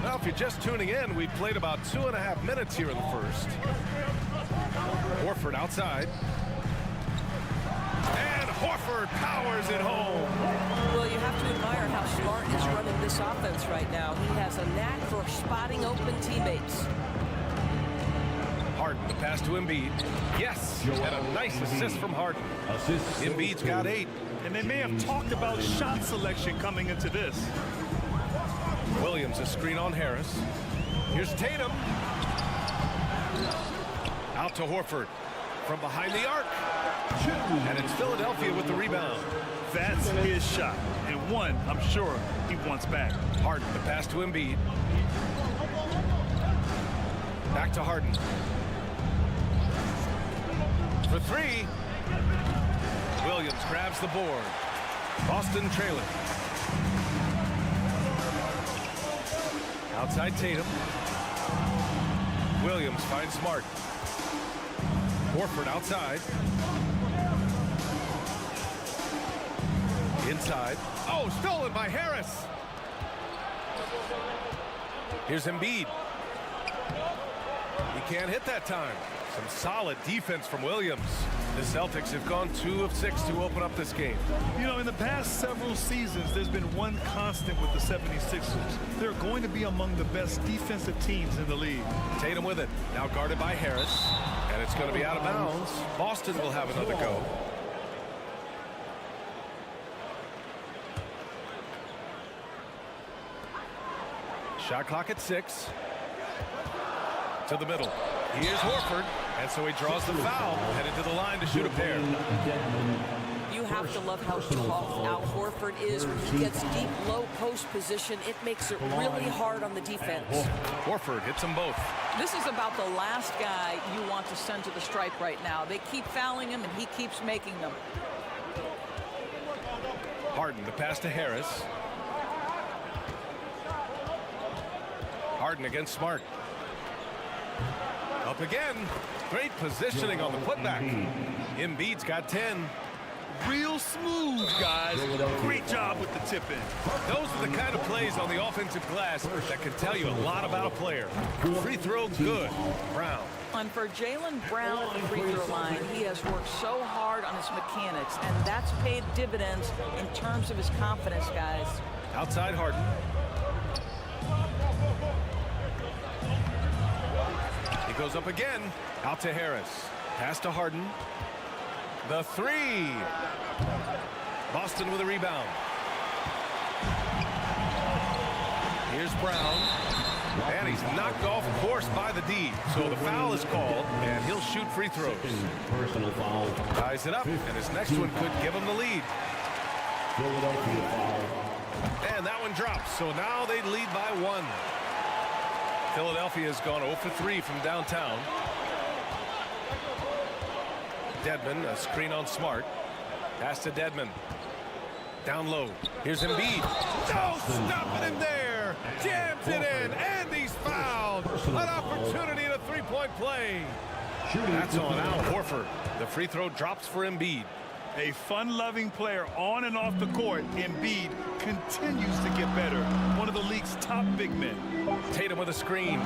Well, if you're just tuning in, we've played about 2.5 minutes here in the first. Horford outside. And Horford powers it home. Well, you have to admire how Smart is running this offense right now. He has a knack for spotting open teammates. Harden, the pass to Embiid. Yes, and a nice assist from Harden. Embiid's got 8. And they may have talked about shot selection coming into this. Williams, a screen on Harris. Here's Tatum. Out to Horford. From behind the arc. And it's Philadelphia with the rebound. That's his shot. And one, I'm sure, he wants back. Harden, the pass to Embiid. Back to Harden. For 3. Williams grabs the board. Boston trailing. Outside Tatum. Williams finds Smart. Horford outside. Inside. Oh, stolen by Harris. Here's Embiid. He can't hit that time. Some solid defense from Williams. The Celtics have gone 2 of 6 to open up this game. You know, in the past several seasons, there's been one constant with the 76ers. They're going to be among the best defensive teams in the league. Tatum with it. Now guarded by Harris. And it's going to be out of bounds. Boston will have another go. Shot clock at 6. To the middle. Here's Horford. And so he draws the foul, headed to the line to shoot a pair. You have to love how tough Al Horford is. When he gets deep, low post position, it makes it really hard on the defense. Horford hits them both. This is about the last guy you want to send to the stripe right now. They keep fouling him, and he keeps making them. Harden, the pass to Harris. Harden against Smart. Up again. Great positioning on the putback. Embiid's got 10. Real smooth, guys. Great job with the tip-in. Those are the kind of plays on the offensive glass that can tell you a lot about a player. Free throw, good. Brown. And for Jaylen Brown at the free throw line, he has worked so hard on his mechanics, and that's paid dividends in terms of his confidence, guys. Outside Harden. He goes up again. Out to Harris. Pass to Harden. The three. Boston with a rebound. Here's Brown. And he's knocked off course by the D. So the foul is called, and he'll shoot free throws. Personal foul. Ties it up, and his next one could give him the lead. Philadelphia foul. And that one drops, so now they lead by 1. Philadelphia has gone 0 for 3 from downtown. Dedmon, a screen on Smart. Pass to Dedmon. Down low. Here's Embiid. No, stopping him there. Jams it in, and he's fouled. An opportunity in a three-point play. That's on Al Horford. The free throw drops for Embiid. A fun-loving player on and off the court, Embiid continues to get better. One of the league's top big men. Tatum with a screen.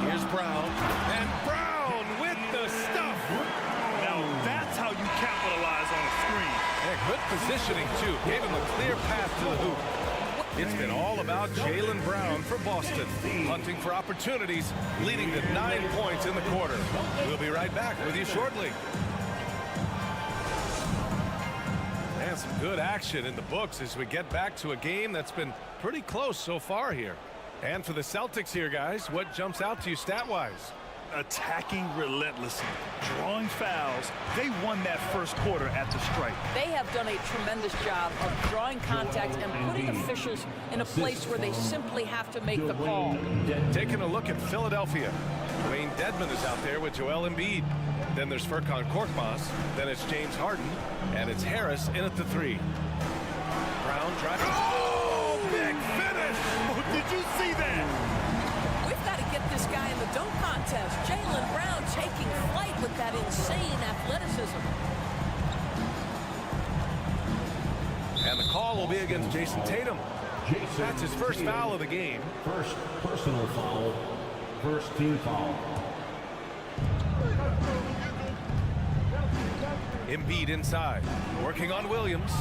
Here's Brown. And Brown with the stuff. Now that's how you capitalize on a screen. Yeah, good positioning, too. Gave him a clear path to the hoop. It's been all about Jaylen Brown for Boston. Hunting for opportunities, leading to 9 points in the quarter. We'll be right back with you shortly. And some good action in the books as we get back to a game that's been pretty close so far here. And for the Celtics here, guys, what jumps out to you stat-wise? Attacking relentlessly, drawing fouls. They won that first quarter at the stripe. They have done a tremendous job of drawing contact and putting officials in a place where they simply have to make the call. Taking a look at Philadelphia. Wayne Dedmon is out there with Joel Embiid. Then there's Furkan Korkmaz. Then it's James Harden. And it's Harris in at the 3. Brown driving. Oh, big finish! Oh, did you see that? We've got to get this guy in the dunk contest. Jaylen Brown taking flight with that insane athleticism. And the call will be against Jason Tatum. That's his first foul of the game. First personal foul. First team foul. Embiid inside, working on Williams.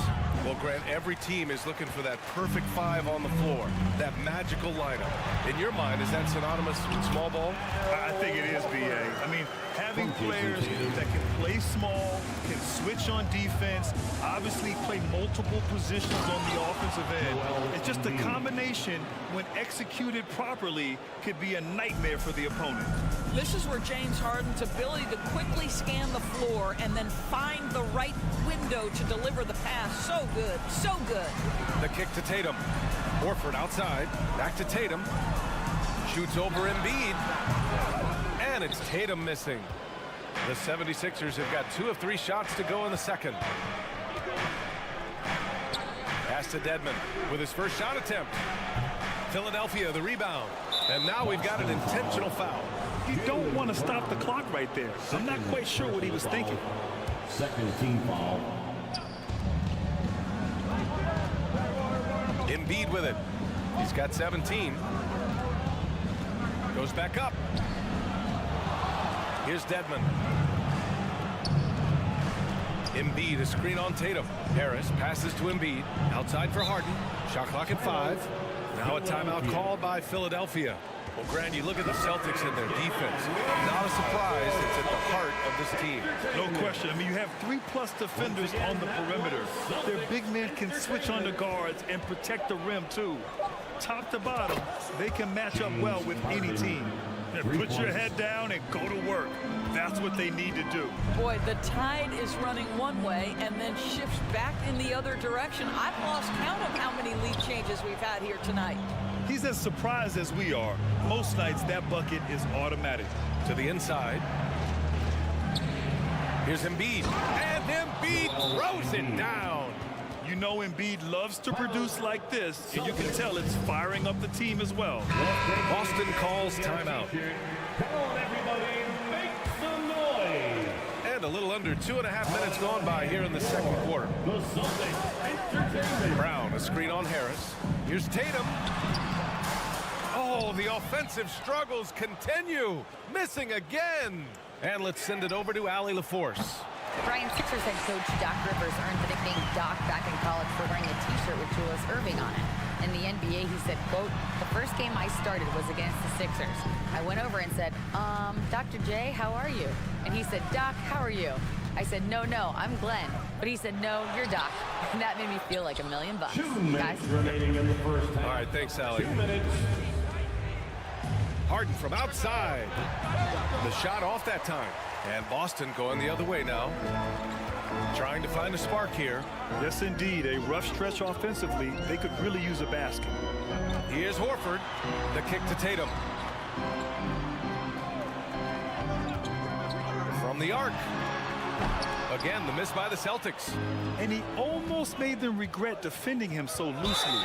Well, Grant, every team is looking for that perfect 5 on the floor, that magical lineup. In your mind, is that synonymous with small ball? I think it is, B.A. I mean, having players that can play small, can switch on defense, obviously play multiple positions on the offensive end. It's just a combination, when executed properly, could be a nightmare for the opponent. This is where James Harden's ability to quickly scan the floor and then find the right window to deliver the pass. So good, so good. The kick to Tatum. Horford outside, back to Tatum. Shoots over Embiid. And it's Tatum missing. The 76ers have got 2 of 3 shots to go in the second. Pass to Dedmon with his first shot attempt. Philadelphia the rebound. And now we've got an intentional foul. You don't want to stop the clock right there. I'm not quite sure what he was thinking. Second team foul. Embiid with it. He's got 17. Goes back up. Here's Dedmon. Embiid, a screen on Tatum. Harris passes to Embiid. Outside for Harden. Shot clock at 5. Now a timeout called by Philadelphia. Well, Grant, you look at the Celtics and their defense. Not a surprise. It's at the heart of this team. No question. I mean, you have 3+ defenders on the perimeter. Their big men can switch on the guards and protect the rim, too. Top to bottom, they can match up well with any team. Put your head down and go to work. That's what they need to do. Boy, the tide is running one way and then shifts back in the other direction. I've lost count of how many lead changes we've had here tonight. He's as surprised as we are. Most nights, that bucket is automatic. To the inside. Here's Embiid. And Embiid throws it down. You know Embiid loves to produce like this, and you can tell it's firing up the team as well. Boston calls timeout. Come on, everybody, make some noise. And a little under 2.5 minutes gone by here in the second quarter. The Celtics Entertainment. Brown, a screen on Harris. Here's Tatum. Oh, the offensive struggles continue. Missing again. And let's send it over to Allie LaForce. Brian, Sixers head coach Doc Rivers earned the nickname Doc back in college for wearing a T-shirt with Julius Erving on it. In the NBA, he said, quote, "The first game I started was against the Sixers. I went over and said, Dr. J, how are you?" And he said, "Doc, how are you?" I said, no, I'm Glenn." But he said, "No, you're Doc." And that made me feel like $1 million. 2 minutes remaining in the first half. All right, thanks, Allie. 2 minutes. Harden from outside. The shot off that time. And Boston going the other way now. Trying to find a spark here. Yes, indeed. A rough stretch offensively. They could really use a basket. Here's Horford. The kick to Tatum. From the arc. Again, the miss by the Celtics. And he almost made them regret defending him so loosely.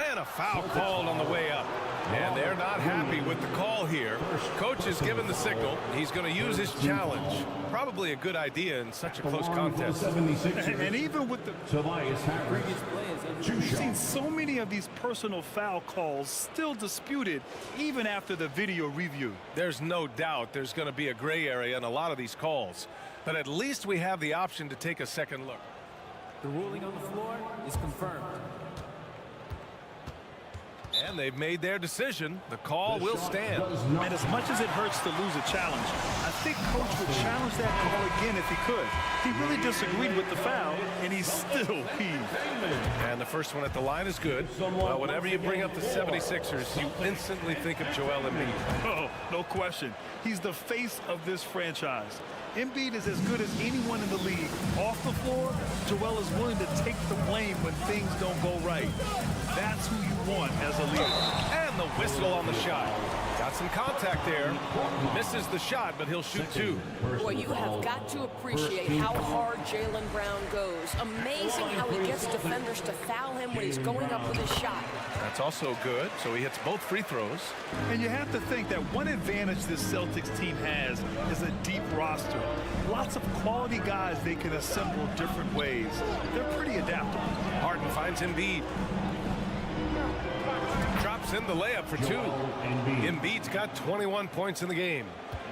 And a foul called on the way up. And they're not happy with the call here. Coach has given the signal. He's going to use his challenge. Probably a good idea in such a close contest. And even with the previous players, we've seen so many of these personal foul calls still disputed even after the video review. There's no doubt there's going to be a gray area in a lot of these calls. But at least we have the option to take a second look. The ruling on the floor is confirmed. And they've made their decision. The call will stand. And as much as it hurts to lose a challenge, I think Coach would challenge that call again if he could. He really disagreed with the foul, and he's still peeved. And the first one at the line is good. Well, whenever you bring up the 76ers, you instantly think of Joel Embiid. Oh, no question. He's the face of this franchise. Embiid is as good as anyone in the league. Off the floor, Joel is willing to take the blame when things don't go right. That's who you want as a leader. And the whistle on the shot. Got some contact there. Misses the shot, but he'll shoot two. Boy, you have got to appreciate how hard Jaylen Brown goes. Amazing how he gets defenders to foul him when he's going up with his shot. That's also good, so he hits both free throws. And you have to think that one advantage this Celtics team has is a deep roster. Lots of quality guys they can assemble different ways. They're pretty adaptable. Harden finds Embiid. Drops in the layup for two. Embiid's got 21 points in the game.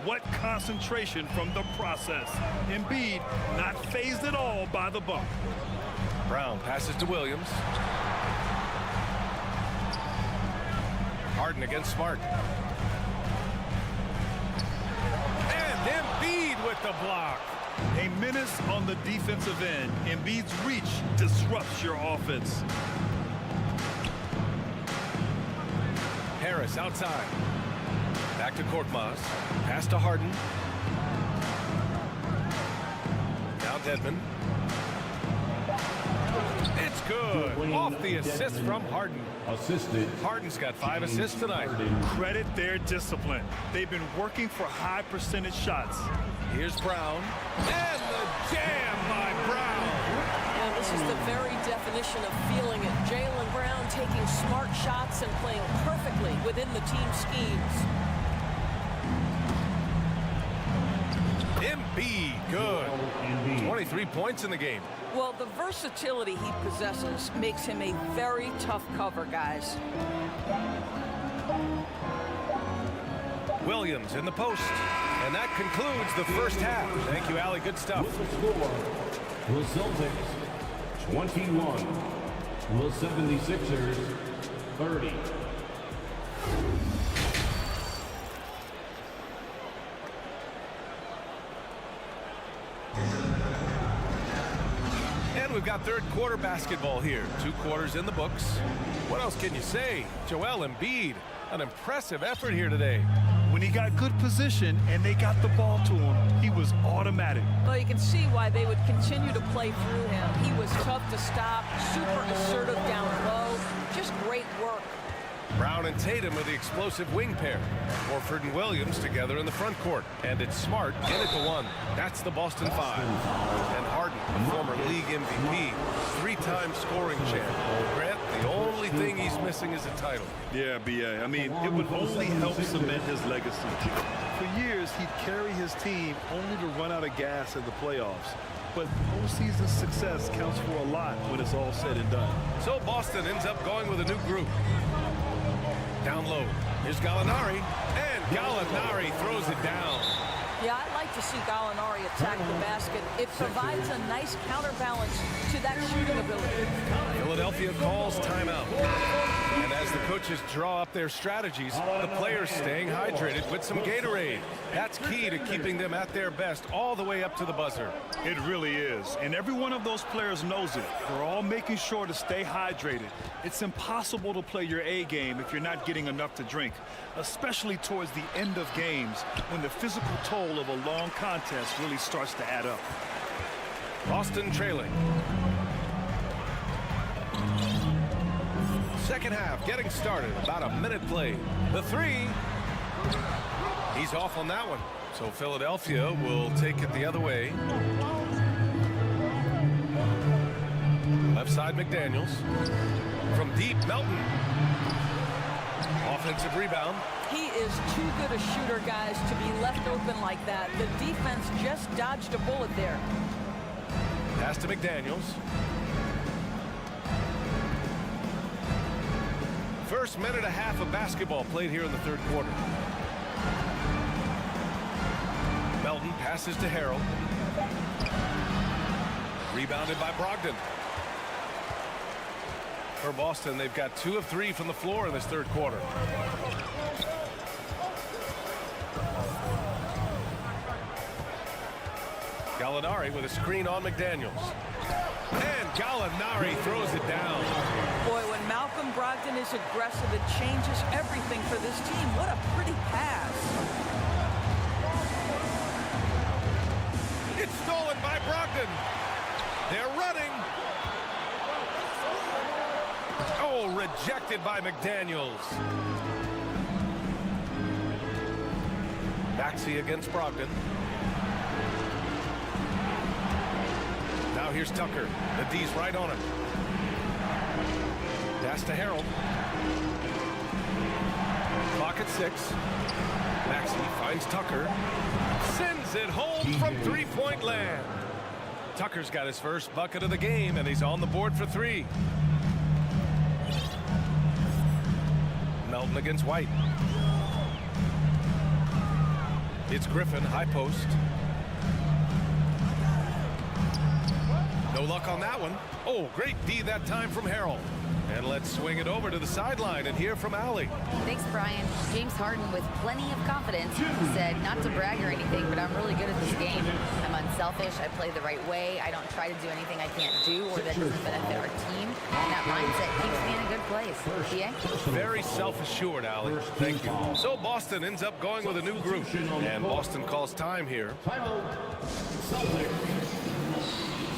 What concentration from the process. Embiid not fazed at all by the bump. Brown passes to Williams. Harden against Smart. And Embiid with the block. A menace on the defensive end. Embiid's reach disrupts your offense. Harris outside. Back to Korkmaz. Pass to Harden. Now Dedmon. It's good. Off the assist from Harden. Assisted. Harden's got 5 assists tonight. Credit their discipline. They've been working for high percentage shots. Here's Brown. And the jam by Brown. Yeah, this is the very definition of feeling it. Jaylen Brown taking smart shots and playing perfectly within the team schemes. Embiid, good. 23 points in the game. Well, the versatility he possesses makes him a very tough cover, guys. Williams in the post. And that concludes the first half. Thank you, Allie. Good stuff. The Celtics 21. The 76ers 30. And we've got third quarter basketball here. 2 quarters in the books. What else can you say? Joel Embiid, an impressive effort here today. When he got good position and they got the ball to him, he was automatic. Well, you can see why they would continue to play through him. He was tough to stop, super assertive down low, just great work. Brown and Tatum are the explosive wing pair. Horford and Williams together in the front court. And it's Smart in at the 1. That's the Boston 5. And Harden, a former league MVP, 3-time scoring champ. Grant, the only thing he's missing is a title. Yeah, B.A. I mean, it would only help cement his legacy. For years, he'd carry his team only to run out of gas in the playoffs. But postseason success counts for a lot when it's all said and done. So Boston ends up going with a new group. Down low, here's Gallinari, and Gallinari throws it down. Yeah, I like to see Gallinari attack the basket. It provides a nice counterbalance to that shooting ability. Philadelphia calls timeout. And as the coaches draw up their strategies, the players staying hydrated with some Gatorade. That's key to keeping them at their best all the way up to the buzzer. It really is. And every one of those players knows it. They're all making sure to stay hydrated. It's impossible to play your A game if you're not getting enough to drink, especially towards the end of games when the physical toll of a long contest really starts to add up. Boston trailing. Second half getting started. About a minute played. The 3. He's off on that one. So Philadelphia will take it the other way. Left side McDaniels. From deep, Melton. Offensive rebound. He is too good a shooter, guys, to be left open like that. The defense just dodged a bullet there. Pass to McDaniels. First minute and a half of basketball played here in the third quarter. Melton passes to Harrell. Rebounded by Brogdon. For Boston, they've got 2 of 3 from the floor in this third quarter. Gallinari with a screen on McDaniels. And Gallinari throws it down. Boy, when Malcolm Brogdon is aggressive, it changes everything for this team. What a pretty pass. It's stolen by Brogdon. They're running. Oh, rejected by McDaniels. Maxey against Brogdon. Now here's Tucker. The D's right on him. Pass to Harrell. Clock at 6. Maxey finds Tucker. Sends it home from three-point land. Tucker's got his first bucket of the game, and he's on the board for 3. Melton against White. It's Griffin, high post. No luck on that one. Oh, great D that time from Harrell. And let's swing it over to the sideline and hear from Allie. Thanks, Brian. James Harden, with plenty of confidence, said not to brag or anything, but I'm really good at this game. I'm unselfish. I play the right way. I don't try to do anything I can't do or that doesn't benefit our team. And that mindset keeps me in a good place. BA? Very self-assured, Allie. Thank you. So Boston ends up going with a new group. And Boston calls time here.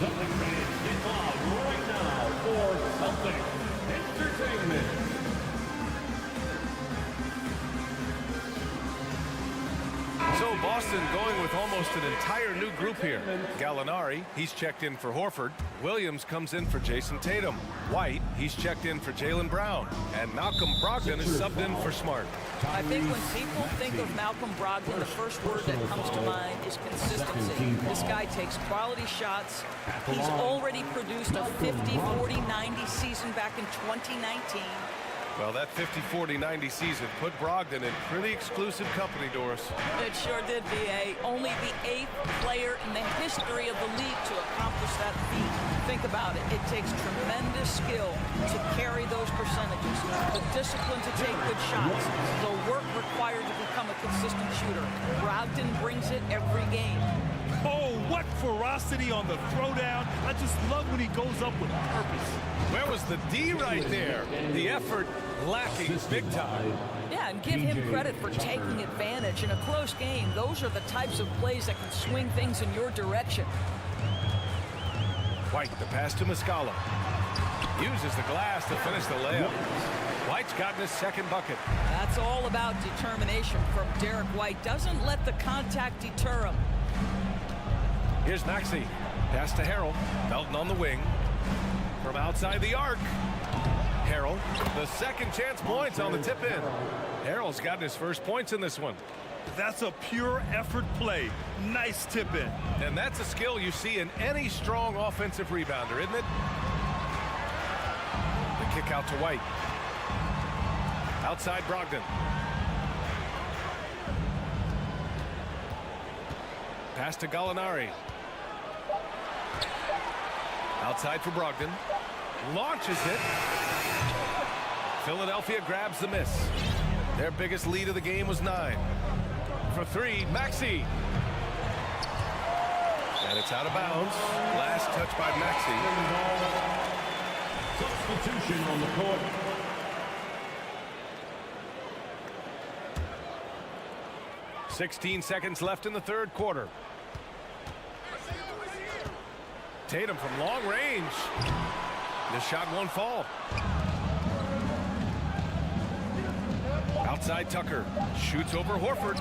Celtics fans, get loud right now for Celtics Entertainment. So Boston going with almost an entire new group here. Gallinari, he's checked in for Horford. Williams comes in for Jason Tatum. White, he's checked in for Jaylen Brown. And Malcolm Brogdon is subbed in for Smart. I think when people think of Malcolm Brogdon, the first word that comes to mind is consistency. This guy takes quality shots. He's already produced a 50-40-90 season back in 2019. Well, that 50-40-90 season put Brogdon in pretty exclusive company, Doris. It sure did, B.A. Only the 8th player in the history of the league to accomplish that feat. Think about it. It takes tremendous skill to carry those percentages. The discipline to take good shots, the work required to become a consistent shooter. Brogdon brings it every game. Oh, what ferocity on the throwdown. I just love when he goes up with purpose. Where was the D right there? The effort lacking big time. Yeah, and give him credit for taking advantage. In a close game, those are the types of plays that can swing things in your direction. White, the pass to Muscala. Uses the glass to finish the layup. White's gotten his second bucket. That's all about determination from Derek White. Doesn't let the contact deter him. Here's Maxey. Pass to Harrell. Melton on the wing. From outside the arc. Harrell, the second chance points on the tip-in. Harrell's gotten his first points in this one. That's a pure effort play. Nice tip-in. And that's a skill you see in any strong offensive rebounder, isn't it? The kick out to White. Outside Brogdon. Pass to Gallinari. Outside for Brogdon. Launches it. Philadelphia grabs the miss. Their biggest lead of the game was 9. For 3, Maxey. And it's out of bounds. Last touch by Maxey. Substitution on the court. .16 seconds left in the third quarter. Tatum from long range. The shot won't fall. Outside Tucker. Shoots over Horford.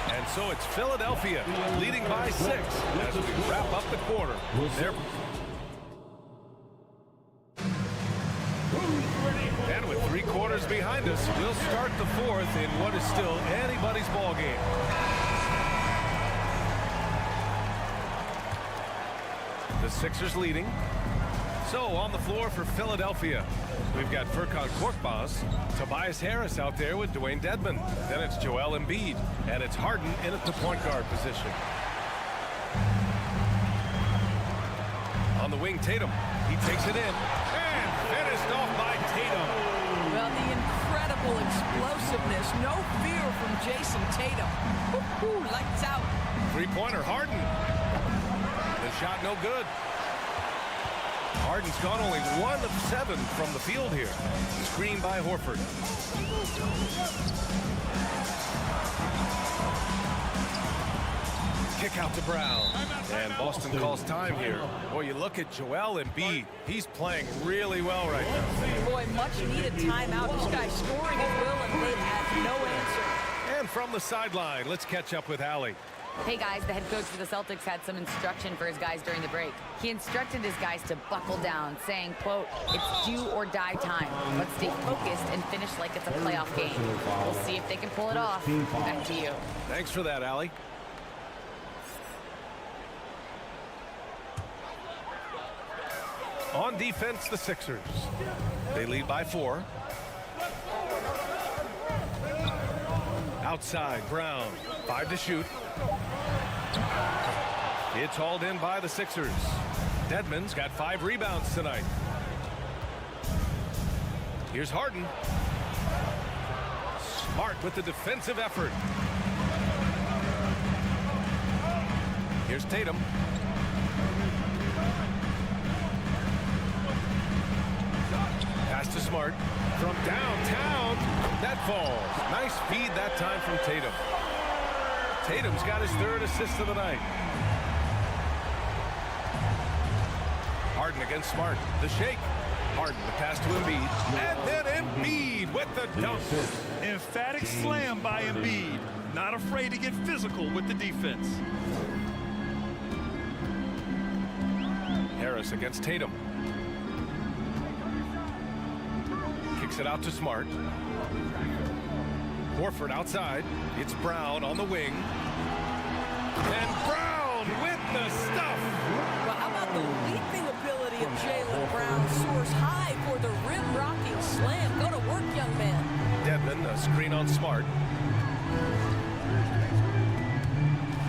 And so it's Philadelphia leading by 6 as we wrap up the quarter. And with 3 quarters behind us, we'll start the fourth in what is still anybody's ball game. The Sixers leading. So on the floor for Philadelphia, we've got Furkan Korkmaz, Tobias Harris out there with Dwayne Dedmon. Then it's Joel Embiid, and it's Harden in at the point guard position. On the wing, Tatum. He takes it in, and finished off by Tatum. Well, the incredible explosiveness, no fear from Jason Tatum. Woo-hoo, lights out. Three-pointer, Harden. The shot no good. Harden's gone only 1 of 7 from the field here. Screen by Horford. Kick out to Brown. And Boston calls time here. Boy, you look at Joel Embiid. He's playing really well right now. Boy, much needed timeout. This guy's scoring at will, and they have no answer. And from the sideline, let's catch up with Allie. Hey guys, the head coach for the Celtics had some instruction for his guys during the break. He instructed his guys to buckle down, saying, quote, "It's do or die time. Let's stay focused and finish like it's a playoff game. We'll see if they can pull it off." Back to you. Thanks for that, Allie. On defense, the Sixers. They lead by 4. Outside, Brown. 5 to shoot. It's hauled in by the Sixers. Dedmon's got 5 rebounds tonight. Here's Harden. Smart with the defensive effort. Here's Tatum. Pass to Smart. From downtown, that falls. Nice feed that time from Tatum. Tatum's got his 3rd assist of the night. Harden against Smart. The shake. Harden, the pass to Embiid. And then Embiid with the dunk. Emphatic slam by Embiid. Not afraid to get physical with the defense. Harris against Tatum. Kicks it out to Smart. Horford outside. It's Brown on the wing. And Brown with the stuff. Well, how about the leaping ability of Jaylen Brown? Soars high for the rim-rocking slam. Go to work, young man. Dedmon, a screen on Smart.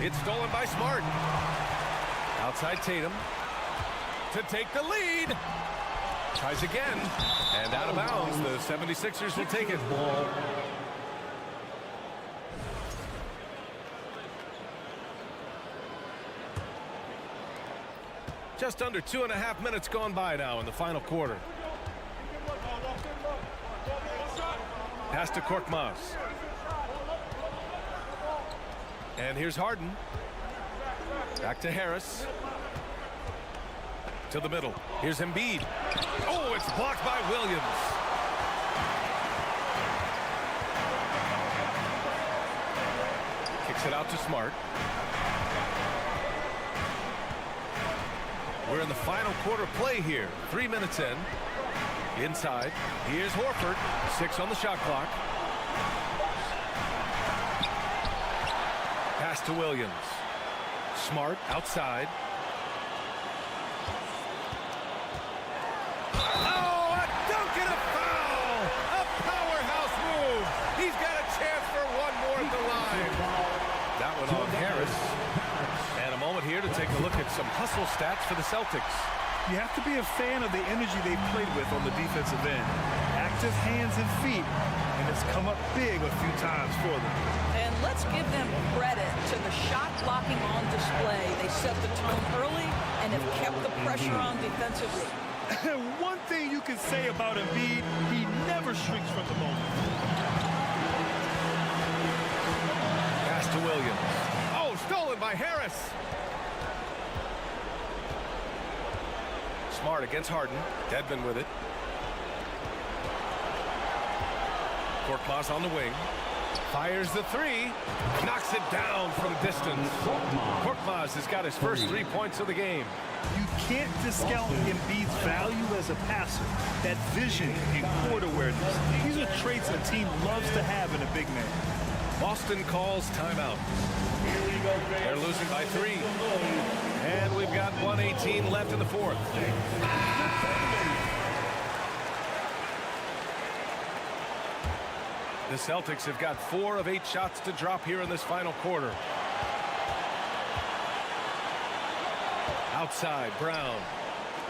It's stolen by Smart. Outside Tatum to take the lead. Tries again. And out of bounds. The 76ers will take it. Just under 2.5 minutes gone by now in the final quarter. Pass to Korkmaz. And here's Harden. Back to Harris. To the middle. Here's Embiid. Oh, it's blocked by Williams. Kicks it out to Smart. We're in the final quarter play here. 3 minutes in. Inside. Here's Horford. 6 on the shot clock. Pass to Williams. Smart outside. Oh, a dunk and a foul! A powerhouse move. He's got a chance for one more at the line. That one on Harris. And a moment here to take a look at some hustle stats for the Celtics. You have to be a fan of the energy they've played with on the defensive end. Active hands and feet, and it's come up big a few times for them. And let's give them credit to the shot blocking on display. They set the tone early and have kept the pressure on defensively. One thing you can say about Embiid, he never shrinks from the moment. Pass to Williams. Oh, stolen by Harris. Smart against Harden. Dedmon with it. Korkmaz on the wing. Fires the three. Knocks it down from distance. Korkmaz has got his first 3 points of the game. You can't discount Embiid's value as a passer. That vision and court awareness. These are traits a team loves to have in a big man. Boston calls timeout. They're losing by 3. And we've got 1:18 left in the fourth. The Celtics have got 4 of 8 shots to drop here in this final quarter. Outside, Brown.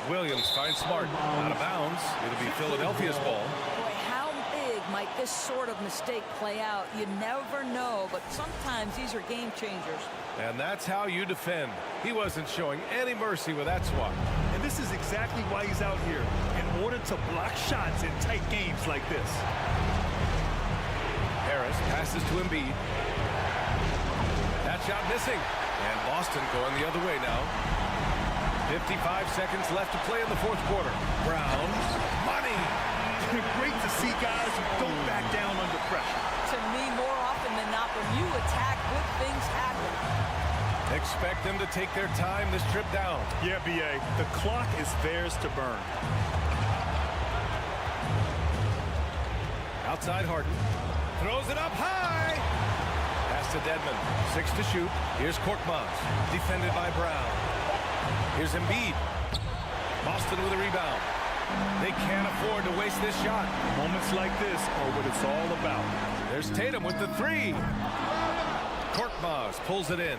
Williams finds Smart. Out of bounds. It'll be Philadelphia's ball. Boy, how big might this sort of mistake play out? You never know, but sometimes these are game changers. And that's how you defend. He wasn't showing any mercy with that swat. And this is exactly why he's out here, in order to block shots in tight games like this. Harris passes to Embiid. That shot missing. And Boston going the other way now. 55 seconds left to play in the fourth quarter. Brown. Money. Great to see guys who don't back down under pressure. To me, more often than not, when you attack, good things happen. Expect them to take their time this trip down. Yeah, B.A. The clock is theirs to burn. Outside Harden. Throws it up high. Pass to Dedmon. 6 to shoot. Here's Korkmaz. Defended by Brown. Here's Embiid. Boston with a rebound. They can't afford to waste this shot. Moments like this are what it's all about. There's Tatum with the 3. Korkmaz pulls it in.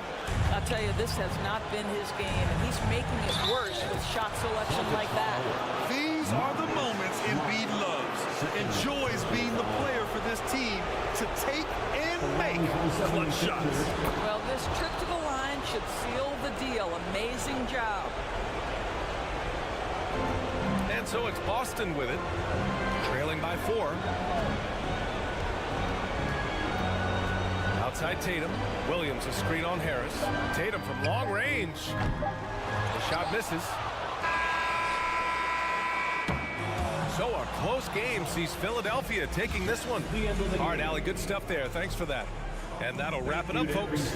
I'll tell you, this has not been his game, and he's making it worse with shot selection like that. These are the moments Embiid loves. Enjoys being the player for this team to take and make clutch shots. Well, this trip to the line should seal the deal. Amazing job. And so it's Boston with it, trailing by 4. Outside Tatum. Williams a screen on Harris. Tatum from long range. The shot misses. So a close game sees Philadelphia taking this one. All right, Allie, good stuff there. Thanks for that. And that'll wrap it up, folks.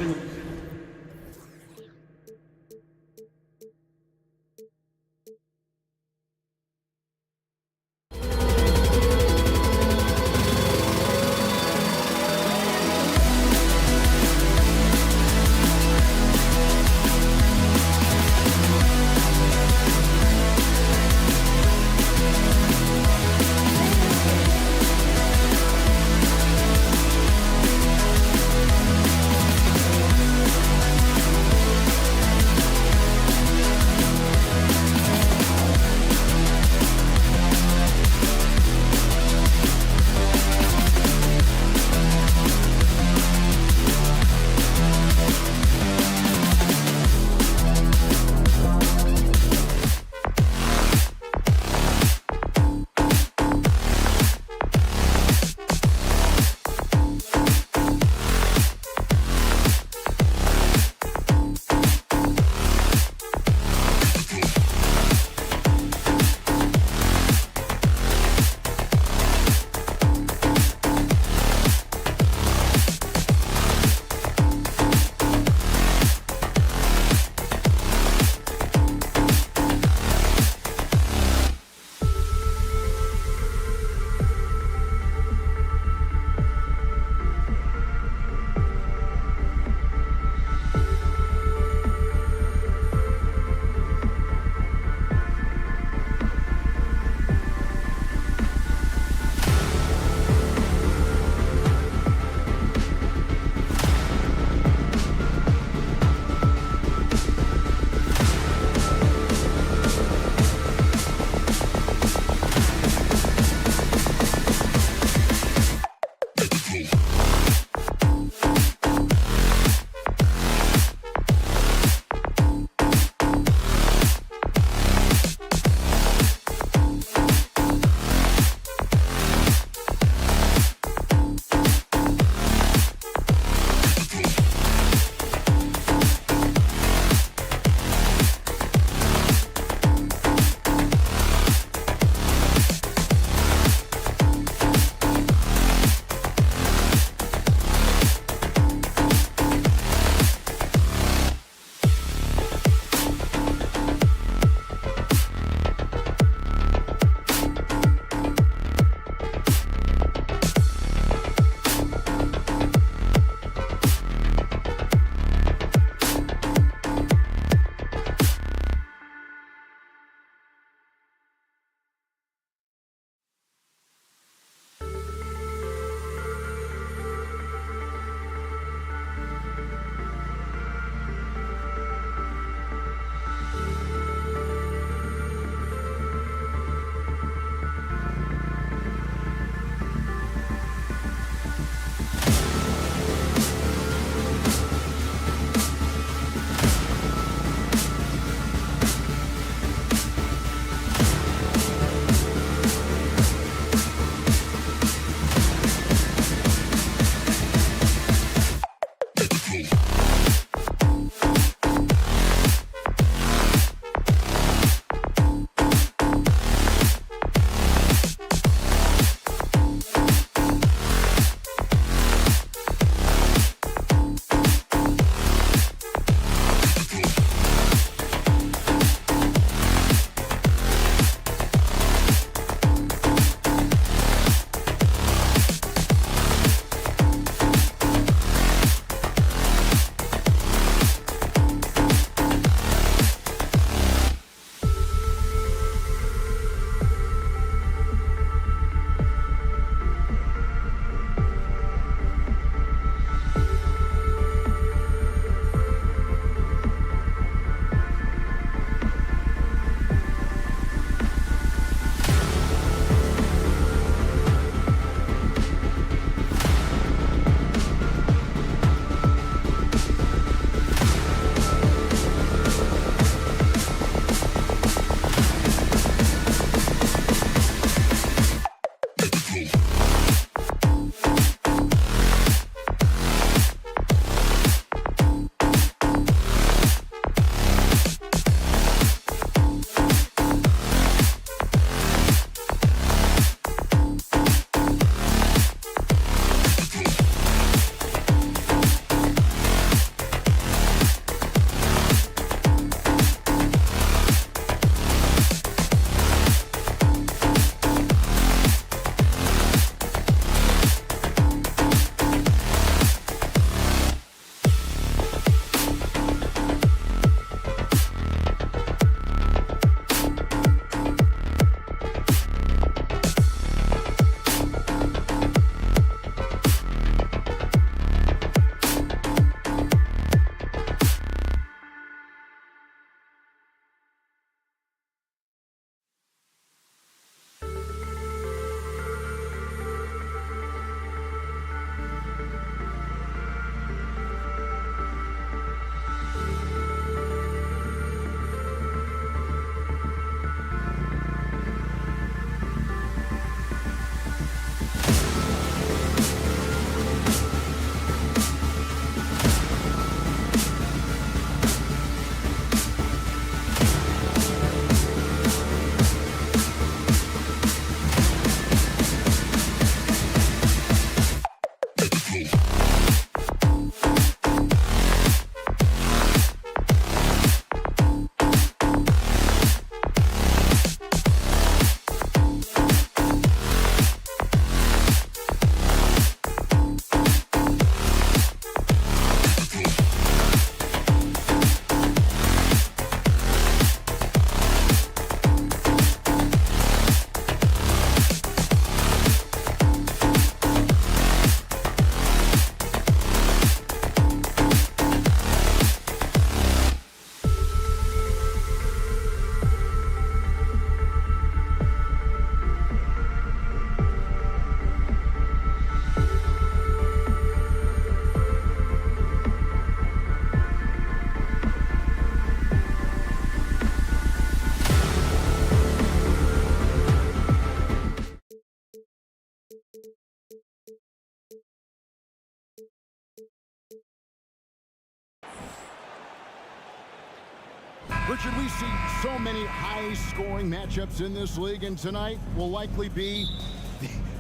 Richard, we see so many high-scoring matchups in this league, and tonight will likely be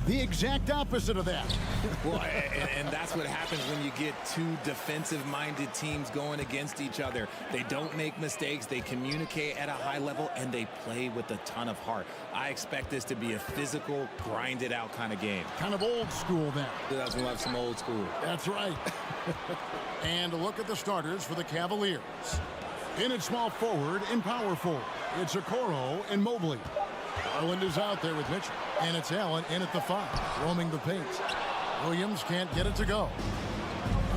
the exact opposite of that. Well, and that's what happens when you get two defensive-minded teams going against each other. They don't make mistakes, they communicate at a high level, and they play with a ton of heart. I expect this to be a physical, grinded-out kind of game. Kind of old school then. That's we'll have some old school. That's right. And a look at the starters for the Cavaliers. In at small forward and power forward, it's Okoro and Mobley. Garland is out there with Mitchell, and it's Allen in at the 5, roaming the paint. Williams can't get it to go.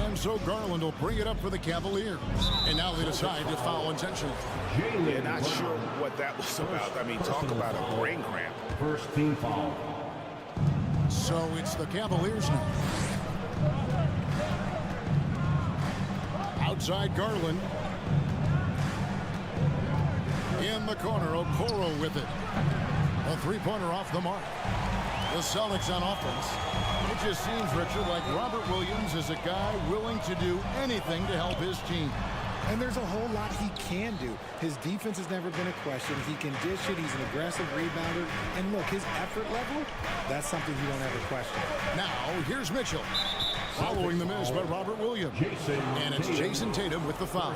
And so Garland will bring it up for the Cavaliers. And now they decide to foul intentionally. Yeah, not sure what that was about. I mean, talk about a brain cramp. First team foul. So it's the Cavaliers now. Outside Garland. In the corner, Okoro with it. A three-pointer off the mark. The Celtics on offense. It just seems, Richard, like Robert Williams is a guy willing to do anything to help his team. And there's a whole lot he can do. His defense has never been a question. He can dish it. He's an aggressive rebounder. And look, his effort level, that's something you don't ever question. Now, here's Mitchell. Following the miss by Robert Williams. And it's Jason Tatum with the foul.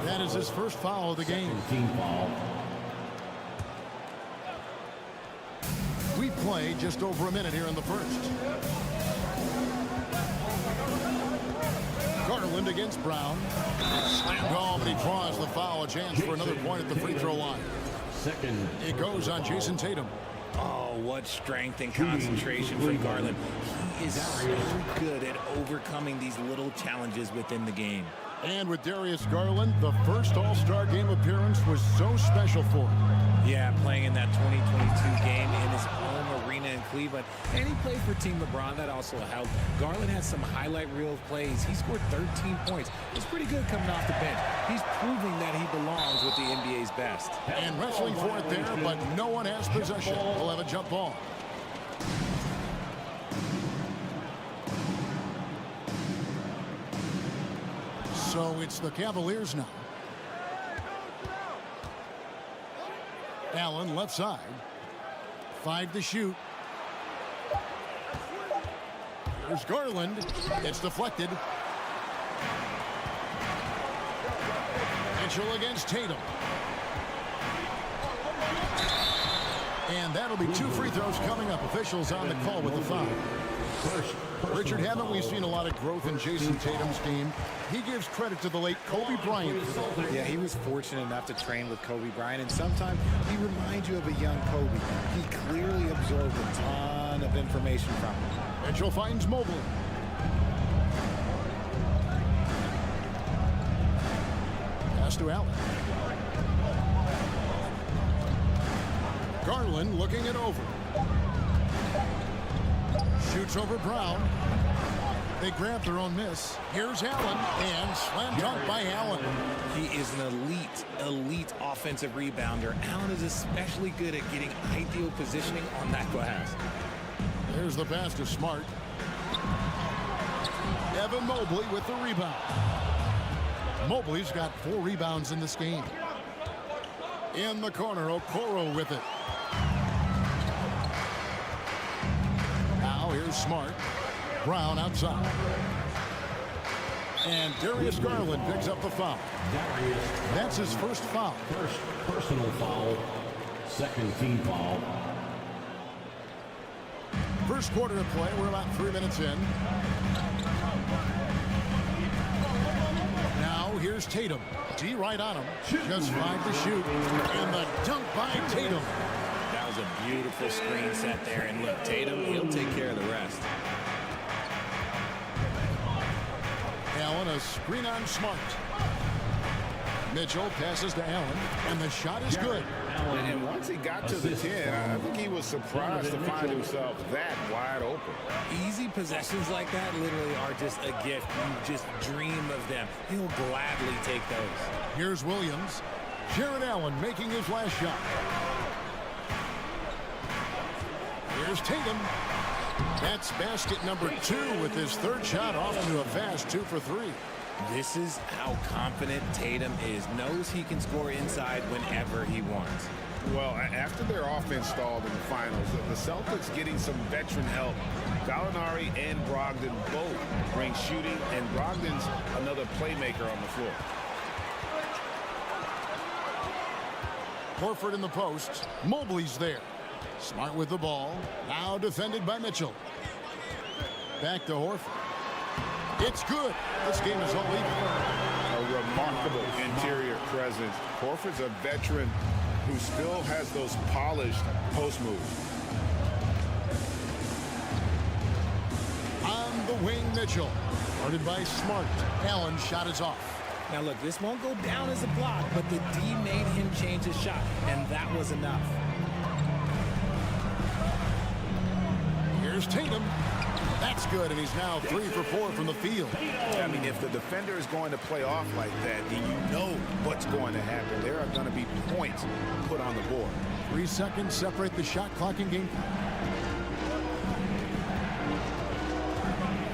That is his first foul of the game. We play just over a minute here in the first. Garland against Brown. Slammed home, but he draws the foul. A chance for another point at the free throw line. It goes on Jason Tatum. Oh, what strength and concentration for Garland. He is so good at overcoming these little challenges within the game. And with Darius Garland, the first All-Star game appearance was so special for him. Yeah, playing in that 2022 game in his home arena in Cleveland. And he played for Team LeBron. That also helped. Garland had some highlight reel plays. He scored 13 points. He's pretty good coming off the bench. He's proving that he belongs with the NBA's best. And wrestling for it there, but no one has possession. We'll have a jump ball. So it's the Cavaliers now. Allen left side. 5 to shoot. Here's Garland. It's deflected. Mitchell against Tatum. And that'll be 2 free throws coming up. Officials on the call with the foul. Richard, haven't we seen a lot of growth in Jason Tatum's game? He gives credit to the late Kobe Bryant. Yeah, he was fortunate enough to train with Kobe Bryant, and sometimes he reminds you of a young Kobe. He clearly absorbed a ton of information from him. Mitchell finds Mobley. Pass to Allen. Garland looking it over. Shoots over Brown. They grab their own miss. Here's Allen, and slam dunk by Allen. He is an elite offensive rebounder. Allen is especially good at getting ideal positioning on that glass. There's the pass to Smart. Evan Mobley with the rebound. Mobley's got 4 rebounds in this game. In the corner, Okoro with it. Now here's Smart. Brown outside. And Darius Garland picks up the foul. That's his first foul. First personal foul. Second team foul. First quarter of play. We're about 3 minutes in. Now here's Tatum. D right on him. Just 5 to shoot. And the dunk by Tatum. That was a beautiful screen set there. And look, Tatum, he'll take care of the rest. Allen, a screen on Smart. Mitchell passes to Allen, and the shot is good. And once he got to the 10, I think he was surprised to find himself that wide open. Easy possessions like that literally are just a gift. You just dream of them. He'll gladly take those. Here's Williams. Jared Allen making his last shot. Here's Tatum. That's basket number 2 with his third shot off to a fast 2 for 3. This is how confident Tatum is. Knows he can score inside whenever he wants. Well, after their offense stalled in the finals, the Celtics getting some veteran help. Gallinari and Brogdon both bring shooting, and Brogdon's another playmaker on the floor. Horford in the post. Mobley's there. Smart with the ball. Now defended by Mitchell. Back to Horford. It's good. This game is all even. A remarkable interior presence. Horford's a veteran who still has those polished post moves. On the wing, Mitchell. Guarded by Smart. Allen's shot is off. Now look, this won't go down as a block, but the D made him change his shot, and that was enough. Here's Tatum. That's good, and he's now 3 for 4 from the field. I mean, if the defender is going to play off like that, then you know what's going to happen. There are going to be points put on the board. 3 seconds separate the shot clock and game.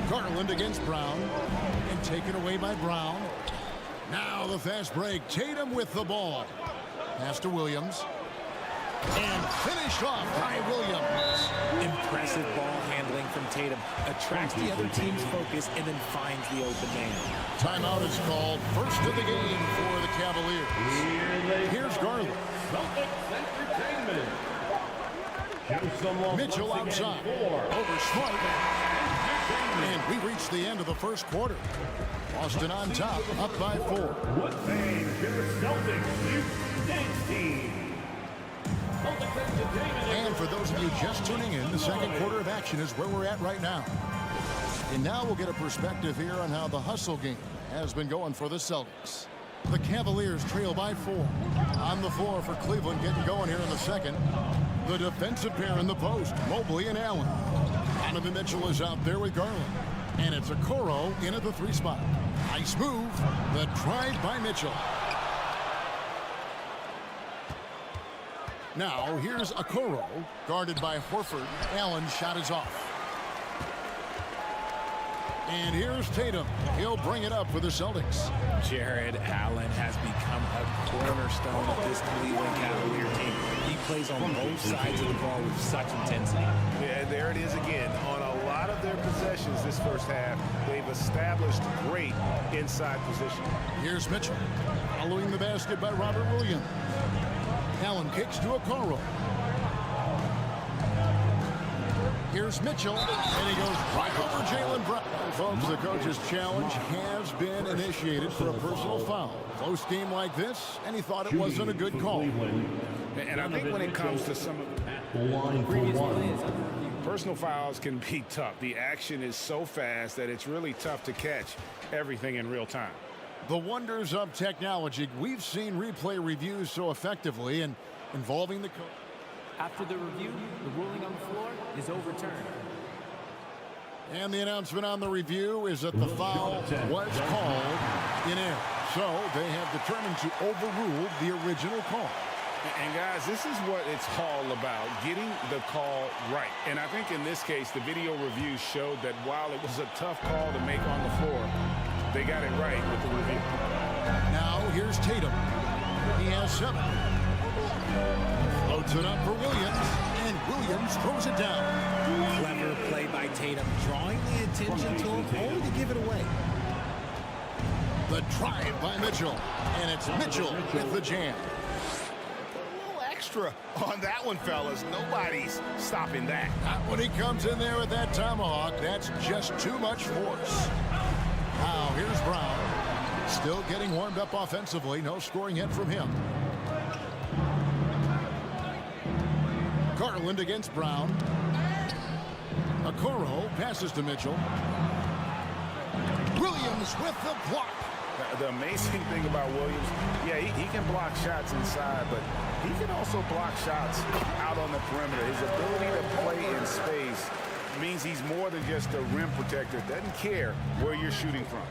Garland against Brown, and taken away by Brown. Now the fast break. Tatum with the ball. Pass to Williams. And finished off by Williams. Impressive ball handling from Tatum. Attracts the other team's focus and then finds the open man. Timeout is called. First of the game for the Cavaliers. Here's Garland. Mitchell outside. Over Smart. And we reached the end of the first quarter. Boston on top, up by 4. What name your Celtics youth team? And for those of you just tuning in, the second quarter of action is where we're at right now. And now we'll get a perspective here on how the hustle game has been going for the Celtics. The Cavaliers trail by 4. On the floor for Cleveland, getting going here in the second. The defensive pair in the post, Mobley and Allen. Donovan Mitchell is out there with Garland. And it's Okoro in at the 3 spot. Nice move. The drive by Mitchell. Now, here's Okoro, guarded by Horford. Allen's shot is off. And here's Tatum. He'll bring it up for the Celtics. Jared Allen has become a cornerstone of this Cleveland Cavalier team. He plays on both sides of the ball with such intensity. Yeah, there it is again. On a lot of their possessions this first half, they've established great inside position. Here's Mitchell. Following the basket by Robert Williams. Allen kicks to Okoro. Here's Mitchell, and he goes right over Jaylen Brown. Folks, the coach's challenge has been initiated for a personal foul. Close game like this, and he thought it wasn't a good call. And I think when it comes to some of the personal fouls can be tough. The action is so fast that it's really tough to catch everything in real time. The wonders of technology. We've seen replay reviews so effectively and involving the coach. After the review, the ruling on the floor is overturned. And the announcement on the review is that the foul was called in error. So they have determined to overrule the original call. And guys, this is what it's all about, getting the call right. And I think in this case, the video review showed that while it was a tough call to make on the floor, they got it right with the review. Now here's Tatum. He has 7. Floats it up for Williams, and Williams throws it down. Clever play by Tatum, drawing the attention to him, only to give it away. The drive by Mitchell, and it's Mitchell with the jam. Extra on that one, fellas. Nobody's stopping that. Not when he comes in there with that tomahawk. That's just too much force. Now here's Brown. Still getting warmed up offensively. No scoring yet from him. Garland against Brown. Okoro passes to Mitchell. Williams with the block. The amazing thing about Williams, yeah, he can block shots inside, but he can also block shots out on the perimeter. His ability to play in space means he's more than just a rim protector. Doesn't care where you're shooting from.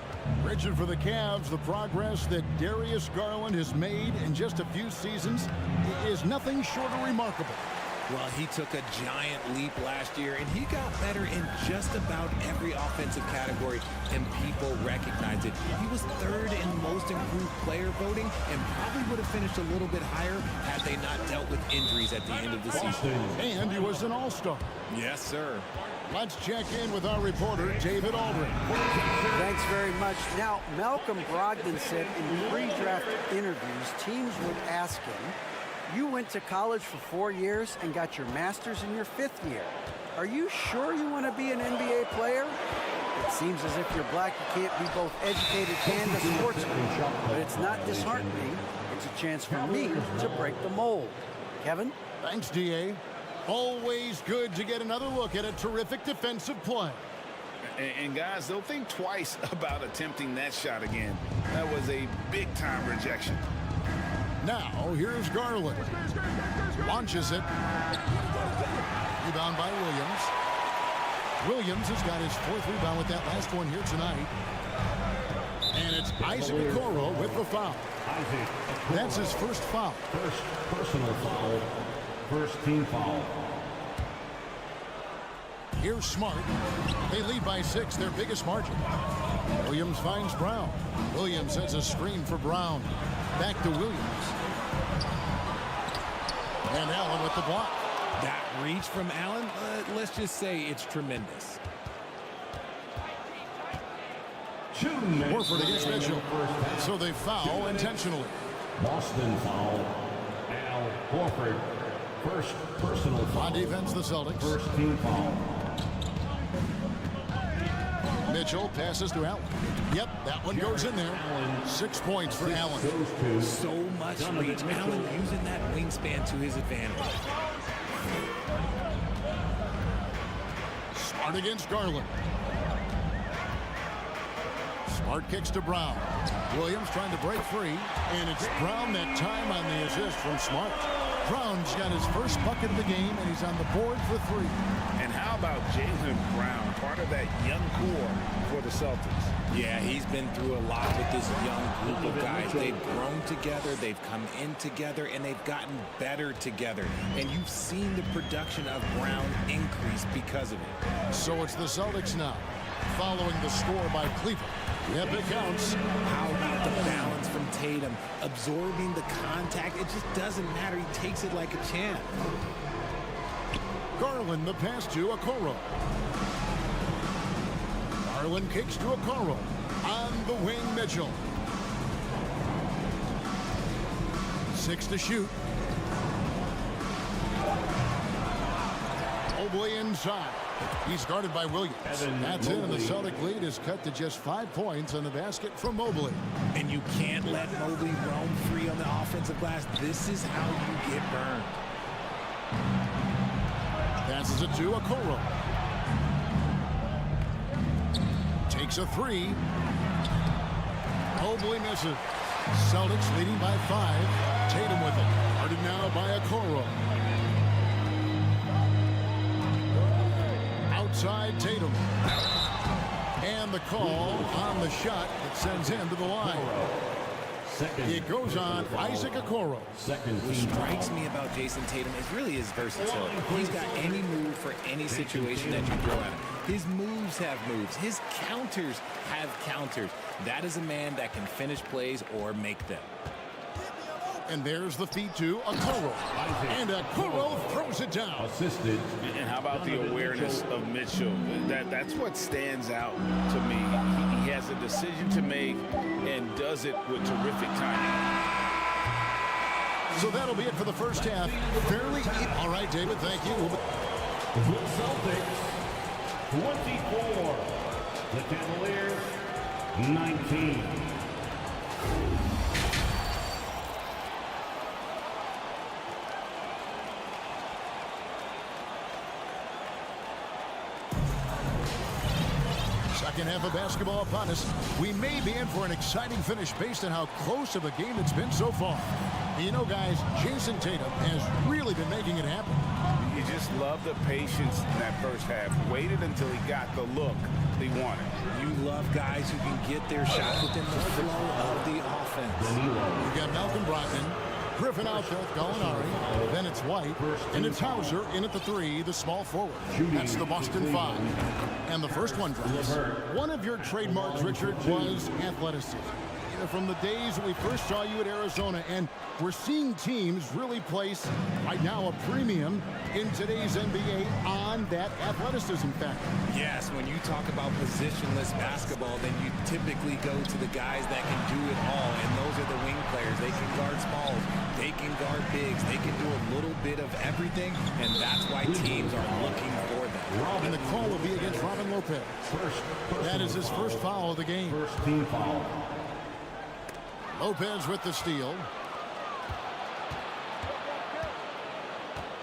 Rigid for the Cavs, the progress that Darius Garland has made in just a few seasons is nothing short of remarkable. Well, he took a giant leap last year, and he got better in just about every offensive category, and people recognize it. He was third in most improved player voting and probably would have finished a little bit higher had they not dealt with injuries at the end of the season. And he was an all-star. Yes, sir. Let's check in with our reporter, David Aldridge. Thanks very much. Now, Malcolm Brogdon said in pre-draft interviews, teams would ask him, you went to college for 4 years and got your master's in your 5th year. Are you sure you want to be an NBA player? It seems as if you're black, you can't be both educated and a sportsman. But it's not disheartening. It's a chance for me to break the mold. Kevin? Thanks, D.A. Always good to get another look at a terrific defensive play. And guys, they'll think twice about attempting that shot again. That was a big-time rejection. Now, here's Garland. Launches it. Rebound by Williams. Williams has got his 4th rebound with that last one here tonight. And it's Isaac Okoro with the foul. That's his first foul. First personal foul. First team foul. Here's Smart. They lead by 6, their biggest margin. Williams finds Brown. Williams sets a screen for Brown. Back to Williams. And Allen with the block. That reach from Allen, let's just say it's tremendous. Horford against Mitchell. So they foul intentionally. Boston foul. Al Horford. First personal foul. On defense, the Celtics. First team foul. Mitchell passes to Allen. Yep, that one goes in there. 6 points for Allen. So much reach. Allen using that wingspan to his advantage. Smart against Garland. Smart kicks to Brown. Williams trying to break free. And it's Brown that time on the assist from Smart. Brown's got his first bucket of the game, and he's on the board for 3. And how about Jaylen Brown, part of that young core for the Celtics? Yeah, he's been through a lot with this young group of guys. They've grown together, they've come in together, and they've gotten better together. And you've seen the production of Brown increase because of it. So it's the Celtics now, following the score by Cleveland. Yep, it counts. How about the balance from Tatum? Absorbing the contact, it just doesn't matter. He takes it like a champ. Garland, the pass to Okoro. Garland kicks to Okoro. On the wing, Mitchell. 6 to shoot. Mobley inside. He's guarded by Williams. That's it, and the Celtic lead is cut to just 5 points on the basket from Mobley. And you can't let Mobley roam free on the offensive glass. This is how you get burned. Passes it to Okoro. Takes a 3. Mobley misses. Celtics leading by 5. Tatum with it. Guarded now by Okoro. Outside Tatum. And the call on the shot that sends him to the line. It goes on Isaac Okoro. What strikes me about Jason Tatum is really his versatility. He's got any move for any situation that you throw at him. His moves have moves. His counters have counters. That is a man that can finish plays or make them. And there's the feed to Okoro. And Okoro throws it down. Assisted. And how about the awareness of Mitchell? That's what stands out to me. He has a decision to make and does it with terrific timing. So that'll be it for the first half. Fairly all right, David, thank you. The Celtics 24. The Cavaliers 19. Second half of basketball upon us. We may be in for an exciting finish based on how close of a game it's been so far. You know, guys, Jason Tatum has really been making it happen. You just love the patience in that first half. Waited until he got the look he wanted. You love guys who can get their shot within the flow of the offense. We've got Malcolm Brogdon. Griffin out there with Gallinari. Then it's White. And it's Hauser in at the 3, the small forward. That's the Boston 5. And the first one drops. One of your trademarks, Richard, was athleticism. From the days that we first saw you at Arizona, and we're seeing teams really place right now a premium in today's NBA on that athleticism factor. Yes, when you talk about positionless basketball, then you typically go to the guys that can do it all, and those are the wing players. They can guard smalls, they can guard bigs, they can do a little bit of everything, and that's why teams are looking for them. And the call will be against Robin Lopez. That is his first foul of the game. First team foul. Lopez with the steal.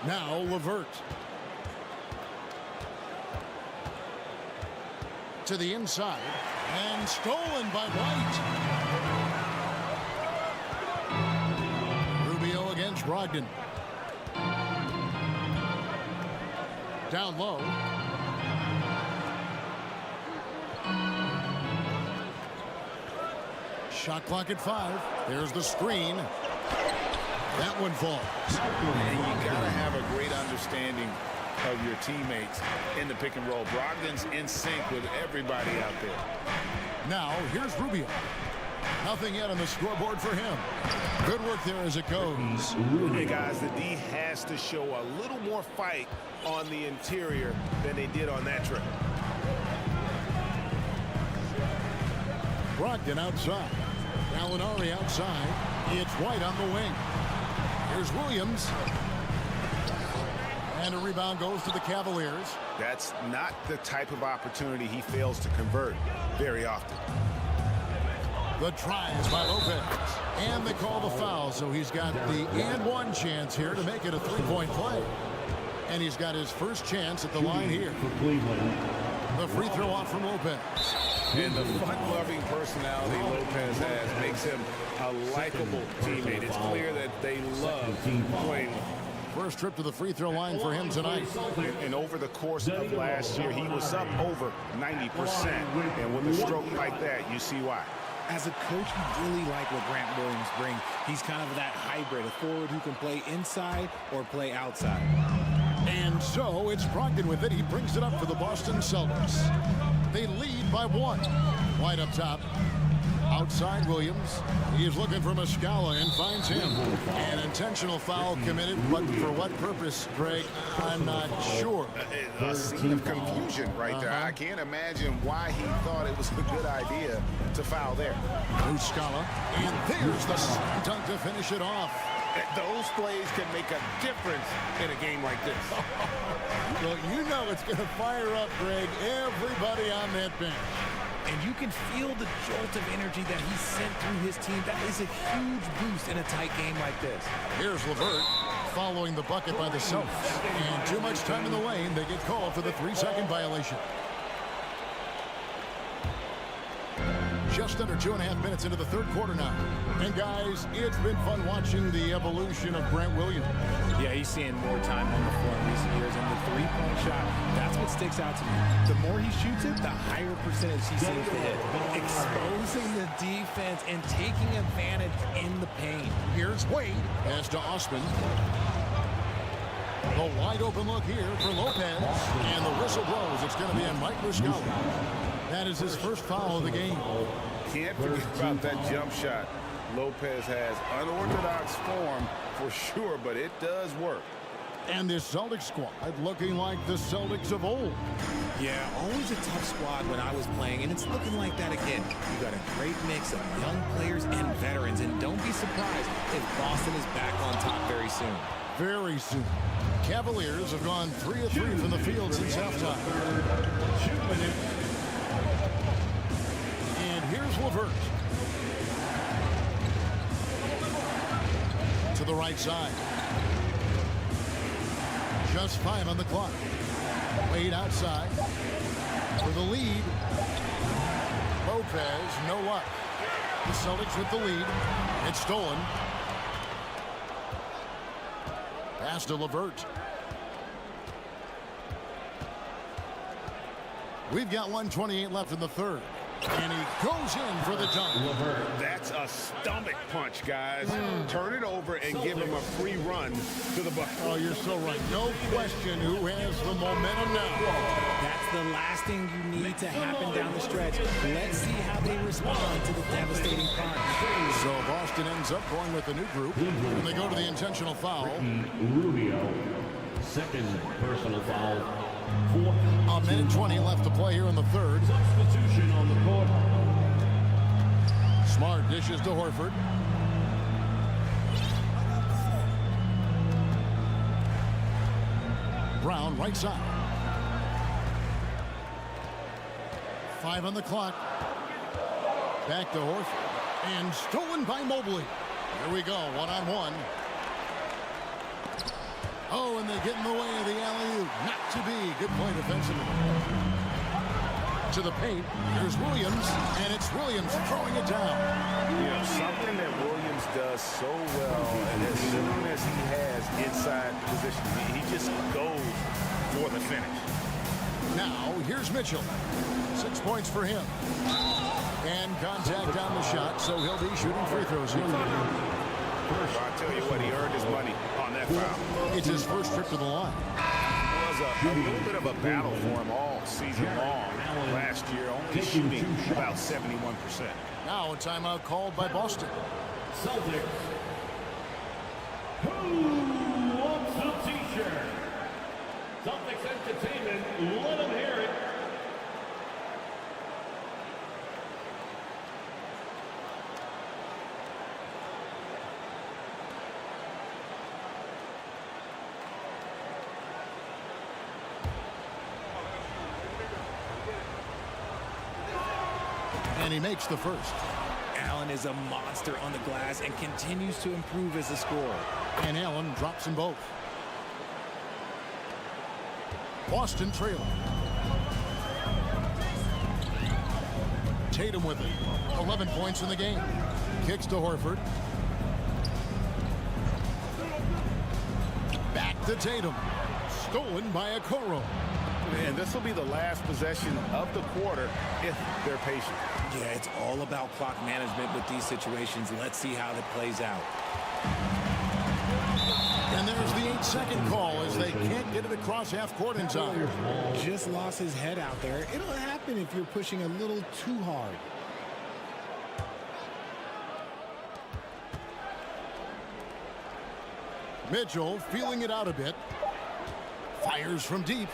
Now Levert. To the inside. And stolen by White. Rubio against Brogdon. Down low. Shot clock at 5. There's the screen. That one falls. And you got to have a great understanding of your teammates in the pick and roll. Brogdon's in sync with everybody out there. Now, here's Rubio. Nothing yet on the scoreboard for him. Good work there as it goes. Hey, guys, the D has to show a little more fight on the interior than they did on that trip. Brogdon outside. Gallinari outside. It's White on the wing. Here's Williams. And a rebound goes to the Cavaliers. That's not the type of opportunity he fails to convert very often. The try is by Lopez. And they call the foul, so he's got the and one chance here to make it a three-point play. And he's got his first chance at the line here. The free throw off from Lopez. And the fun-loving personality Lopez has makes him a likable teammate. It's clear that they love playing with him. First trip to the free throw line for him tonight. And over the course of last year, he was up over 90%. And with a stroke like that, you see why. As a coach, you really like what Grant Williams brings. He's kind of that hybrid, a forward who can play inside or play outside. And so it's Brogdon with it. He brings it up for the Boston Celtics. They lead by 1. White up top. Outside Williams. He is looking for Muscala and finds him. An intentional foul committed, but for what purpose, Greg? I'm not sure. A scene of confusion right there. I can't imagine why he thought it was a good idea to foul there. Muscala. And there's the slam dunk to finish it off. Those plays can make a difference in a game like this. Well, you know it's going to fire up, Greg, everybody on that bench. And you can feel the jolt of energy that he sent through his team. That is a huge boost in a tight game like this. Here's Levert following the bucket by the Celtics. And too much time in the lane. They get called for the 3-second violation. Just under 2.5 minutes into the third quarter now. And guys, it's been fun watching the evolution of Grant Williams. Yeah, he's seeing more time on the floor in recent years, and the three-point shot, that's what sticks out to me. The more he shoots it, the higher percentage he seems to hit. Exposing the defense and taking advantage in the paint. Here's Wade. Pass to Osman. The wide open look here for Lopez. And the whistle blows. It's going to be on Mike Muscala. That is his first foul of the game. Can't forget about that jump shot. Lopez has unorthodox form for sure, but it does work. And this Celtics squad looking like the Celtics of old. Yeah, always a tough squad when I was playing, and it's looking like that again. You got a great mix of young players and veterans, and don't be surprised if Boston is back on top very soon. Very soon. Cavaliers have gone 3 of 3 from the field since halftime. And here's Levert. To the right side. Just 5 on the clock. Wade outside. For the lead. Lopez, no luck. The Celtics with the lead. It's stolen. Pass to Levert. We've got 1:28 left in the third. And he goes in for the dunk. That's a stomach punch, guys. Turn it over and give him a free run to the bucket. Oh, you're so right. No question who has the momentum now. That's the last thing you need to happen down the stretch. Let's see how they respond to the devastating punch. So Boston ends up going with the new group, and they go to the intentional foul. Rubio, second personal foul. A minute 20 left to play here in the third. Substitution on the court. Smart dishes to Horford. Brown right side. 5 on the clock. Back to Horford. And stolen by Mobley. Here we go, one-on-one. Oh, and they get in the way of the alley-oop. Not to be. Good play defensively. To the paint. Here's Williams, and it's Williams throwing it down. You know, something that Williams does so well, and as soon as he has inside position, he just goes for the finish. Now, here's Mitchell. 6 points for him. And contact on the shot, so he'll be shooting free throws here. I tell you what, he earned his money on that foul. It's his first trip to the line. It was a little bit of a battle for him all season long. Last year, only shooting about 71%. Now a timeout called by Boston. Celtics. Who wants a t-shirt? Celtics Entertainment, let them hear it. And he makes the first. Allen is a monster on the glass and continues to improve as a scorer. And Allen drops them both. Boston trailing. Tatum with it. 11 points in the game. Kicks to Horford. Back to Tatum. Stolen by Okoro. And this will be the last possession of the quarter if they're patient. Yeah, it's all about clock management with these situations. Let's see how that plays out. And there's the 8-second call as they can't get it across half court in time. Just lost his head out there. It'll happen if you're pushing a little too hard. Mitchell feeling it out a bit. Fires from deep.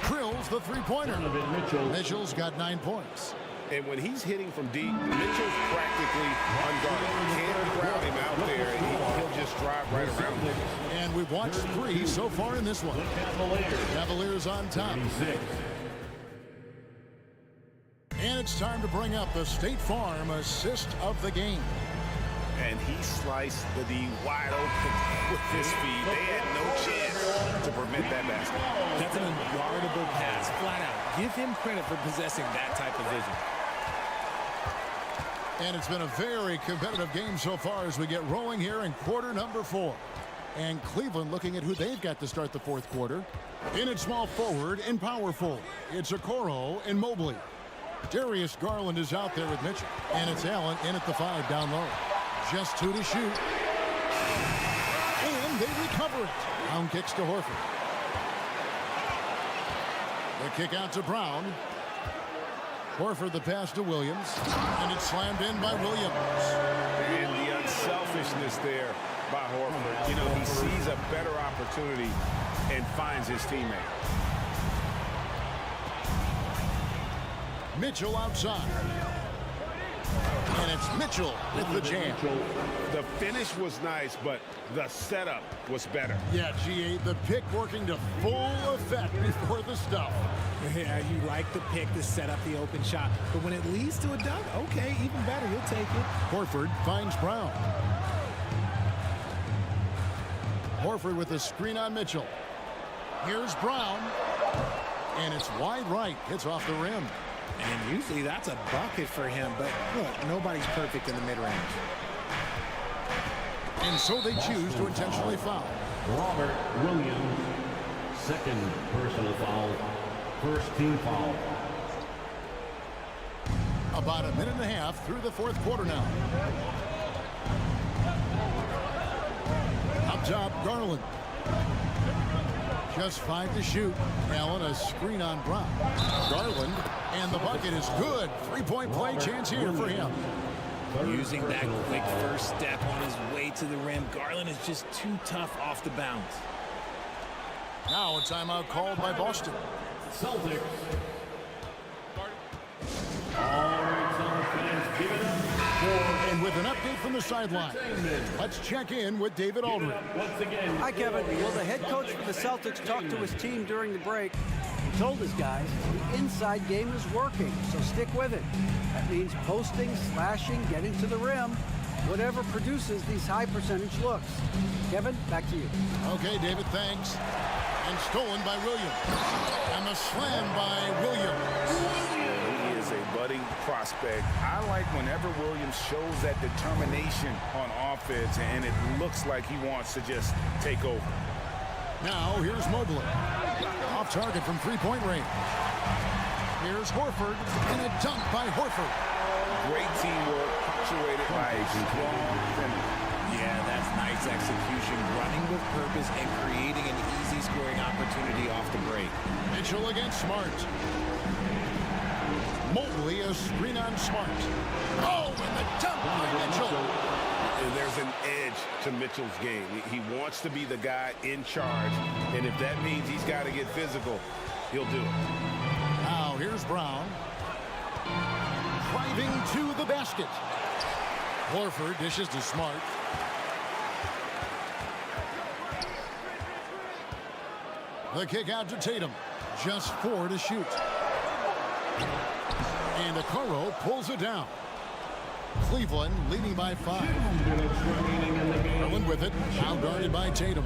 Drills the three-pointer. Mitchell's got 9 points. And when he's hitting from deep, Mitchell's practically unguarded. Can't crowd him out there, and he'll just drive right around him. And we've watched 3 so far in this one. Cavaliers on top. And it's time to bring up the State Farm assist of the game. And he sliced the D wide open with his feet. They had no chance to prevent that basket. That's an unguardable pass, flat out. Give him credit for possessing that type of vision. And it's been a very competitive game so far as we get rolling here in quarter number 4. And Cleveland looking at who they've got to start the fourth quarter. In at small forward and power forward, it's Okoro and Mobley. Darius Garland is out there with Mitchell. And it's Allen in at the 5 down low. Just 2 to shoot. And they recover it. Brown kicks to Horford. The kick out to Brown. Horford the pass to Williams. And it's slammed in by Williams. And the unselfishness there by Horford. You know, he sees a better opportunity and finds his teammate. Mitchell outside. And it's Mitchell with the jam. The finish was nice, but the setup was better. Yeah, GA, the pick working to full effect before the stuff. Yeah, you like the pick to set up the open shot. But when it leads to a dunk, okay, even better, you'll take it. Horford finds Brown. Horford with a screen on Mitchell. Here's Brown. And it's wide right. Hits off the rim. And usually that's a bucket for him, but look, nobody's perfect in the mid-range. And so they choose to intentionally foul. Robert Williams, second personal foul, first team foul. About a minute and a half through the fourth quarter now. Up top, Garland. Just 5 to shoot. Allen, a screen on Brown. Garland, and the bucket is good. Three-point play chance here for him. Using that quick first step on his way to the rim, Garland is just too tough off the bounce. Now a timeout called by Boston. Celtics. All right, Celtics fans, give it up. And with an update from the sideline, let's check in with David Aldridge. Hi, Kevin. Well, the head coach for the Celtics talked to his team during the break. He told his guys the inside game is working, so stick with it. That means posting, slashing, getting to the rim, whatever produces these high percentage looks. Kevin, back to you. Okay, David, thanks. And stolen by Williams. And the slam by Williams. He is a budding prospect. I like whenever Williams shows that determination on offense, and it looks like he wants to just take over. Now, here's Mobley. Off target from three-point range. Here's Horford, and a dunk by Horford. Great teamwork, punctuated by a strong finish. Yeah, that's nice execution, running with purpose and creating an easy scoring opportunity off the break. Mitchell against Smart. Mobley, a screen on Smart. Oh, and the dunk by Mitchell. There's an edge to Mitchell's game. He wants to be the guy in charge, and if that means he's got to get physical, he'll do it. Now, here's Brown. Driving to the basket. Horford dishes to Smart. The kick out to Tatum. Just 4 to shoot. And Okoro pulls it down. Cleveland leading by 5. Garland with it. Now guarded by Tatum.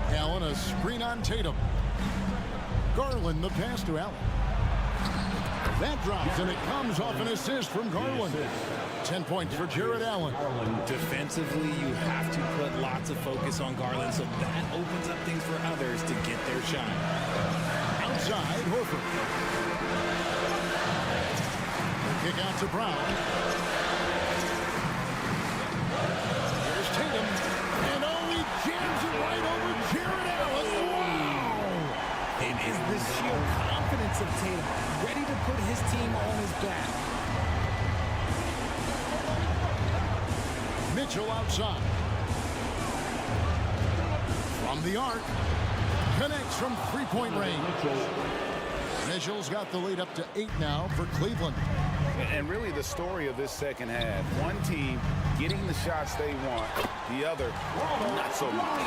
Allen, a screen on Tatum. Garland, the pass to Allen. That drops, and it comes off an assist from Garland. 10 points for Jared Allen. Defensively, you have to put lots of focus on Garland, so that opens up things for others to get their shot. Outside, Horford. The kick out to Brown. Here's Tatum. And oh, he jams it right over Jared Allen. Wow! It is the sheer confidence of Tatum, ready to put his team on his back. Mitchell outside. From the arc. Connects from three-point range. Mitchell's got the lead up to 8 now for Cleveland. And really the story of this second half, one team getting the shots they want, the other not so much.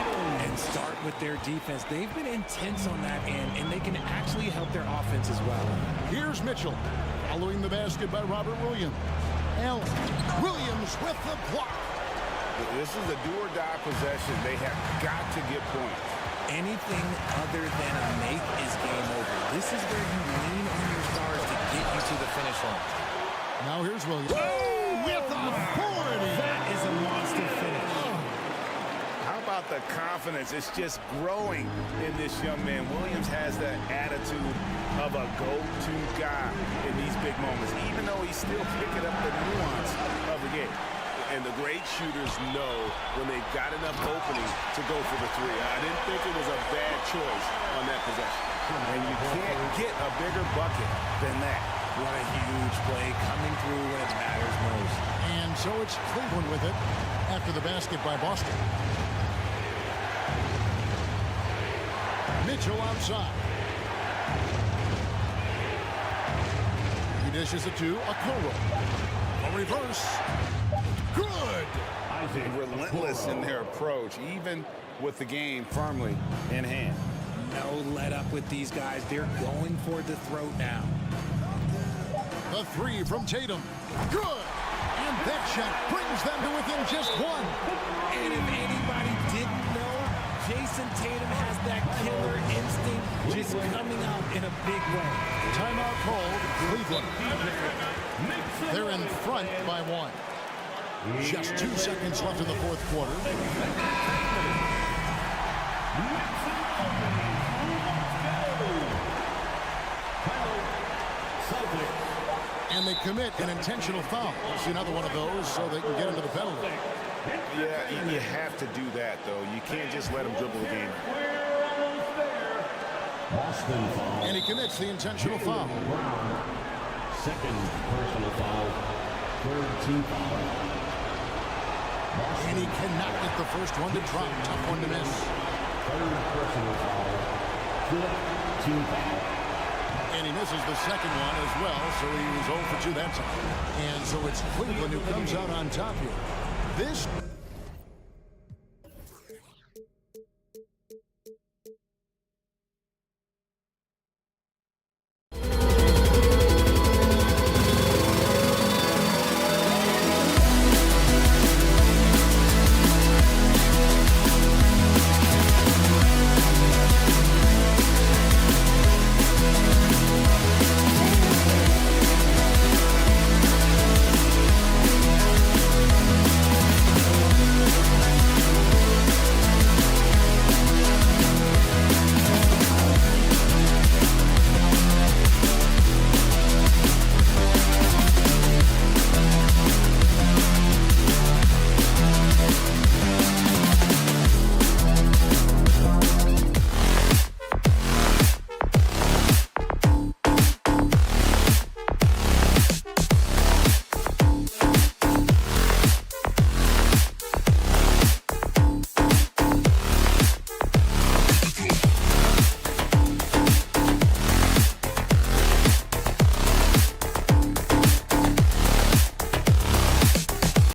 And start with their defense. They've been intense on that end, and they can actually help their offense as well. Here's Mitchell. Following the basket by Robert Williams. Allen. Williams with the block. This is a do-or-die possession. They have got to get points. Anything other than a make is game over. This is where you lean on your stars to get you to the finish line. Now here's Williams. Oh, with authority. That is a monster finish. How about the confidence? It's just growing in this young man. Williams has that attitude of a go-to guy in these big moments, even though he's still picking up the nuance of the game. And the great shooters know when they've got enough opening to go for the three. I didn't think it was a bad choice on that possession. And you can't get a bigger bucket than that. What a huge play coming through when it matters most. And so it's Cleveland with it after the basket by Boston. Mitchell outside. He dishes it to Okoro. A reverse. Good. Relentless in their approach, even with the game firmly in hand. No let up with these guys. They're going for the throat now. The three from Tatum. Good. And that shot brings them to within just 1. And if anybody didn't know, Jason Tatum has that killer instinct just coming out in a big way. Timeout called Cleveland. They're in front by 1. Just 2 seconds left in the fourth quarter. And they commit an intentional foul. See another one of those so they can get into the penalty. Yeah, you have to do that, though. You can't just let them dribble the game. And he commits the intentional foul. Second personal foul. Third team foul. And he cannot get the first one to drop. Tough one to miss. Third personal foul. Fifth team foul. And he misses the second one as well, so he was 0 for 2 that time. And so it's Cleveland who comes out on top here. This